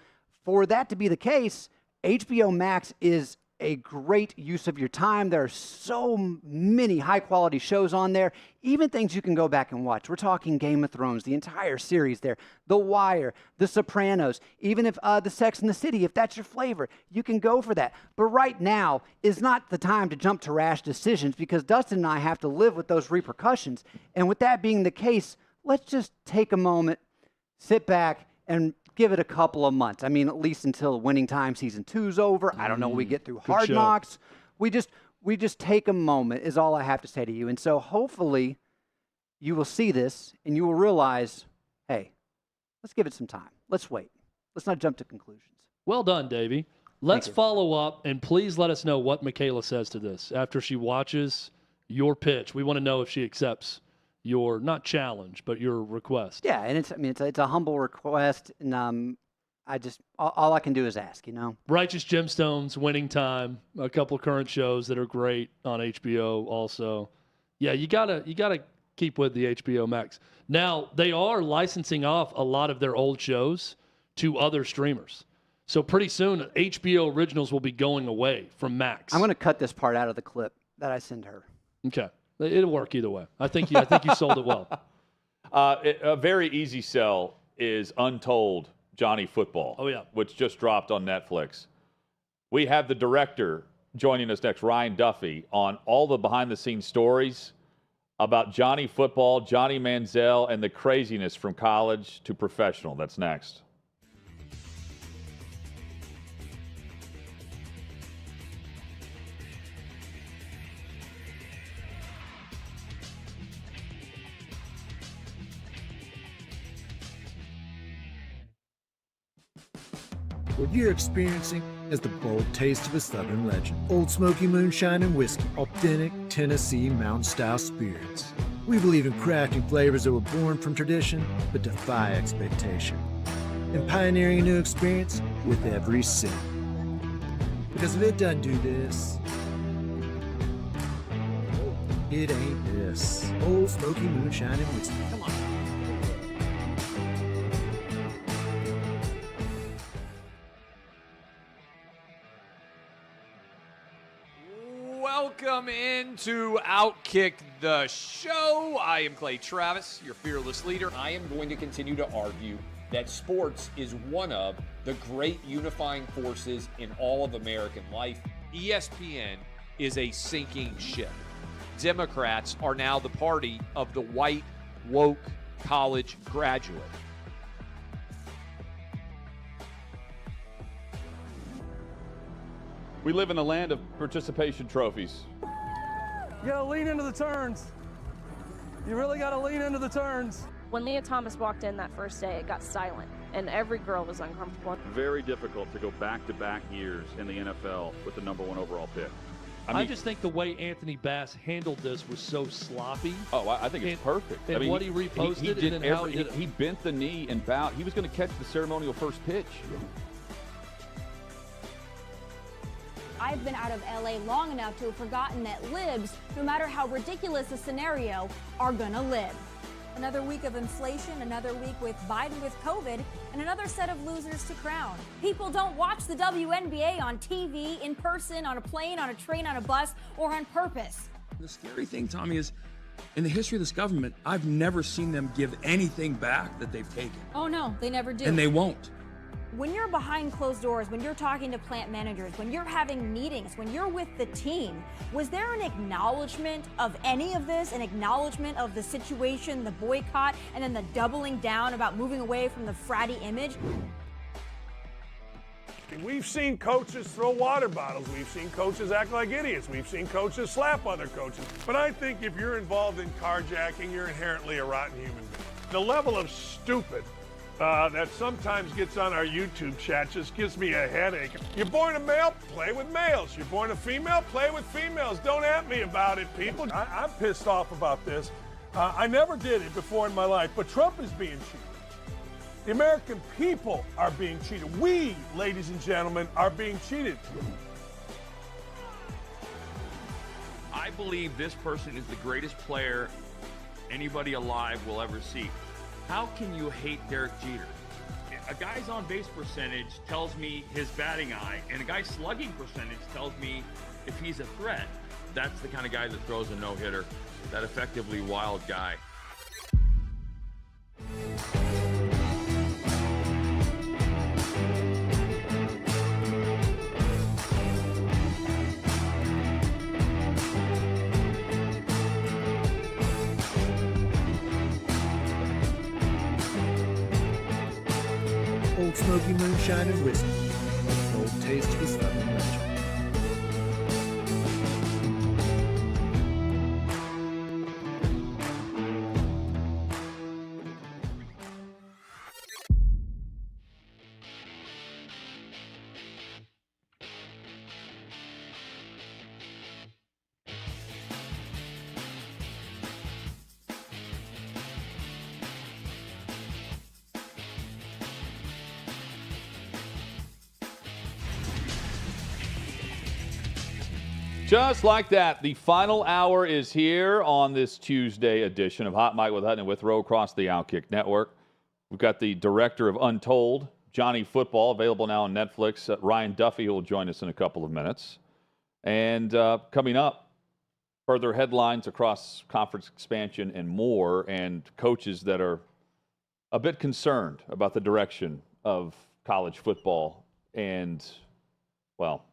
for that to be the case, HBO Max is a great use of your time. There are so many high-quality shows on there, even things you can go back and watch. We're talking Game of Thrones, the entire series there, The Wire, The Sopranos, even if The Sex and the City, if that's your flavor, you can go for that. But right now is not the time to jump to rash decisions, because Dustin and I have to live with those repercussions. And with that being the case, let's just take a moment, sit back, and give it a couple of months. I mean, at least until Winning Time Season 2's over. I don't know, we get through Hard Knocks. We just take a moment is all I have to say to you. And so hopefully you will see this and you will realize, hey, let's give it some time. Let's wait. Let's not jump to conclusions. Well done, Davey. Let's follow up, and please let us know what Michaela says to this after she watches your pitch. We want to know if she accepts your, not challenge, but your request. Yeah, and it's a humble request, and all I can do is ask, Righteous Gemstones, Winning Time, a couple current shows that are great on HBO also. Yeah, you gotta keep with the HBO Max. Now, they are licensing off a lot of their old shows to other streamers. So pretty soon, HBO originals will be going away from Max. I'm going to cut this part out of the clip that I send her. Okay. It'll work either way. I think you sold it well. A very easy sell is Untold Johnny Football. Oh, yeah. Which just dropped on Netflix. We have the director joining us next, Ryan Duffy, on all the behind-the-scenes stories about Johnny Football, Johnny Manziel, and the craziness from college to professional. That's next. What you're experiencing is the bold taste of a Southern legend. Old Smoky Moonshine and Whiskey, authentic Tennessee mountain-style spirits. We believe in crafting flavors that were born from tradition but defy expectation, and pioneering a new experience with every sip. Because if it doesn't do this, it ain't this. Old Smoky Moonshine and Whiskey. Come on. Welcome into OutKick the show. I am Clay Travis, your fearless leader. I am going to continue to argue that sports is one of the great unifying forces in all of American life. ESPN is a sinking ship. Democrats are now the party of the white, woke college graduate. We live in a land of participation trophies. You gotta lean into the turns. You really gotta lean into the turns. When Leah Thomas walked in that first day, it got silent, and every girl was uncomfortable. Very difficult to go back-to-back years in the NFL with the #1 overall pick. I just think the way Anthony Bass handled this was so sloppy. Oh, I think it's perfect. And what he reposted he and then how he did it. He bent the knee and bowed. He was going to catch the ceremonial first pitch. I've been out of LA long enough to have forgotten that libs, no matter how ridiculous the scenario, are gonna live. Another week of inflation, another week with Biden with COVID, and another set of losers to crown. People don't watch the WNBA on TV, in person, on a plane, on a train, on a bus, or on purpose. The scary thing, Tommy, is in the history of this government, I've never seen them give anything back that they've taken. Oh no, they never do. And they won't. When you're behind closed doors, when you're talking to plant managers, when you're having meetings, when you're with the team, was there an acknowledgement of any of this, an acknowledgement of the situation, the boycott, and then the doubling down about moving away from the fratty image? We've seen coaches throw water bottles. We've seen coaches act like idiots. We've seen coaches slap other coaches. But I think if you're involved in carjacking, you're inherently a rotten human being. The level of stupid that sometimes gets on our YouTube chat just gives me a headache. You're born a male, play with males. You're born a female, play with females. Don't at me about it, people. I'm pissed off about this. I never did it before in my life, but Trump is being cheated. The American people are being cheated. We, ladies and gentlemen, are being cheated. I believe this person is the greatest player anybody alive will ever see. How can you hate Derek Jeter? A guy's on-base percentage tells me his batting eye, and a guy's slugging percentage tells me if he's a threat. That's the kind of guy that throws a no-hitter, that effectively wild guy. Old Smoky Moonshine and Whiskey, a bold taste of a Southern legend. Just like that, the final hour is here on this Tuesday edition of Hot Mike with Hutton and Withrow across the OutKick Network. We've got the director of Untold, Johnny Football, available now on Netflix. Ryan Duffy, who will join us in a couple of minutes. And coming up, further headlines across conference expansion and more, and coaches that are a bit concerned about the direction of college football and, well,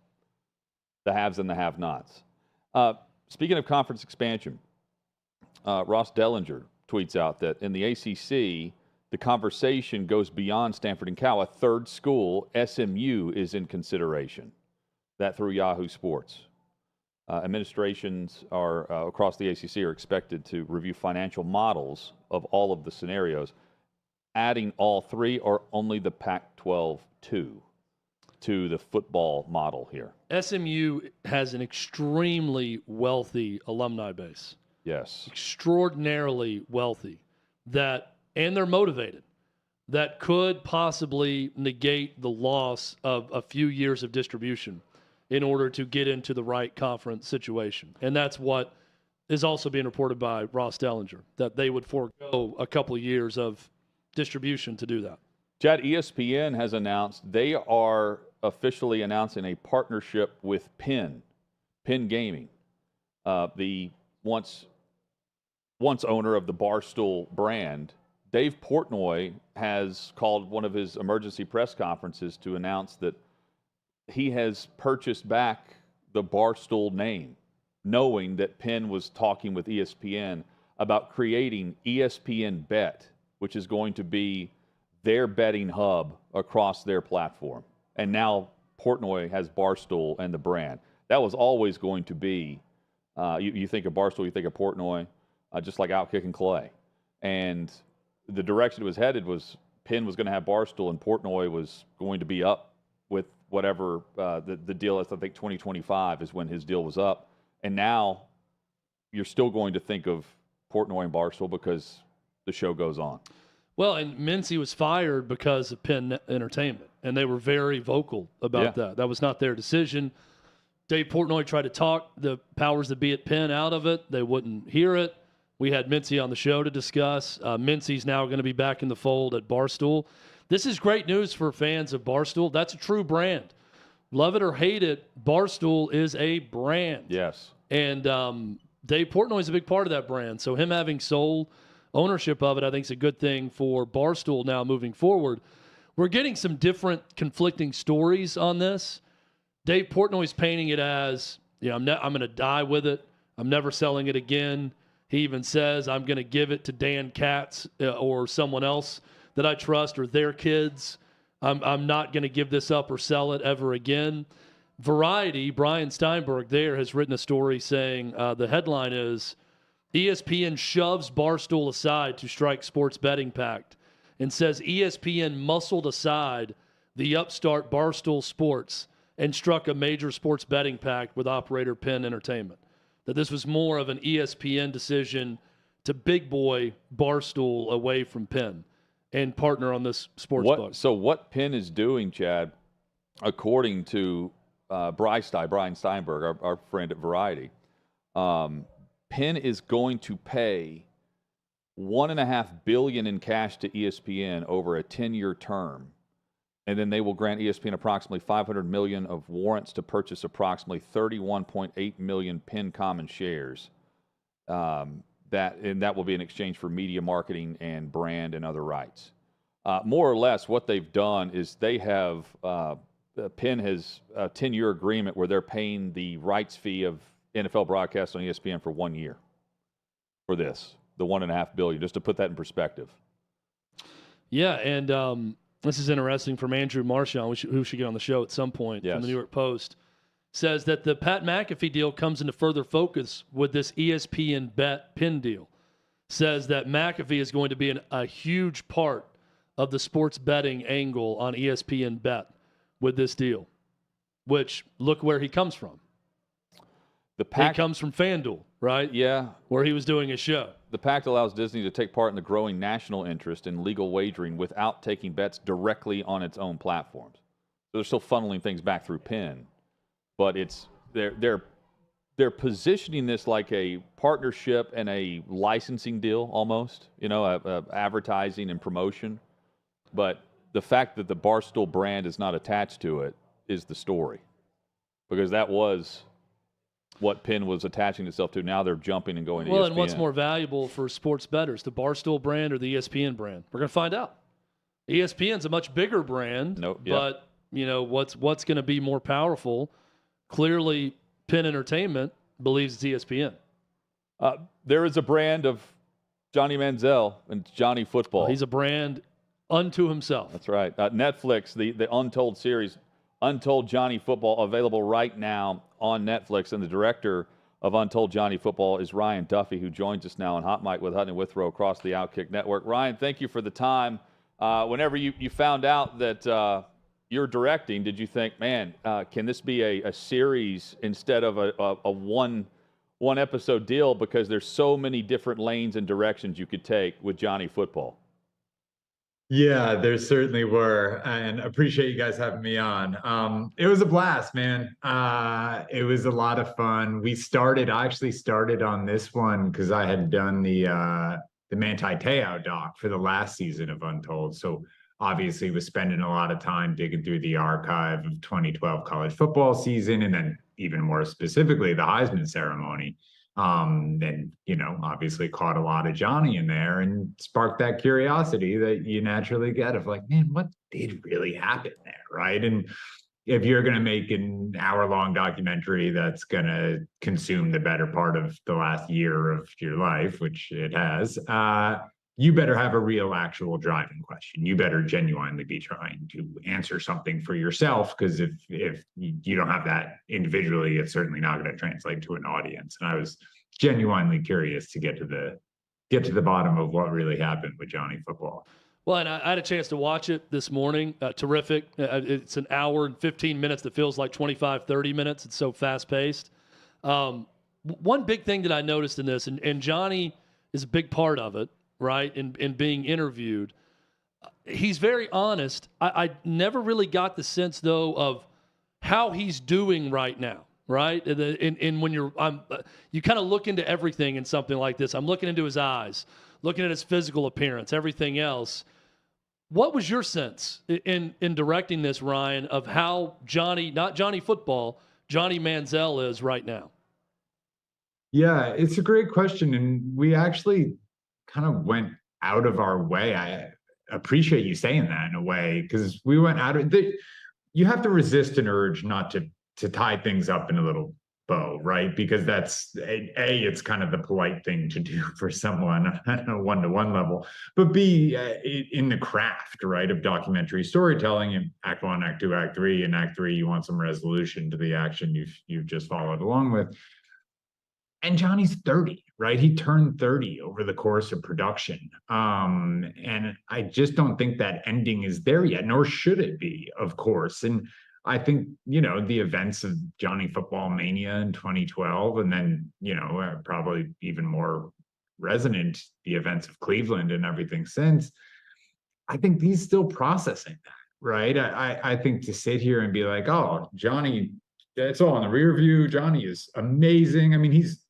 the haves and the have-nots. Speaking of conference expansion, Ross Dellinger tweets out that in the ACC, the conversation goes beyond Stanford and Cal. A third school, SMU, is in consideration. That through Yahoo Sports. Administrations are across the ACC are expected to review financial models of all of the scenarios, adding all three or only the Pac-12 to the football model here. SMU has an extremely wealthy alumni base. Yes. Extraordinarily wealthy. And they're motivated. That could possibly negate the loss of a few years of distribution in order to get into the right conference situation. And that's what is also being reported by Ross Dellinger, that they would forego a couple of years of distribution to do that. Chad, ESPN has announced they are officially announcing a partnership with Penn Gaming, the once owner of the Barstool brand. Dave Portnoy has called one of his emergency press conferences to announce that he has purchased back the Barstool name, knowing that Penn was talking with ESPN about creating ESPN Bet, which is going to be their betting hub across their platform. And now Portnoy has Barstool and the brand. That was always going to be, you think of Barstool, you think of Portnoy, just like OutKick and Clay. And the direction it was headed was Penn was going to have Barstool and Portnoy was going to be up with whatever the deal is. I think 2025 is when his deal was up. And now you're still going to think of Portnoy and Barstool because the show goes on. Well, and Mincy was fired because of Penn Entertainment, and they were very vocal about that. That was not their decision. Dave Portnoy tried to talk the powers that be at Penn out of it. They wouldn't hear it. We had Mincy on the show to discuss. Mincy's now going to be back in the fold at Barstool. This is great news for fans of Barstool. That's a true brand. Love it or hate it, Barstool is a brand. Yes. And Dave Portnoy is a big part of that brand. So him having sole ownership of it, I think, is a good thing for Barstool now moving forward. We're getting some different conflicting stories on this. Dave Portnoy's painting it as, I'm going to die with it. I'm never selling it again. He even says, I'm going to give it to Dan Katz or someone else that I trust or their kids. I'm not going to give this up or sell it ever again. Variety, Brian Steinberg there has written a story saying the headline is, ESPN shoves Barstool aside to strike sports betting pact, and says ESPN muscled aside the upstart Barstool Sports and struck a major sports betting pact with operator Penn Entertainment. That this was more of an ESPN decision to big boy Barstool away from Penn and partner on this sports book. So what Penn is doing, Chad, according to Brian Steinberg, our friend at Variety, Penn is going to pay $1.5 billion in cash to ESPN over a 10-year term, and then they will grant ESPN approximately $500 million of warrants to purchase approximately 31.8 million Penn common shares. That will be in exchange for media marketing and brand and other rights. More or less, what they've done is they have Penn has a 10-year agreement where they're paying the rights fee of NFL broadcast on ESPN for 1 year for this, the $1.5 billion, just to put that in perspective. Yeah, and this is interesting from Andrew Marchand, who should get on the show at some point, from the New York Post, says that the Pat McAfee deal comes into further focus with this ESPN Bet Penn deal. Says that McAfee is going to be a huge part of the sports betting angle on ESPN Bet with this deal, which look where he comes from. He comes from FanDuel, right? Yeah. Where he was doing a show. The pact allows Disney to take part in the growing national interest in legal wagering without taking bets directly on its own platforms. So they're still funneling things back through Penn, but they're they're positioning this like a partnership and a licensing deal almost, advertising and promotion. But the fact that the Barstool brand is not attached to it is the story, because that was what Penn was attaching itself to. Now they're jumping and going to ESPN. Well, and what's more valuable for sports bettors, the Barstool brand or the ESPN brand? We're going to find out. ESPN's a much bigger brand, but what's going to be more powerful? Clearly, Penn Entertainment believes it's ESPN. There is a brand of Johnny Manziel and Johnny Football. Well, he's a brand unto himself. That's right. Netflix, the Untold series, Untold Johnny Football, available right now on Netflix. And the director of Untold Johnny Football is Ryan Duffy, who joins us now on Hot Mic with Hutton and Withrow across the OutKick Network. Ryan, thank you for the time. Whenever you found out that you're directing, did you think, man, can this be a series instead of a one episode deal, because there's so many different lanes and directions you could take with Johnny Football? Yeah, there certainly were, and appreciate you guys having me on. It was a blast, man. It was a lot of fun. I actually started on this one because I had done the Manti Te'o doc for the last season of Untold. So obviously was spending a lot of time digging through the archive of 2012 college football season, and then even more specifically, the Heisman ceremony. And, obviously caught a lot of Johnny in there and sparked that curiosity that you naturally get of like, man, what did really happen there, right? And if you're going to make an hour-long documentary that's going to consume the better part of the last year of your life, which it has, you better have a real, actual driving question. You better genuinely be trying to answer something for yourself, because if you don't have that individually, it's certainly not going to translate to an audience. And I was genuinely curious to get to the bottom of what really happened with Johnny Football. Well, and I had a chance to watch it this morning. Terrific. It's an hour and 15 minutes that feels like 25, 30 minutes. It's so fast-paced. One big thing that I noticed in this, and Johnny is a big part of it, right, in being interviewed, he's very honest. I never really got the sense, though, of how he's doing right now, right? And when you kind of look into everything in something like this. I'm looking into his eyes, looking at his physical appearance, everything else. What was your sense in directing this, Ryan, of how Johnny, not Johnny Football, Johnny Manziel is right now? Yeah, it's a great question. And we actually kind of went out of our way. I appreciate you saying that in a way, because we went out of it. You have to resist an urge not to tie things up in a little bow, right? Because that's it's kind of the polite thing to do for someone on a one-to-one level, but B, in the craft, right, of documentary storytelling, in Act 1, Act 2, Act 3. In Act 3, you want some resolution to the action you've just followed along with. And Johnny's 30, right? He turned 30 over the course of production. And I just don't think that ending is there yet, nor should it be, of course. And I think, the events of Johnny Football Mania in 2012, and then, probably even more resonant, the events of Cleveland and everything since, I think he's still processing that, right? I think to sit here and be like, oh, Johnny, it's all in the rear view. Johnny is amazing. I mean, he's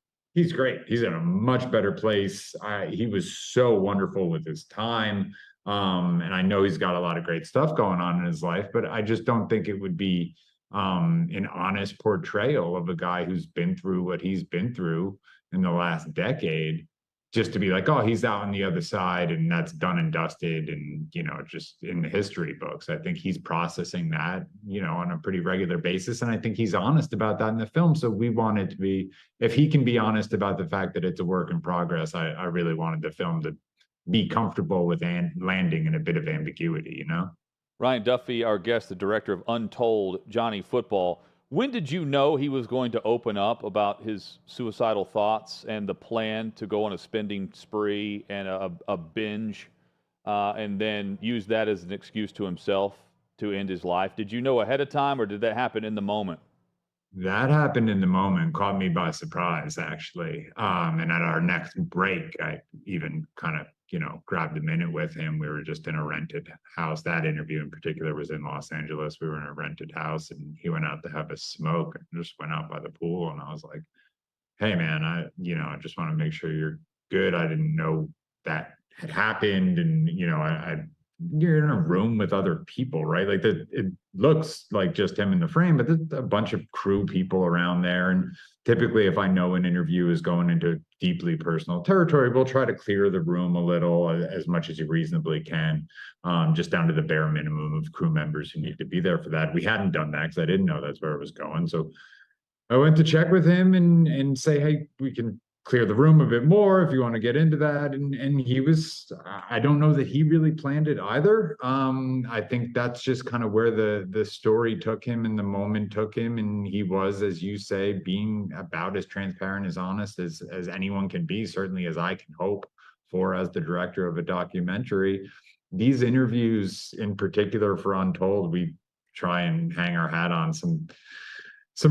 great. He's in a much better place. He was so wonderful with his time. And I know he's got a lot of great stuff going on in his life, but I just don't think it would be an honest portrayal of a guy who's been through what he's been through in the last decade, just to be like, oh, he's out on the other side and that's done and dusted and, just in the history books. I think he's processing that, on a pretty regular basis. And I think he's honest about that in the film. So we wanted to be, if he can be honest about the fact that it's a work in progress, I really wanted the film to be comfortable with landing in a bit of ambiguity, Ryan Duffy, our guest, the director of Untold Johnny Football. When did you know he was going to open up about his suicidal thoughts and the plan to go on a spending spree and a binge, and then use that as an excuse to himself to end his life? Did you know ahead of time, or did that happen in the moment? That happened in the moment, caught me by surprise, actually. And at our next break, I even kind of, grabbed a minute with him. We were just in a rented house. That interview in particular was in Los Angeles. We were in a rented house, and he went out to have a smoke and just went out by the pool. And I was like, hey man, I just want to make sure you're good. I didn't know that had happened. And, you're in a room with other people, right? Like it looks like just him in the frame, but there's a bunch of crew people around there. And typically if I know an interview is going into deeply personal territory, we'll try to clear the room a little, as much as you reasonably can, just down to the bare minimum of crew members who need to be there for that. We hadn't done that because I didn't know that's where it was going. So I went to check with him and say, hey, we can clear the room a bit more if you want to get into that. And he was, I don't know that he really planned it either. I think that's just kind of where the story took him and the moment took him. And he was, as you say, being about as transparent, as honest as anyone can be, certainly as I can hope for as the director of a documentary. These interviews in particular for Untold, we try and hang our hat on some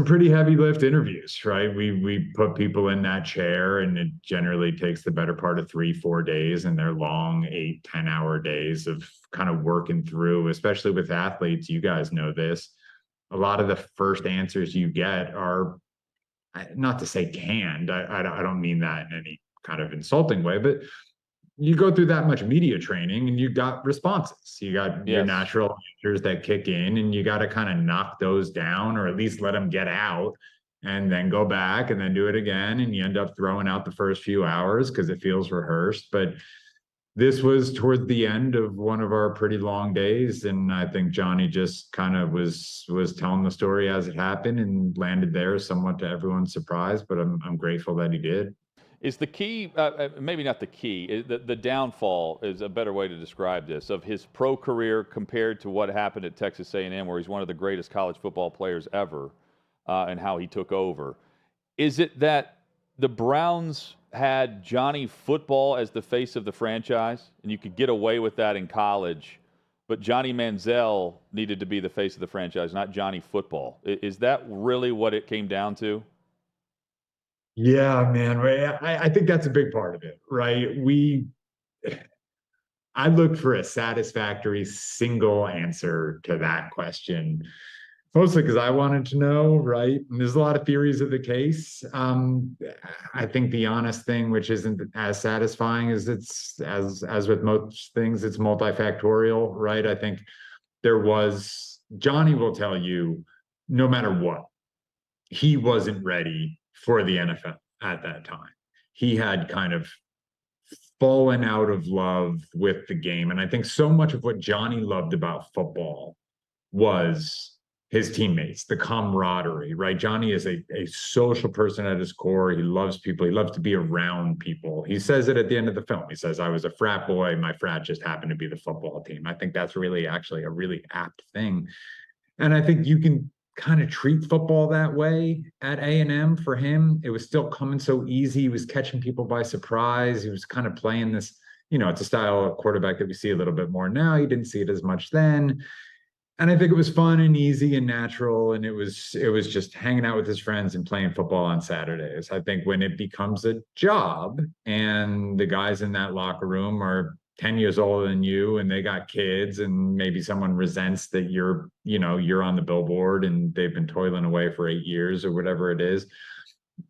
pretty heavy lift interviews, right? We put people in that chair, and it generally takes the better part of 3-4 days, and they're long 8-10 hour days of kind of working through, especially with athletes. You guys know this. A lot of the first answers you get are, not to say canned, I don't mean that in any kind of insulting way, but you go through that much media training and you got responses. You got your natural answers that kick in, and you got to kind of knock those down, or at least let them get out, and then go back and then do it again. And you end up throwing out the first few hours because it feels rehearsed. But this was towards the end of one of our pretty long days. And I think Johnny just kind of was telling the story as it happened and landed there somewhat to everyone's surprise. But I'm grateful that he did. Is the key, maybe not the key, the downfall is a better way to describe this, of his pro career compared to what happened at Texas A&M, where he's one of the greatest college football players ever, and how he took over? Is it that the Browns had Johnny Football as the face of the franchise, and you could get away with that in college, but Johnny Manziel needed to be the face of the franchise, not Johnny Football? Is that really what it came down to? Yeah, man. Right. I think that's a big part of it, right? I looked for a satisfactory single answer to that question, mostly because I wanted to know, right? And there's a lot of theories of the case. I think the honest thing, which isn't as satisfying, is it's as with most things, it's multifactorial, right? I think Johnny will tell you, no matter what, he wasn't ready for the NFL at that time. He had kind of fallen out of love with the game. And I think so much of what Johnny loved about football was his teammates, the camaraderie, right? Johnny is a social person at his core. He loves people. He loves to be around people. He says it at the end of the film. He says, I was a frat boy. My frat just happened to be the football team. I think that's really actually a really apt thing. And I think you can kind of treat football that way at A&M. For him, it was still coming so easy. He was catching people by surprise. He was kind of playing this, it's a style of quarterback that we see a little bit more now. You didn't see it as much then. And I think it was fun and easy and natural. And it was just hanging out with his friends and playing football on Saturdays. I think when it becomes a job and the guys in that locker room are 10 years older than you, and they got kids, and maybe someone resents that you're on the billboard and they've been toiling away for 8 years or whatever it is.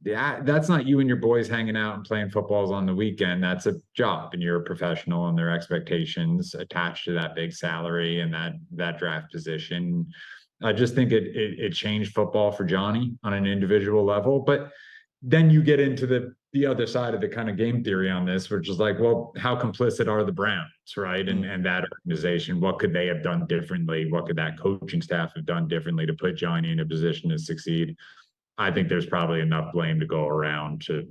Yeah, that's not you and your boys hanging out and playing footballs on the weekend. That's a job, and you're a professional, and their expectations attached to that big salary and that draft position. I just think it changed football for Johnny on an individual level. But then you get into the other side of the kind of game theory on this, which is like, well, how complicit are the Browns, right? And that organization, what could they have done differently? What could that coaching staff have done differently to put Johnny in a position to succeed? I think there's probably enough blame to go around to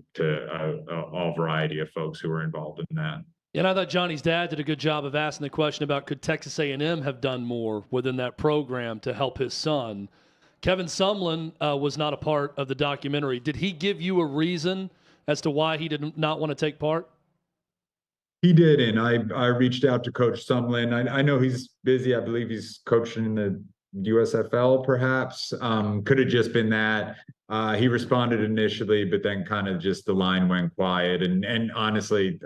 all variety of folks who were involved in that. And I thought Johnny's dad did a good job of asking the question about, could Texas A&M have done more within that program to help his son? Kevin Sumlin was not a part of the documentary. Did he give you a reason as to why he did not want to take part? He did, and I reached out to Coach Sumlin. I know he's busy. I believe he's coaching in the USFL, perhaps. Could have just been that. He responded initially, but then kind of just the line went quiet. And honestly,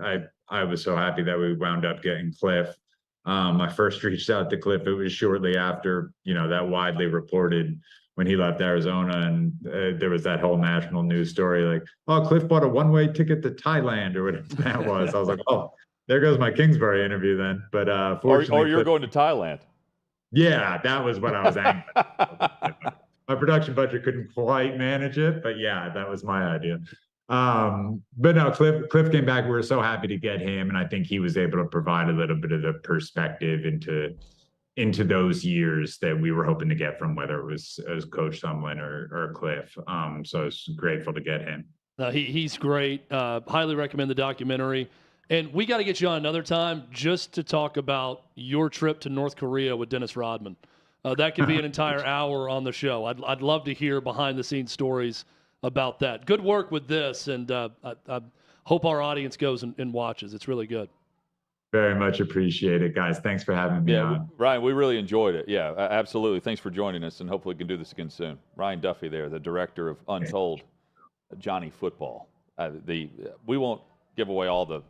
I was so happy that we wound up getting Cliff. I first reached out to Cliff. It was shortly after, that widely reported when he left Arizona, and there was that whole national news story like, oh, Cliff bought a one-way ticket to Thailand or whatever that was. I was like, oh, there goes my Kingsbury interview then. But fortunately, or you're going to Thailand. Yeah, that was what I was angry about. My production budget couldn't quite manage it, but yeah, that was my idea. But no, Cliff came back. We were so happy to get him, and I think he was able to provide a little bit of the perspective into those years that we were hoping to get from whether it was Coach Sumlin or Cliff. So it's grateful to get him. He's great. Highly recommend the documentary. And we got to get you on another time just to talk about your trip to North Korea with Dennis Rodman. That could be an entire hour on the show. I'd love to hear behind-the-scenes stories about that. Good work with this, and I hope our audience goes and watches. It's really good. Very much appreciate it, guys. Thanks for having me on. Ryan, we really enjoyed it. Yeah, absolutely. Thanks for joining us, and hopefully we can do this again soon. Ryan Duffy there, the director of Untold, Johnny Football. We won't give away all the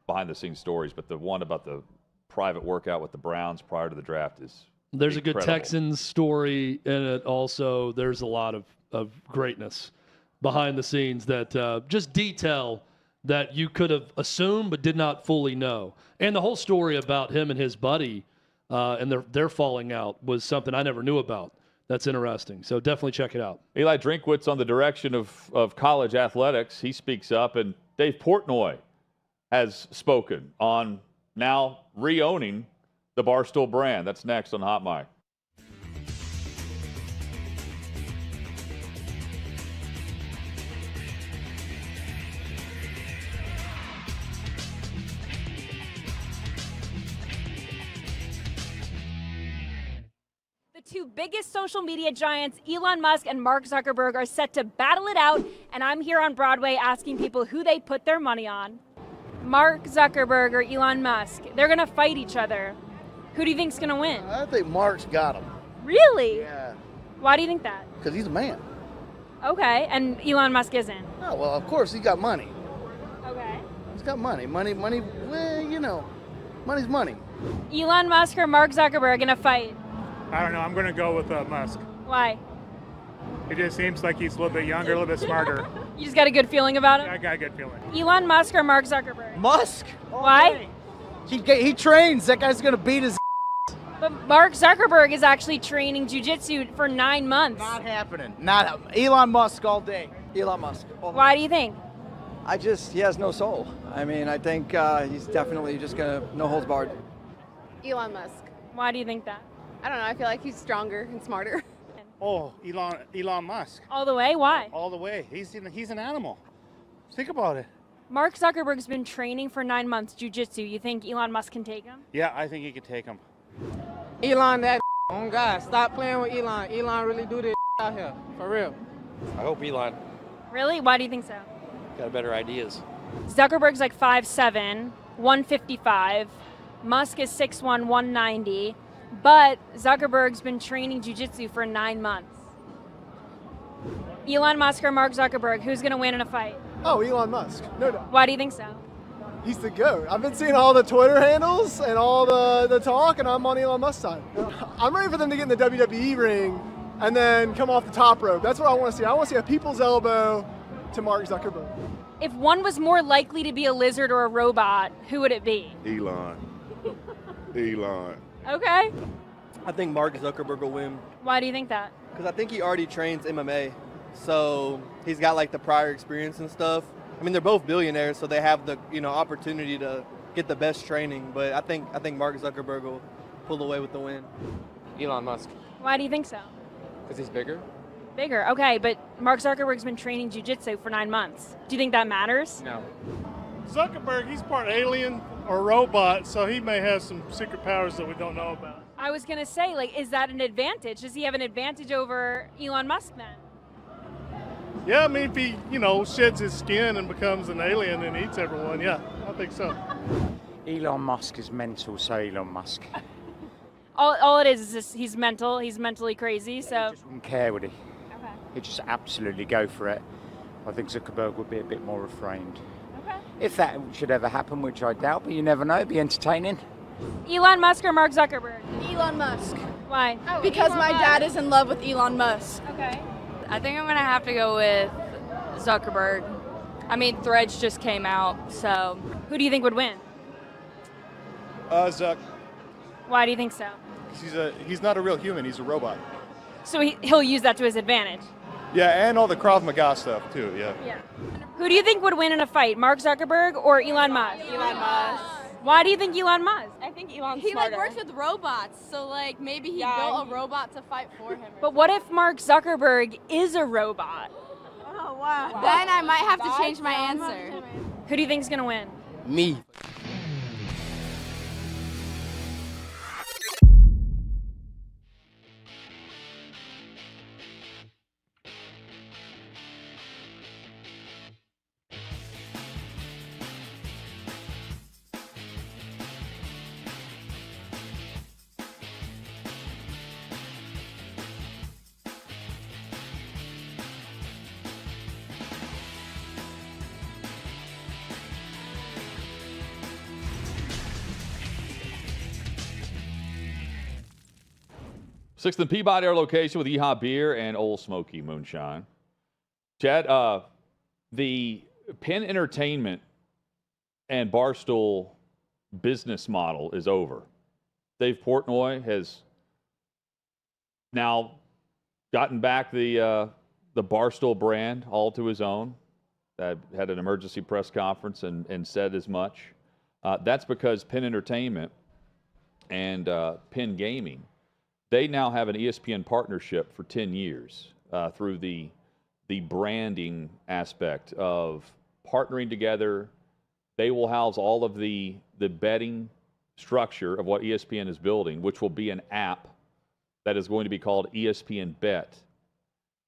behind-the-scenes stories, but the one about the private workout with the Browns prior to the draft is There's incredible. A good Texans story in it also. There's a lot of greatness behind the scenes that just detail that you could have assumed but did not fully know. And the whole story about him and his buddy and their falling out was something I never knew about. That's interesting. So definitely check it out. Eli Drinkwitz on the direction of college athletics. He speaks up, and Dave Portnoy has spoken on now re-owning the Barstool brand. That's next on Hot Mic. The two biggest social media giants, Elon Musk and Mark Zuckerberg, are set to battle it out, and I'm here on Broadway asking people who they put their money on. Mark Zuckerberg or Elon Musk? They're going to fight each other. Who do you think's going to win? I think Mark's got him. Really? Yeah. Why do you think that? Because he's a man. Okay, and Elon Musk isn't? Oh, well, of course, he's got money. Okay. He's got money. Money, well, you know, money's money. Elon Musk or Mark Zuckerberg in a fight? I don't know. I'm going to go with Musk. Why? It just seems like he's a little bit younger, a little bit smarter. You just got a good feeling about him? Yeah, I got a good feeling. Elon Musk or Mark Zuckerberg? Musk. Why? He trains. That guy's going to beat his. But Mark Zuckerberg is actually training jiu-jitsu for 9 months. Not happening. Elon Musk all day. Elon Musk. Why do you think? He has no soul. I mean, I think he's definitely just going to no holds barred. Elon Musk. Why do you think that? I don't know. I feel like he's stronger and smarter. Oh, Elon Musk. All the way? Why? All the way. He's an animal. Think about it. Mark Zuckerberg's been training for 9 months jiu-jitsu. You think Elon Musk can take him? Yeah, I think he can take him. Elon, that oh God, stop playing with Elon. Elon really do this out here, for real. I hope Elon Really? Why do you think so? got better ideas. Zuckerberg's like 5'7", 155. Musk is 6'1", 190. But Zuckerberg's been training jiu-jitsu for 9 months. Elon Musk or Mark Zuckerberg, who's going to win in a fight? Oh, Elon Musk, no doubt. Why do you think so? He's the GOAT. I've been seeing all the Twitter handles and all the talk, and I'm on Elon Musk's side. I'm ready for them to get in the WWE ring and then come off the top rope. That's what I want to see. I want to see a people's elbow to Mark Zuckerberg. If one was more likely to be a lizard or a robot, who would it be? Elon. Okay. I think Mark Zuckerberg will win. Why do you think that? Because I think he already trains MMA. So he's got like the prior experience and stuff. I mean, they're both billionaires, so they have the opportunity to get the best training. But I think Mark Zuckerberg will pull away with the win. Elon Musk. Why do you think so? Because he's bigger. Bigger. Okay, but Mark Zuckerberg's been training jiu-jitsu for 9 months. Do you think that matters? No. Zuckerberg, he's part alien or robot, so he may have some secret powers that we don't know about. I was going to say, is that an advantage? Does he have an advantage over Elon Musk then? Yeah, I mean, if he, sheds his skin and becomes an alien and eats everyone, yeah, I think so. Elon Musk is mental, so Elon Musk. All it is just he's mental. He's mentally crazy, so. He just wouldn't care, would he? Okay. He'd just absolutely go for it. I think Zuckerberg would be a bit more refrained. Okay. If that should ever happen, which I doubt, but you never know, it'd be entertaining. Elon Musk or Mark Zuckerberg? Elon Musk. Why? Because my dad is in love with Elon Musk. Okay. I think I'm going to have to go with Zuckerberg. I mean, Threads just came out, so. Who do you think would win? Zuck. Why do you think so? He's not a real human. He's a robot. So he'll use that to his advantage. Yeah, and all the Krav Maga stuff too. Yeah. Who do you think would win in a fight, Mark Zuckerberg or Elon Musk? Elon Musk. Why do you think Elon Musk? I think Elon's He smarter. works with robots, so maybe he built a robot to fight for him. But what if Mark Zuckerberg is a robot? Oh, wow. Then I might have to change my answer. Who do you think is going to win? Me. Sixth and Peabody, our location with Yeehaw Beer and Old Smoky Moonshine. Chad, the Penn Entertainment and Barstool business model is over. Dave Portnoy has now gotten back the Barstool brand all to his own. Had an emergency press conference and said as much. That's because Penn Entertainment and Penn Gaming, they now have an ESPN partnership for 10 years through the branding aspect of partnering together. They will house all of the betting structure of what ESPN is building, which will be an app that is going to be called ESPN Bet.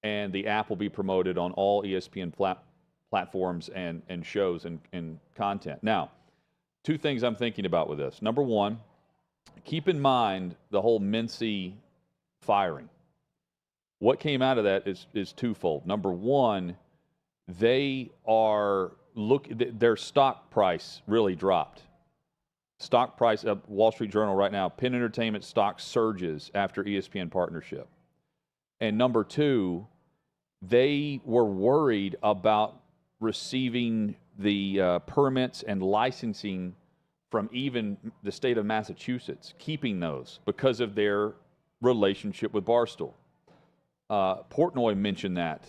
And the app will be promoted on all ESPN platforms and shows and content. Now, two things I'm thinking about with this. Number one, keep in mind the whole Mincy firing. What came out of that is twofold. Number one, their stock price really dropped. Stock price of Wall Street Journal right now, Penn Entertainment stock surges after ESPN partnership. And number two, they were worried about receiving the permits and licensing from even the state of Massachusetts, keeping those because of their relationship with Barstool. Portnoy mentioned that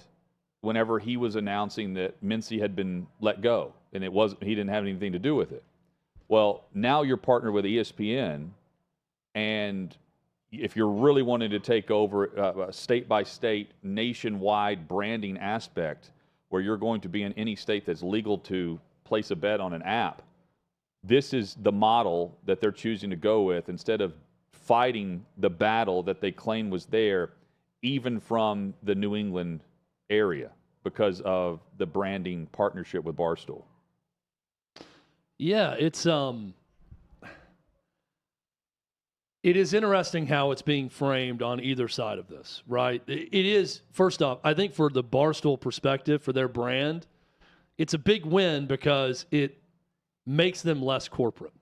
whenever he was announcing that Mincy had been let go, and he didn't have anything to do with it. Well, now you're partnered with ESPN, and if you're really wanting to take over a state-by-state, nationwide branding aspect, where you're going to be in any state that's legal to place a bet on an app, this is the model that they're choosing to go with instead of fighting the battle that they claim was there, even from the New England area, because of the branding partnership with Barstool. Yeah, it is interesting how it's being framed on either side of this, right? It is, first off, I think for the Barstool perspective, for their brand, it's a big win because it makes them less corporate.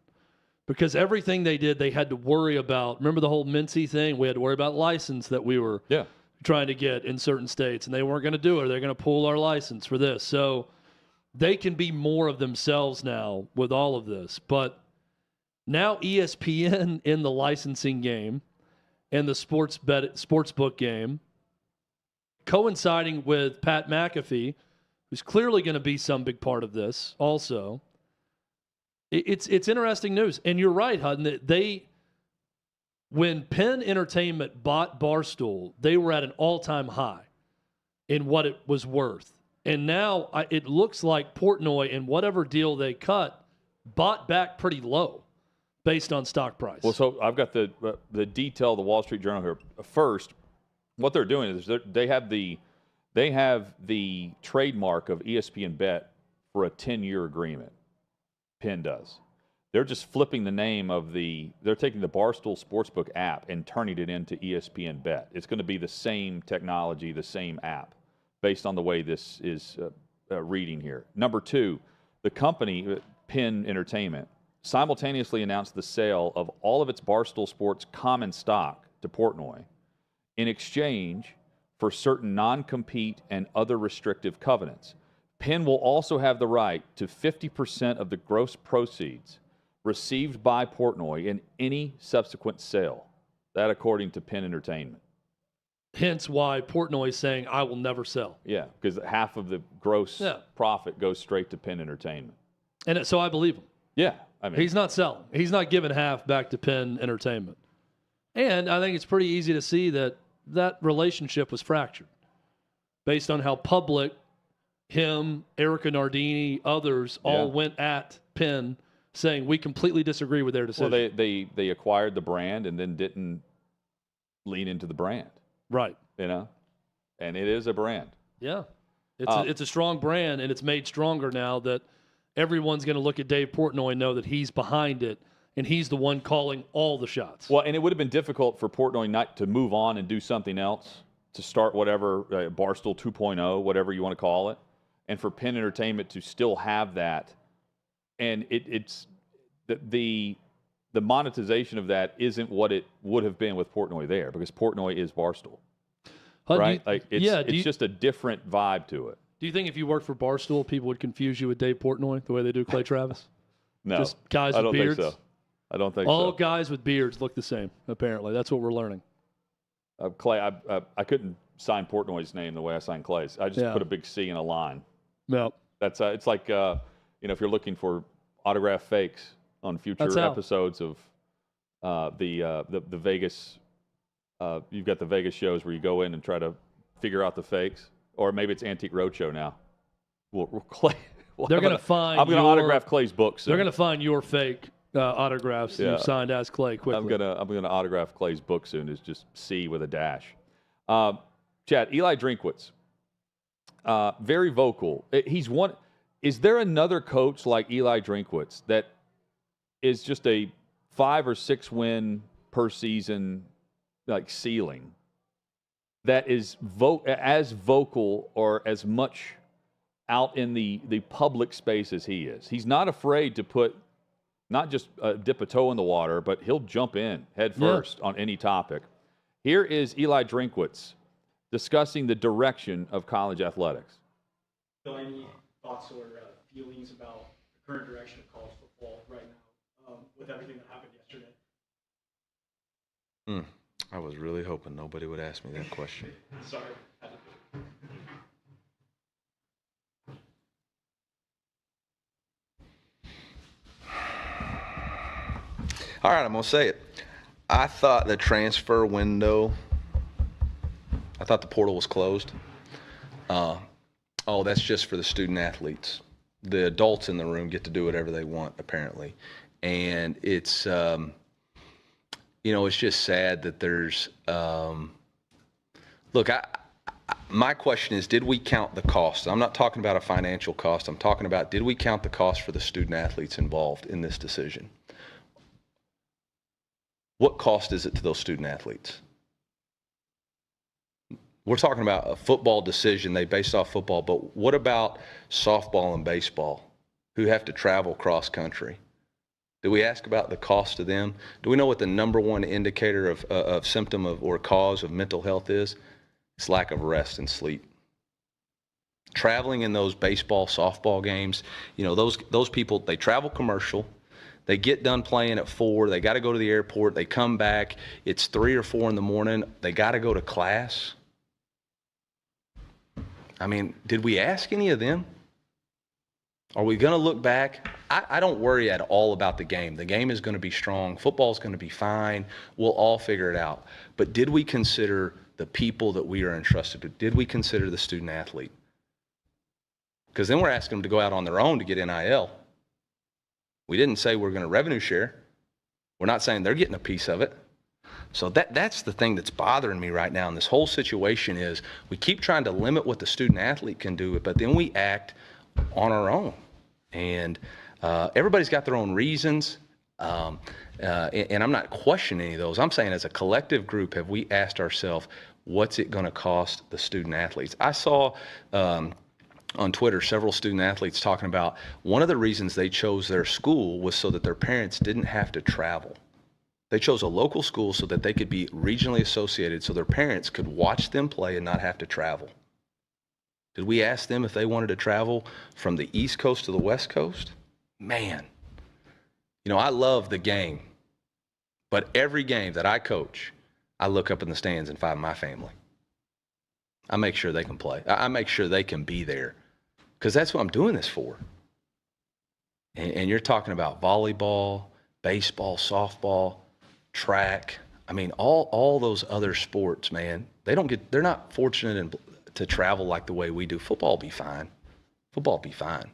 Because everything they did, they had to worry about. Remember the whole Mincy thing? We had to worry about license that we were trying to get in certain states, and they weren't going to do it. They're going to pull our license for this. So they can be more of themselves now with all of this. But now ESPN in the licensing game and the sportsbook game, coinciding with Pat McAfee, who's clearly going to be some big part of this also. It's interesting news. And you're right, Hutton, that when Penn Entertainment bought Barstool, they were at an all-time high in what it was worth. And now it looks like Portnoy, in whatever deal they cut, bought back pretty low based on stock price. Well, so I've got the detail of the Wall Street Journal here. First, what they're doing is they have the trademark of ESPN Bet for a 10-year agreement. Penn does. They're just flipping the name of they're taking the Barstool Sportsbook app and turning it into ESPN Bet. It's going to be the same technology, the same app, based on the way this is reading here. Number two, the company, Penn Entertainment, simultaneously announced the sale of all of its Barstool Sports common stock to Portnoy in exchange for certain non-compete and other restrictive covenants. Penn will also have the right to 50% of the gross proceeds received by Portnoy in any subsequent sale. That according to Penn Entertainment. Hence why Portnoy is saying, I will never sell. Yeah, because half of the gross profit goes straight to Penn Entertainment. And so I believe him. Yeah. I mean, he's not selling. He's not giving half back to Penn Entertainment. And I think it's pretty easy to see that that relationship was fractured based on how public him, Erica Nardini, others all went at Penn saying we completely disagree with their decision. Well, they acquired the brand and then didn't lean into the brand. Right. You know? And it is a brand. Yeah. It's a strong brand, and it's made stronger now that everyone's going to look at Dave Portnoy and know that he's behind it, and he's the one calling all the shots. Well, and it would have been difficult for Portnoy not to move on and do something else, to start whatever, Barstool 2.0, whatever you want to call it, and for Penn Entertainment to still have that. And it's the monetization of that isn't what it would have been with Portnoy there, because Portnoy is Barstool. Right? It's just a different vibe to it. Do you think if you worked for Barstool, people would confuse you with Dave Portnoy the way they do Clay Travis? No. Just guys with beards? Think so. I don't think so. All guys with beards look the same, apparently. That's what we're learning. Clay, I couldn't sign Portnoy's name the way I signed Clay's. I just put a big C in a line. No. That's it's like if you're looking for autograph fakes on future episodes of the Vegas, you've got the Vegas shows where you go in and try to figure out the fakes, or maybe it's Antique Roadshow now. Clay. They're going to find. I'm going to autograph Clay's books. They're going to find your fake autographs that you've signed as Clay quickly. I'm gonna autograph Clay's book soon. Is just C with a dash. Chad, Eli Drinkwitz, very vocal. He's one. Is there another coach like Eli Drinkwitz that is just a 5 or 6 win per season like ceiling that is as vocal or as much out in the public space as he is? He's not afraid to put not just dip a toe in the water, but he'll jump in head first on any topic. Here is Eli Drinkwitz discussing the direction of college athletics. Any thoughts or feelings about the current direction of college football right now with everything that happened yesterday? I was really hoping nobody would ask me that question. Sorry. All right, I'm going to say it. I thought the transfer window, I thought the portal was closed. That's just for the student athletes. The adults in the room get to do whatever they want, apparently. And it's, it's just sad that there's, look, my question is, did we count the cost? I'm not talking about a financial cost. I'm talking about, did we count the cost for the student athletes involved in this decision? What cost is it to those student athletes? We're talking about a football decision. They based off football, but what about softball and baseball who have to travel cross country? Do we ask about the cost to them? Do we know what the number one indicator of symptom or cause of mental health is? It's lack of rest and sleep. Traveling in those baseball, softball games, those people, they travel commercial. They get done playing at 4. They got to go to the airport. They come back. It's 3 or 4 in the morning. They got to go to class. I mean, did we ask any of them? Are we going to look back? I don't worry at all about the game. The game is going to be strong. Football is going to be fine. We'll all figure it out. But did we consider the people that we are entrusted with? Did we consider the student athlete? Because then we're asking them to go out on their own to get NIL. We didn't say we're going to revenue share. We're not saying they're getting a piece of it. So that's the thing that's bothering me right now in this whole situation is we keep trying to limit what the student athlete can do, but then we act on our own. And everybody's got their own reasons, and I'm not questioning any of those. I'm saying as a collective group, have we asked ourselves, what's it going to cost the student athletes? I saw on Twitter several student athletes talking about one of the reasons they chose their school was so that their parents didn't have to travel. They chose a local school so that they could be regionally associated so their parents could watch them play and not have to travel. Did we ask them if they wanted to travel from the East Coast to the West Coast? Man, you know, I love the game, but every game that I coach, I look up in the stands and find my family. I make sure they can play. I make sure they can be there because that's what I'm doing this for. And you're talking about volleyball, baseball, softball, track. I mean, all those other sports, man, they're not fortunate to travel like the way we do. Football will be fine. Football will be fine.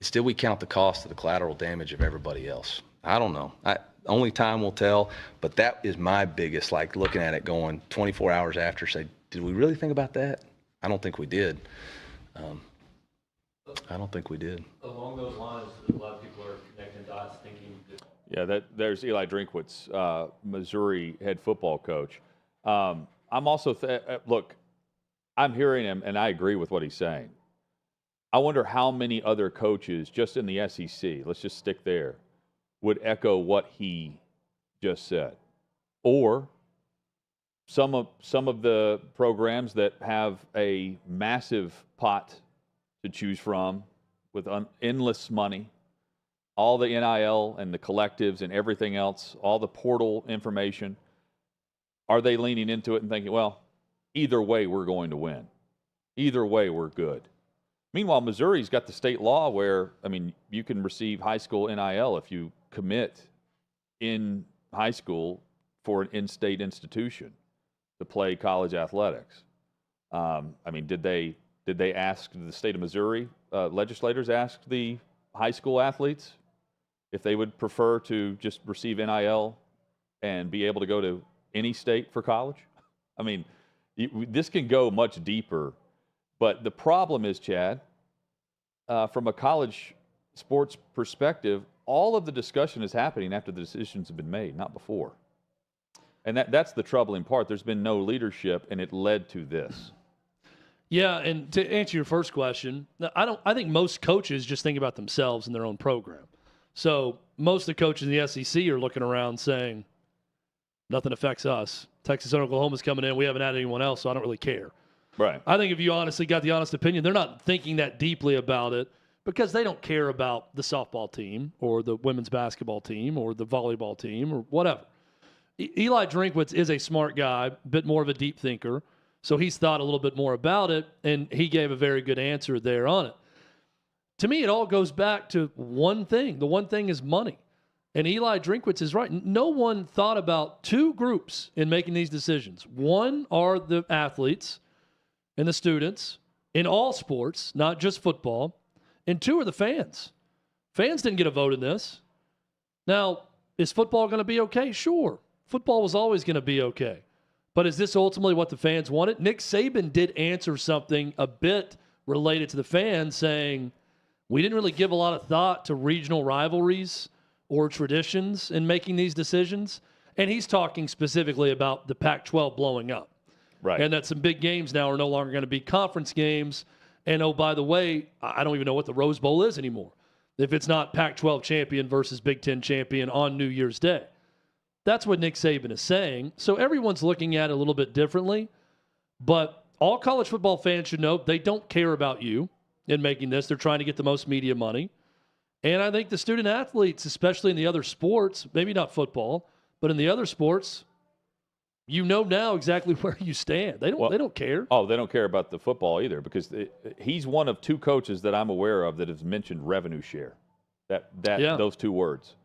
Still, we count the cost of the collateral damage of everybody else. I don't know. Only time will tell, but that is my biggest, like looking at it going 24 hours after, say, did we really think about that? I don't think we did. I don't think we did. Along those lines, a lot of people are connecting dots thinking that There's Eli Drinkwitz, Missouri head football coach. I'm also, look, I'm hearing him, and I agree with what he's saying. I wonder how many other coaches just in the SEC, let's just stick there, would echo what he just said. Or some of the programs that have a massive pot to choose from with endless money, all the NIL and the collectives and everything else, all the portal information, are they leaning into it and thinking, well, either way we're going to win. Either way we're good. Meanwhile, Missouri's got the state law where, I mean, you can receive high school NIL if you commit in high school for an in-state institution to play college athletics. I mean, did they ask the state of Missouri legislators ask the high school athletes if they would prefer to just receive NIL and be able to go to any state for college? I mean, this can go much deeper, but the problem is, Chad, from a college sports perspective, all of the discussion is happening after the decisions have been made, not before. And that's the troubling part. There's been no leadership, and it led to this. Yeah, and to answer your first question, I think most coaches just think about themselves and their own program. So most of the coaches in the SEC are looking around saying, nothing affects us. Texas and Oklahoma's coming in. We haven't had anyone else, so I don't really care. Right. I think if you honestly got the honest opinion, they're not thinking that deeply about it because they don't care about the softball team or the women's basketball team or the volleyball team or whatever. Eli Drinkwitz is a smart guy, a bit more of a deep thinker, so he's thought a little bit more about it, and he gave a very good answer there on it. To me, it all goes back to one thing. The one thing is money. And Eli Drinkwitz is right. No one thought about two groups in making these decisions. One are the athletes and the students in all sports, not just football. And two are the fans. Fans didn't get a vote in this. Now, is football going to be okay? Sure. Football was always going to be okay. But is this ultimately what the fans wanted? Nick Saban did answer something a bit related to the fans, saying we didn't really give a lot of thought to regional rivalries or traditions in making these decisions. And he's talking specifically about the Pac-12 blowing up. Right. And that some big games now are no longer going to be conference games. And, oh, by the way, I don't even know what the Rose Bowl is anymore if it's not Pac-12 champion versus Big Ten champion on New Year's Day. That's what Nick Saban is saying. So everyone's looking at it a little bit differently. But all college football fans should know they don't care about you in making this. They're trying to get the most media money. And I think the student athletes, especially in the other sports, maybe not football, but in the other sports, you know now exactly where you stand. They don't care. Oh, they don't care about the football either because he's one of two coaches that I'm aware of that has mentioned revenue share, those two words.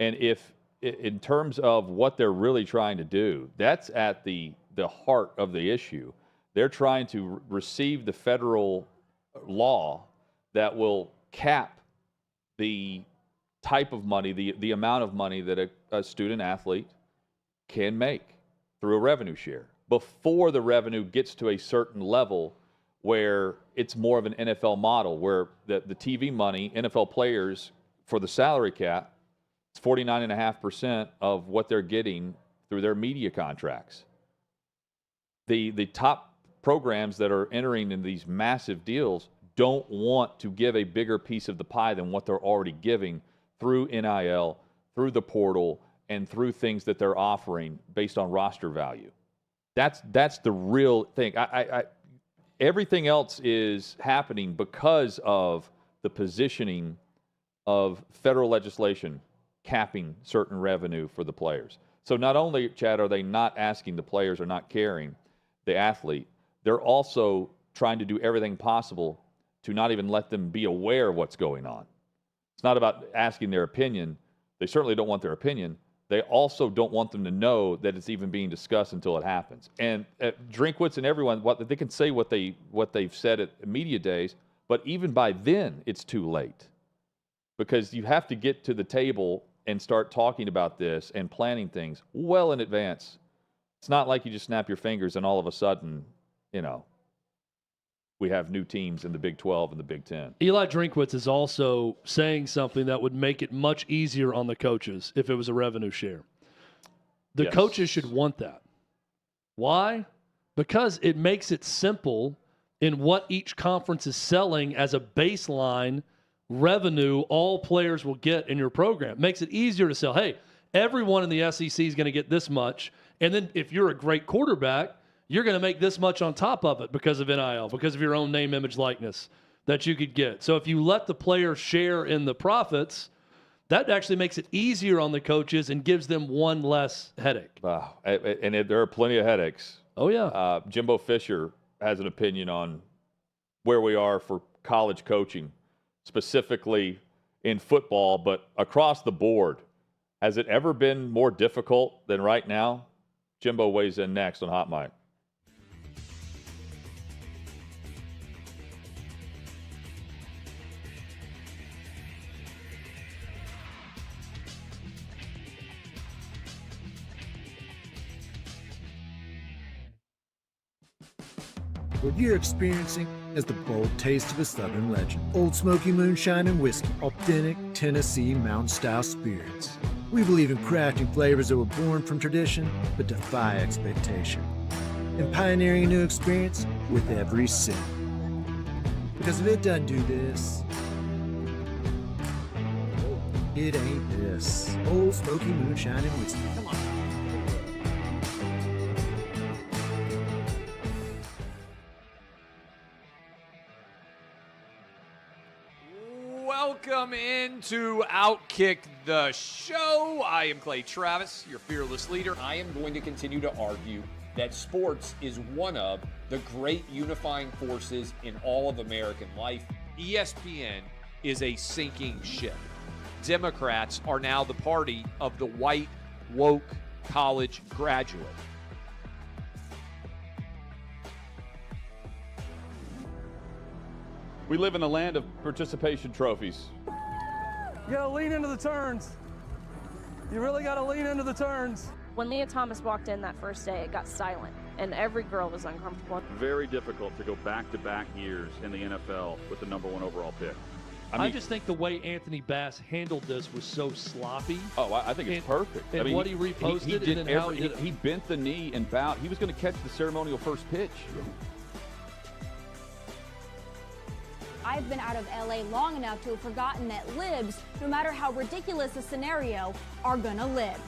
And if in terms of what they're really trying to do, that's at the heart of the issue. They're trying to receive the federal law that will cap the type of money, the amount of money that a student athlete can make through a revenue share before the revenue gets to a certain level where it's more of an NFL model where the TV money, NFL players for the salary cap, it's 49.5% of what they're getting through their media contracts. The top programs that are entering in these massive deals don't want to give a bigger piece of the pie than what they're already giving through NIL, through the portal, and through things that they're offering based on roster value. That's the real thing. Everything else is happening because of the positioning of federal legislation capping certain revenue for the players. So not only, Chad, are they not asking the players or not caring the athlete, they're also trying to do everything possible to not even let them be aware of what's going on. It's not about asking their opinion. They certainly don't want their opinion. They also don't want them to know that it's even being discussed until it happens. And Drinkwitz and everyone, they can say what they've said at media days, but even by then, it's too late. Because you have to get to the table and start talking about this and planning things well in advance. It's not like you just snap your fingers and all of a sudden, we have new teams in the Big 12 and the Big 10. Eli Drinkwitz is also saying something that would make it much easier on the coaches if it was a revenue share. The coaches should want that. Why? Because it makes it simple in what each conference is selling as a baseline revenue all players will get in your program. It makes it easier to sell. Hey, everyone in the SEC is going to get this much. And then if you're a great quarterback, you're going to make this much on top of it because of NIL, because of your own name, image, likeness that you could get. So if you let the players share in the profits, that actually makes it easier on the coaches and gives them one less headache. Wow. And there are plenty of headaches. Oh, yeah. Jimbo Fisher has an opinion on where we are for college coaching, specifically in football, but across the board. Has it ever been more difficult than right now? Jimbo weighs in next on Hot Mic. What you're experiencing is the bold taste of a Southern legend. Old Smoky Moonshine and Whiskey, authentic Tennessee mountain-style spirits. We believe in crafting flavors that were born from tradition but defy expectation, and pioneering a new experience with every sip. Because if it doesn't do this, it ain't this. Old Smoky Moonshine and Whiskey. Come on. Welcome into OutKick the show. I am Clay Travis, your fearless leader. I am going to continue to argue that sports is one of the great unifying forces in all of American life. ESPN is a sinking ship. Democrats are now the party of the white, woke college graduate. We live in a land of participation trophies. You gotta lean into the turns. You really gotta lean into the turns. When Leah Thomas walked in that first day, it got silent, and every girl was uncomfortable. Very difficult to go back-to-back years in the NFL with the #1 overall pick. I just think the way Anthony Bass handled this was so sloppy. Oh, I think it's perfect. And what he reposted he did and then how he did it. He bent the knee and bowed. He was going to catch the ceremonial first pitch. I've been out of LA long enough to have forgotten that libs, no matter how ridiculous the scenario, are gonna live.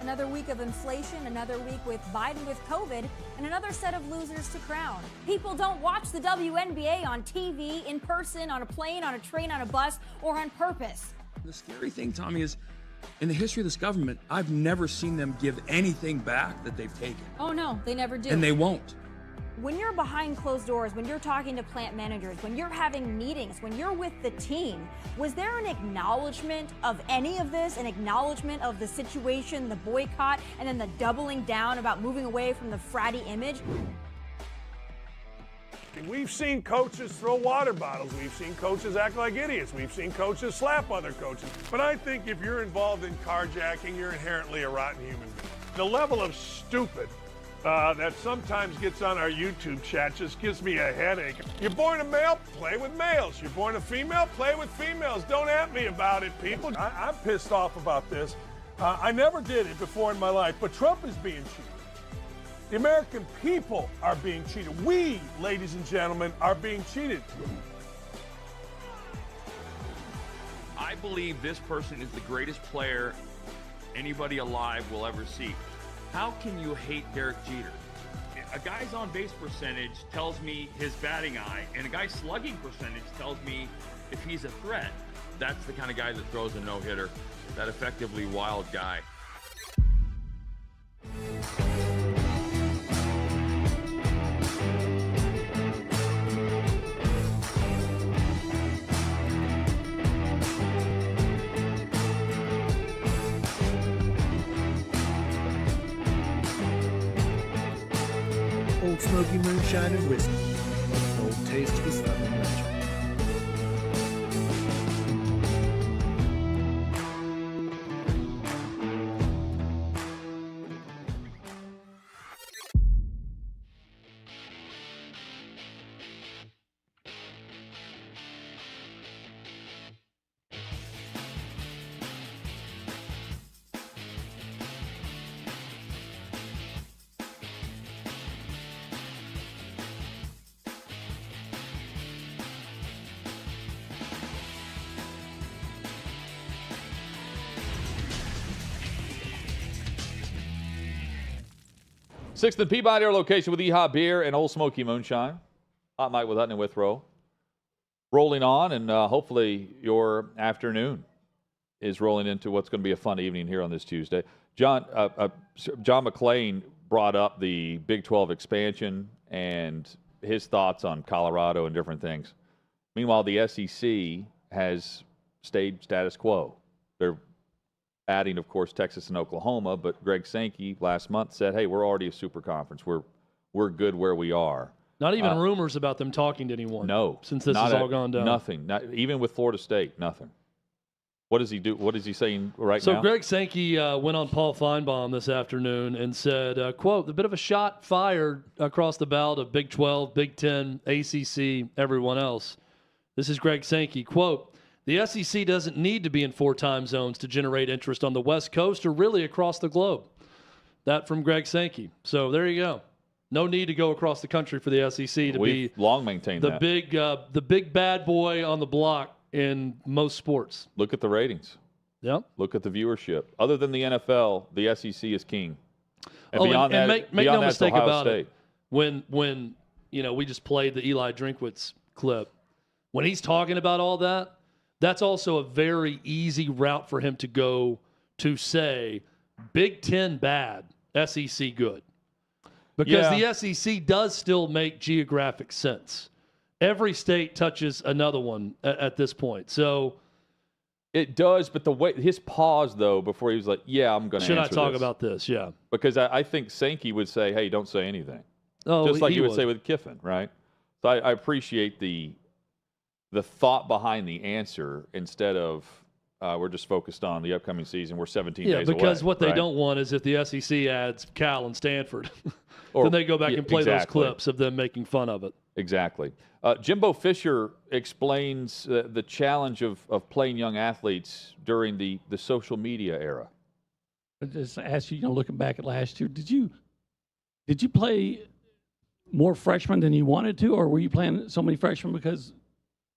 Another week of inflation, another week with Biden with COVID, and another set of losers to crown. People don't watch the WNBA on TV, in person, on a plane, on a train, on a bus, or on purpose. The scary thing, Tommy, is in the history of this government, I've never seen them give anything back that they've taken. Oh no, they never do. And they won't. When you're behind closed doors, when you're talking to plant managers, when you're having meetings, when you're with the team, was there an acknowledgement of any of this, an acknowledgement of the situation, the boycott, and then the doubling down about moving away from the fratty image? We've seen coaches throw water bottles. We've seen coaches act like idiots. We've seen coaches slap other coaches. But I think if you're involved in carjacking, you're inherently a rotten human being. The level of stupid that sometimes gets on our YouTube chat just gives me a headache. You're born a male, play with males. You're born a female, play with females. Don't at me about it, people. I'm pissed off about this. I never did it before in my life, but Trump is being cheated. The American people are being cheated. We, ladies and gentlemen, are being cheated. I believe this person is the greatest player anybody alive will ever see. How can you hate Derek Jeter? A guy's on-base percentage tells me his batting eye, and a guy's slugging percentage tells me if he's a threat. That's the kind of guy that throws a no-hitter, that effectively wild guy. Old Smoky Moonshine and Whiskey. Old taste of a Southern legend. Sixth and Peabody, our location with EHA Beer and Old Smoky Moonshine. Hot Mike with Hutton and Withrow. Rolling on, and hopefully your afternoon is rolling into what's going to be a fun evening here on this Tuesday. John McClain brought up the Big 12 expansion and his thoughts on Colorado and different things. Meanwhile, the SEC has stayed status quo. They're adding, of course, Texas and Oklahoma, but Greg Sankey last month said, hey, we're already a super conference. We're good where we are. Not even rumors about them talking to anyone. No. Since this has all gone down. Nothing. Not, even with Florida State, nothing. What does he do? What is he saying right now? So Greg Sankey went on Paul Feinbaum this afternoon and said, quote, a bit of a shot fired across the bow of Big 12, Big 10, ACC, everyone else. This is Greg Sankey, quote, the SEC doesn't need to be in 4 time zones to generate interest on the West Coast or really across the globe. That from Greg Sankey. So there you go. No need to go across the country for the SEC to We've long maintained that. The big bad boy on the block in most sports. Look at the ratings. Yep. Look at the viewership. Other than the NFL, the SEC is king. And beyond that, make no mistake about State. it. When we just played the Eli Drinkwitz clip, when he's talking about all that, that's also a very easy route for him to go to say Big 10 bad, SEC good. Because the SEC does still make geographic sense. Every state touches another one at this point. So it does, but the way his pause though before he was like, "Yeah, I'm going to." Should I talk about this? Yeah, because I think Sankey would say, "Hey, don't say anything." Oh, just like he would say with Kiffin, right? So I appreciate the thought behind the answer instead of we're just focused on the upcoming season. We're 17 days away. Yeah, because what they right? don't want is if the SEC adds Cal and Stanford, then they go back and play those clips of them making fun of it. Exactly. Jimbo Fisher explains the challenge of playing young athletes during the social media era. I just ask you, looking back at last year, did you play more freshmen than you wanted to, or were you playing so many freshmen because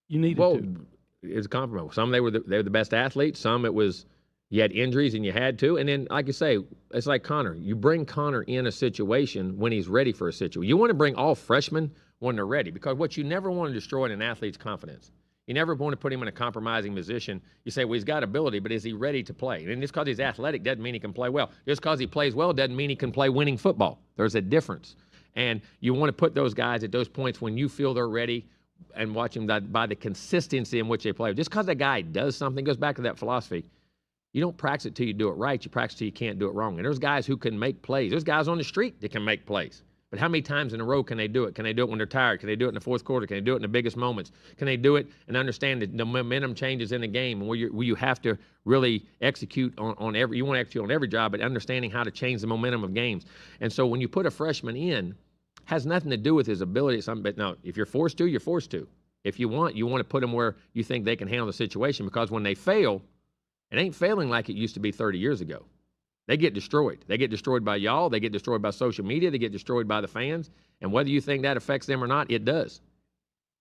you needed to? It's a compromise. Some they were the best athletes. Some it was you had injuries and you had to. And then, like you say, it's like Connor. You bring Connor in a situation when he's ready for a situation. You want to bring all freshmen when they're ready, because what you never want to destroy in an athlete's confidence. You never want to put him in a compromising position. You say, well, he's got ability, but is he ready to play? And just because he's athletic doesn't mean he can play well. Just because he plays well doesn't mean he can play winning football. There's a difference. And you want to put those guys at those points when you feel they're ready, and watch them by the consistency in which they play. Just because a guy does something, goes back to that philosophy. You don't practice it till you do it right. You practice till you can't do it wrong. And there's guys who can make plays. There's guys on the street that can make plays. But how many times in a row can they do it? Can they do it when they're tired? Can they do it in the fourth quarter? Can they do it in the biggest moments? Can they do it and understand that the momentum changes in the game, and where you have to really execute on every – you want to execute on every job, but understanding how to change the momentum of games. And so when you put a freshman in, has nothing to do with his ability. But no, if you're forced to, you're forced to. If you want to put them where you think they can handle the situation, because when they fail, it ain't failing like it used to be 30 years ago. They get destroyed. They get destroyed by y'all. They get destroyed by social media. They get destroyed by the fans. And whether you think that affects them or not, it does.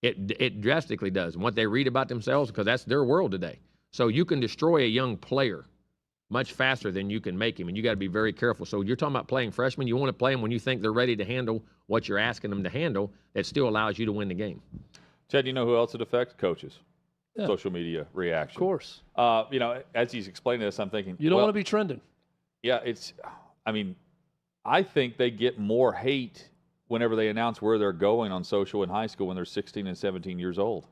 It drastically does. And what they read about themselves, because that's their world today. So you can destroy a young player much faster than you can make him, and you got to be very careful. So you're talking about playing freshmen. You want to play them when you think they're ready to handle what you're asking them to handle. That still allows you to win the game. Chad, you know who else it affects? Coaches. Yeah. Social media reaction. Of course. As he's explaining this, I'm thinking, You don't want to be trending. Yeah, I think they get more hate whenever they announce where they're going on social in high school when they're 16 and 17 years old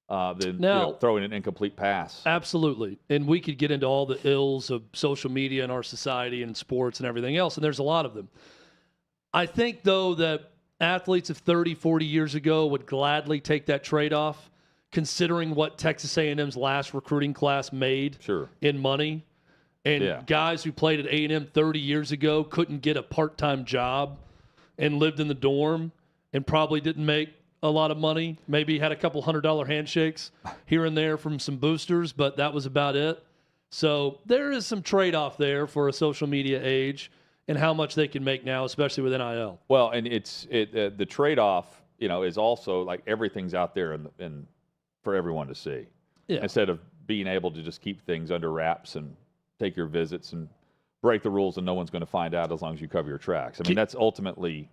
than throwing an incomplete pass. Absolutely. And we could get into all the ills of social media in our society and in sports and everything else, and there's a lot of them. I think, though, that athletes of 30, 40 years ago would gladly take that trade-off, considering what Texas A&M's last recruiting class made in money. And guys who played at A&M 30 years ago couldn't get a part-time job and lived in the dorm and probably didn't make a lot of money. Maybe had a couple $100 handshakes here and there from some boosters, but that was about it. So there is some trade-off there for a social media age and how much they can make now, especially with NIL. Well, and the trade-off, is also like everything's out there and for everyone to see. Yeah. Instead of being able to just keep things under wraps and take your visits and break the rules and no one's going to find out as long as you cover your tracks. I mean, that's ultimately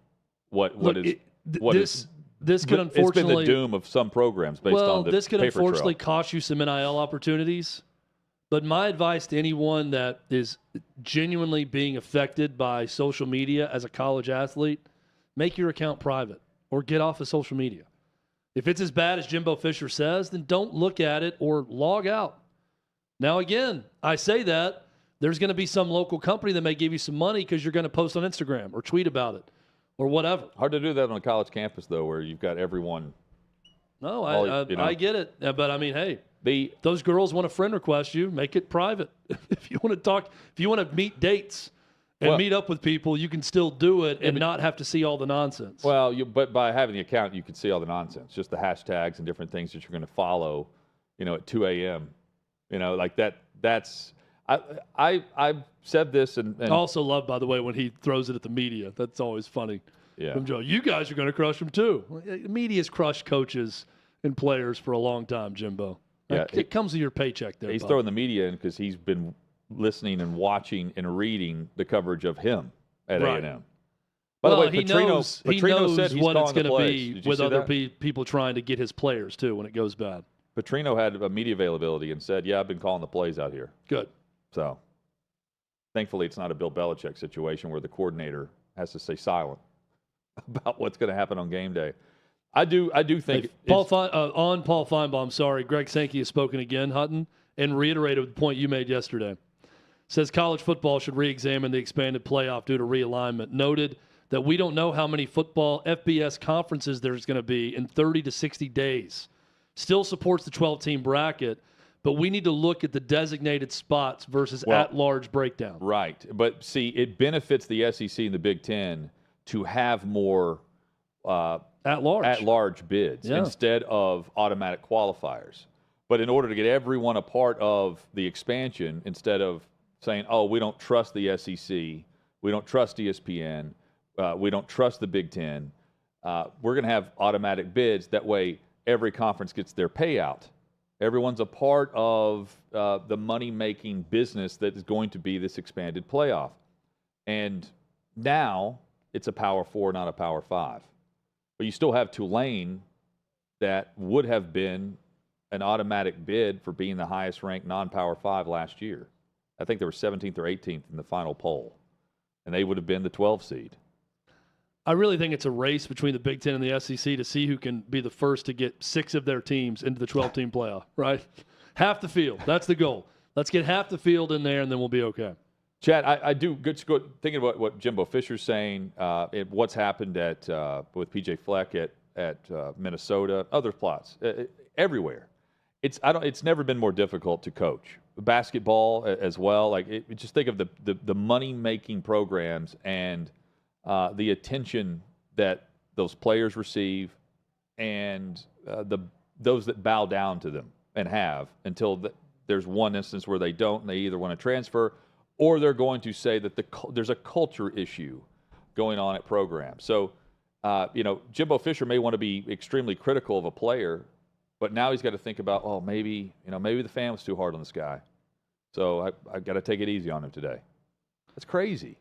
what is this could unfortunately, it's been the doom of some programs based on the this could paper unfortunately trail. cost you some NIL opportunities. But my advice to anyone that is genuinely being affected by social media as a college athlete, make your account private or get off of social media. If it's as bad as Jimbo Fisher says, then don't look at it or log out. Now, again, I say that there's going to be some local company that may give you some money because you're going to post on Instagram or tweet about it or whatever. Hard to do that on a college campus, though, where you've got everyone. No, I get it. But, I mean, hey, those girls want a friend request you, make it private. If you want to talk, if you want to meet dates and meet up with people, you can still do it and not have to see all the nonsense. Well, but by having the account, you can see all the nonsense, just the hashtags and different things that you're going to follow, at 2 a.m., like that. That's I've said this and I also love, by the way, when he throws it at the media. That's always funny. Yeah. From Joe, you guys are going to crush them too. Media's crushed coaches and players for a long time, Jimbo. Yeah, it comes with your paycheck there. He's bud. throwing the media in because he's been listening and watching and reading the coverage of him at A&M. By the way, Petrino said he's what it's going to be with other people trying to get his players too when it goes bad. Petrino had a media availability and said, I've been calling the plays out here. Good. So, thankfully, it's not a Bill Belichick situation where the coordinator has to stay silent about what's going to happen on game day. I do think Paul Feinbaum. Sorry, Greg Sankey has spoken again, Hutton, and reiterated the point you made yesterday. Says college football should re-examine the expanded playoff due to realignment. Noted that we don't know how many football FBS conferences there's going to be in 30 to 60 days. Still supports the 12-team bracket, but we need to look at the designated spots versus at-large breakdown. Right. But, see, it benefits the SEC and the Big Ten to have more at-large bids instead of automatic qualifiers. But in order to get everyone a part of the expansion, instead of saying, we don't trust the SEC, we don't trust ESPN, we don't trust the Big Ten, we're going to have automatic bids. That way every conference gets their payout. Everyone's a part of the money-making business that is going to be this expanded playoff. And now it's a Power 4, not a Power 5. But you still have Tulane that would have been an automatic bid for being the highest-ranked non-Power 5 last year. I think they were 17th or 18th in the final poll, and they would have been the 12 seed. I really think it's a race between the Big Ten and the SEC to see who can be the first to get 6 of their teams into the 12-team playoff, right? Half the field. That's the goal. Let's get half the field in there, and then we'll be okay. Chad, I do good thinking about what Jimbo Fisher's saying, what's happened with PJ Fleck at Minnesota, other plots, everywhere. It's never been more difficult to coach. Basketball as well. Just think of the money-making programs and the attention that those players receive and those that bow down to them and have until there's one instance where they don't and they either want to transfer or they're going to say that there's a culture issue going on at programs. So, Jimbo Fisher may want to be extremely critical of a player, but now he's got to think about, maybe the fan was too hard on this guy. So I got to take it easy on him today. That's crazy.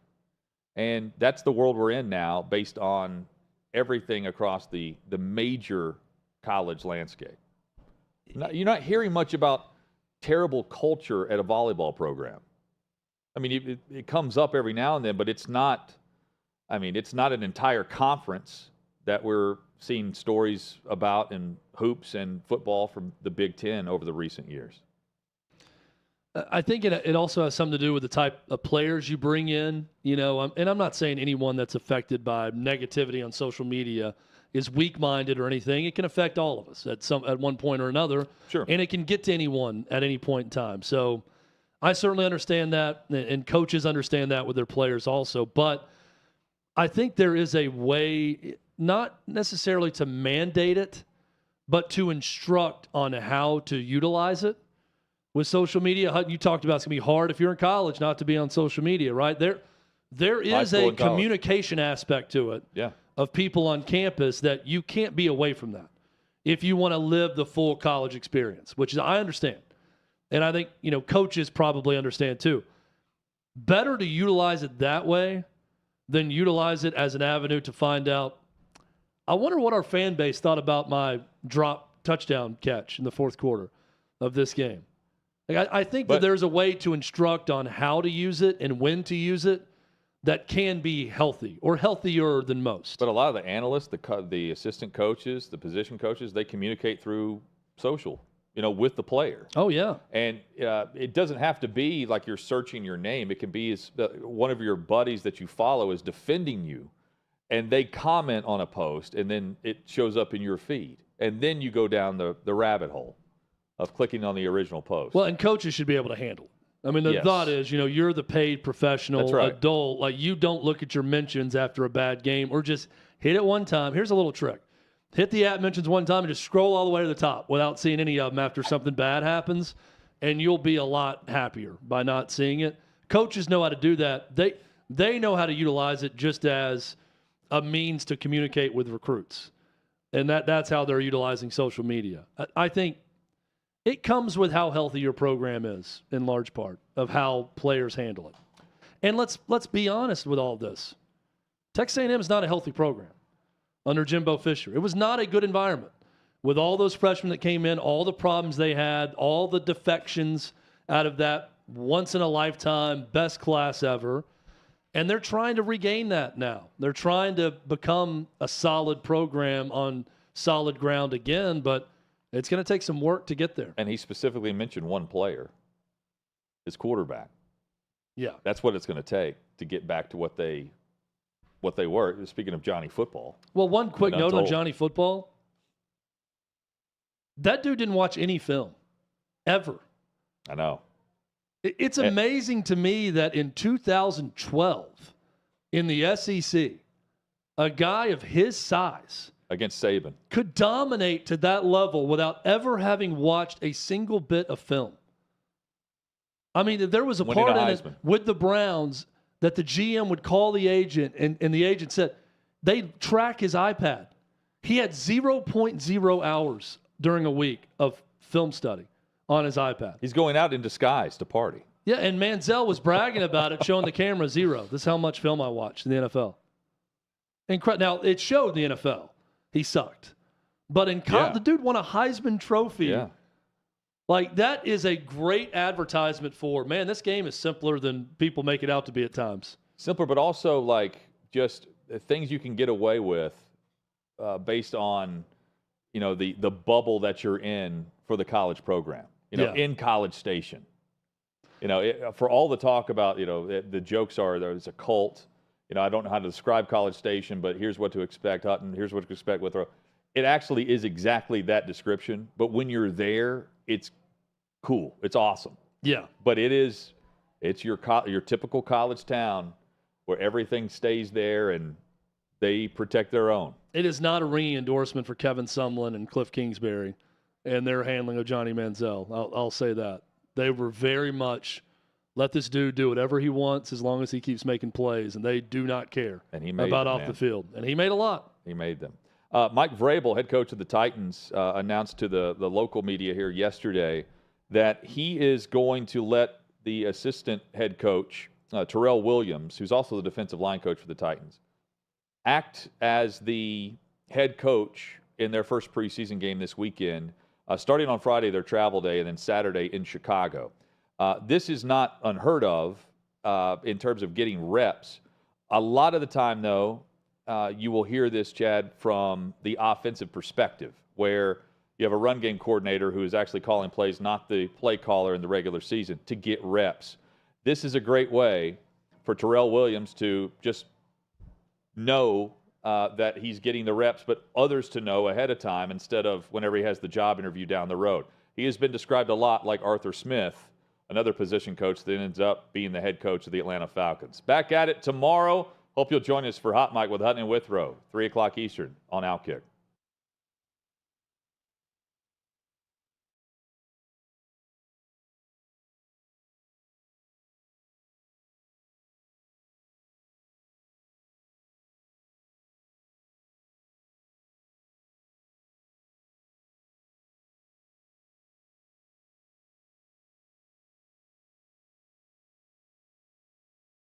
And that's the world we're in now based on everything across the major college landscape. You're not hearing much about terrible culture at a volleyball program. I mean, it comes up every now and then, but it's not an entire conference that we're seeing stories about in hoops and football from the Big Ten over the recent years. I think it also has something to do with the type of players you bring in, and I'm not saying anyone that's affected by negativity on social media is weak-minded or anything. It can affect all of us at one point or another. Sure. And it can get to anyone at any point in time. So I certainly understand that, and coaches understand that with their players also. But I think there is a way, not necessarily to mandate it, but to instruct on how to utilize it. With social media, you talked about it's going to be hard if you're in college not to be on social media, right? There is a communication aspect to it of people on campus that you can't be away from that if you want to live the full college experience, which is, I understand. And I think, coaches probably understand too. Better to utilize it that way than utilize it as an avenue to find out, I wonder what our fan base thought about my drop touchdown catch in the fourth quarter of this game. I think that there's a way to instruct on how to use it and when to use it that can be healthy or healthier than most. But a lot of the analysts, the assistant coaches, the position coaches, they communicate through social, with the player. Oh, yeah. And it doesn't have to be like you're searching your name. It can be one of your buddies that you follow is defending you, and they comment on a post, and then it shows up in your feed. And then you go down the rabbit hole of clicking on the original post. Well, and coaches should be able to handle it. I mean, the thought is, you're the paid professional adult. Like, you don't look at your mentions after a bad game or just hit it one time. Here's a little trick. Hit the app mentions one time and just scroll all the way to the top without seeing any of them after something bad happens, and you'll be a lot happier by not seeing it. Coaches know how to do that. They know how to utilize it just as a means to communicate with recruits. And that's how they're utilizing social media. I think it comes with how healthy your program is, in large part, of how players handle it. And let's be honest with all this. Texas A&M is not a healthy program under Jimbo Fisher. It was not a good environment with all those freshmen that came in, all the problems they had, all the defections out of that once-in-a-lifetime best class ever. And they're trying to regain that now. They're trying to become a solid program on solid ground again, but it's going to take some work to get there. And he specifically mentioned one player, his quarterback. Yeah. That's what it's going to take to get back to what they were. Speaking of Johnny Football. Well, one quick note on Johnny Football. That dude didn't watch any film, ever. I know. It's amazing to me that in 2012, in the SEC, a guy of his size against Saban could dominate to that level without ever having watched a single bit of film. I mean, there was a part in it with the Browns that the GM would call the agent, and the agent said they track his iPad. He had 0.0 hours during a week of film study on his iPad. He's going out in disguise to party. Yeah, and Manziel was bragging about it, showing the camera 0. This is how much film I watched in the NFL. Now, it showed the NFL. He sucked. But in college, the dude won a Heisman Trophy. Yeah. Like, that is a great advertisement for, man, this game is simpler than people make it out to be at times. Simpler, but also, like, just things you can get away with based on, the bubble that you're in for the college program, in College Station. For all the talk about, the jokes are there's a cult. I don't know how to describe College Station, but here's what to expect, Hutton. Here's what to expect with it actually is exactly that description. But when you're there, it's cool. It's awesome. Yeah. But it's your typical college town where everything stays there and they protect their own. It is not a ringing endorsement for Kevin Sumlin and Cliff Kingsbury and their handling of Johnny Manziel. I'll say that. They were very much, let this dude do whatever he wants as long as he keeps making plays, and they do not care about off the field. And he made a lot. He made them. Mike Vrabel, head coach of the Titans, announced to the local media here yesterday that he is going to let the assistant head coach, Terrell Williams, who's also the defensive line coach for the Titans, act as the head coach in their first preseason game this weekend, starting on Friday, their travel day, and then Saturday in Chicago. This is not unheard of in terms of getting reps. A lot of the time, though, you will hear this, Chad, from the offensive perspective, where you have a run game coordinator who is actually calling plays, not the play caller in the regular season, to get reps. This is a great way for Terrell Williams to just know that he's getting the reps, but others to know ahead of time instead of whenever he has the job interview down the road. He has been described a lot like Arthur Smith, another position coach that ends up being the head coach of the Atlanta Falcons. Back at it tomorrow. Hope you'll join us for Hot Mic with Hutton and Withrow, 3 o'clock Eastern on OutKick.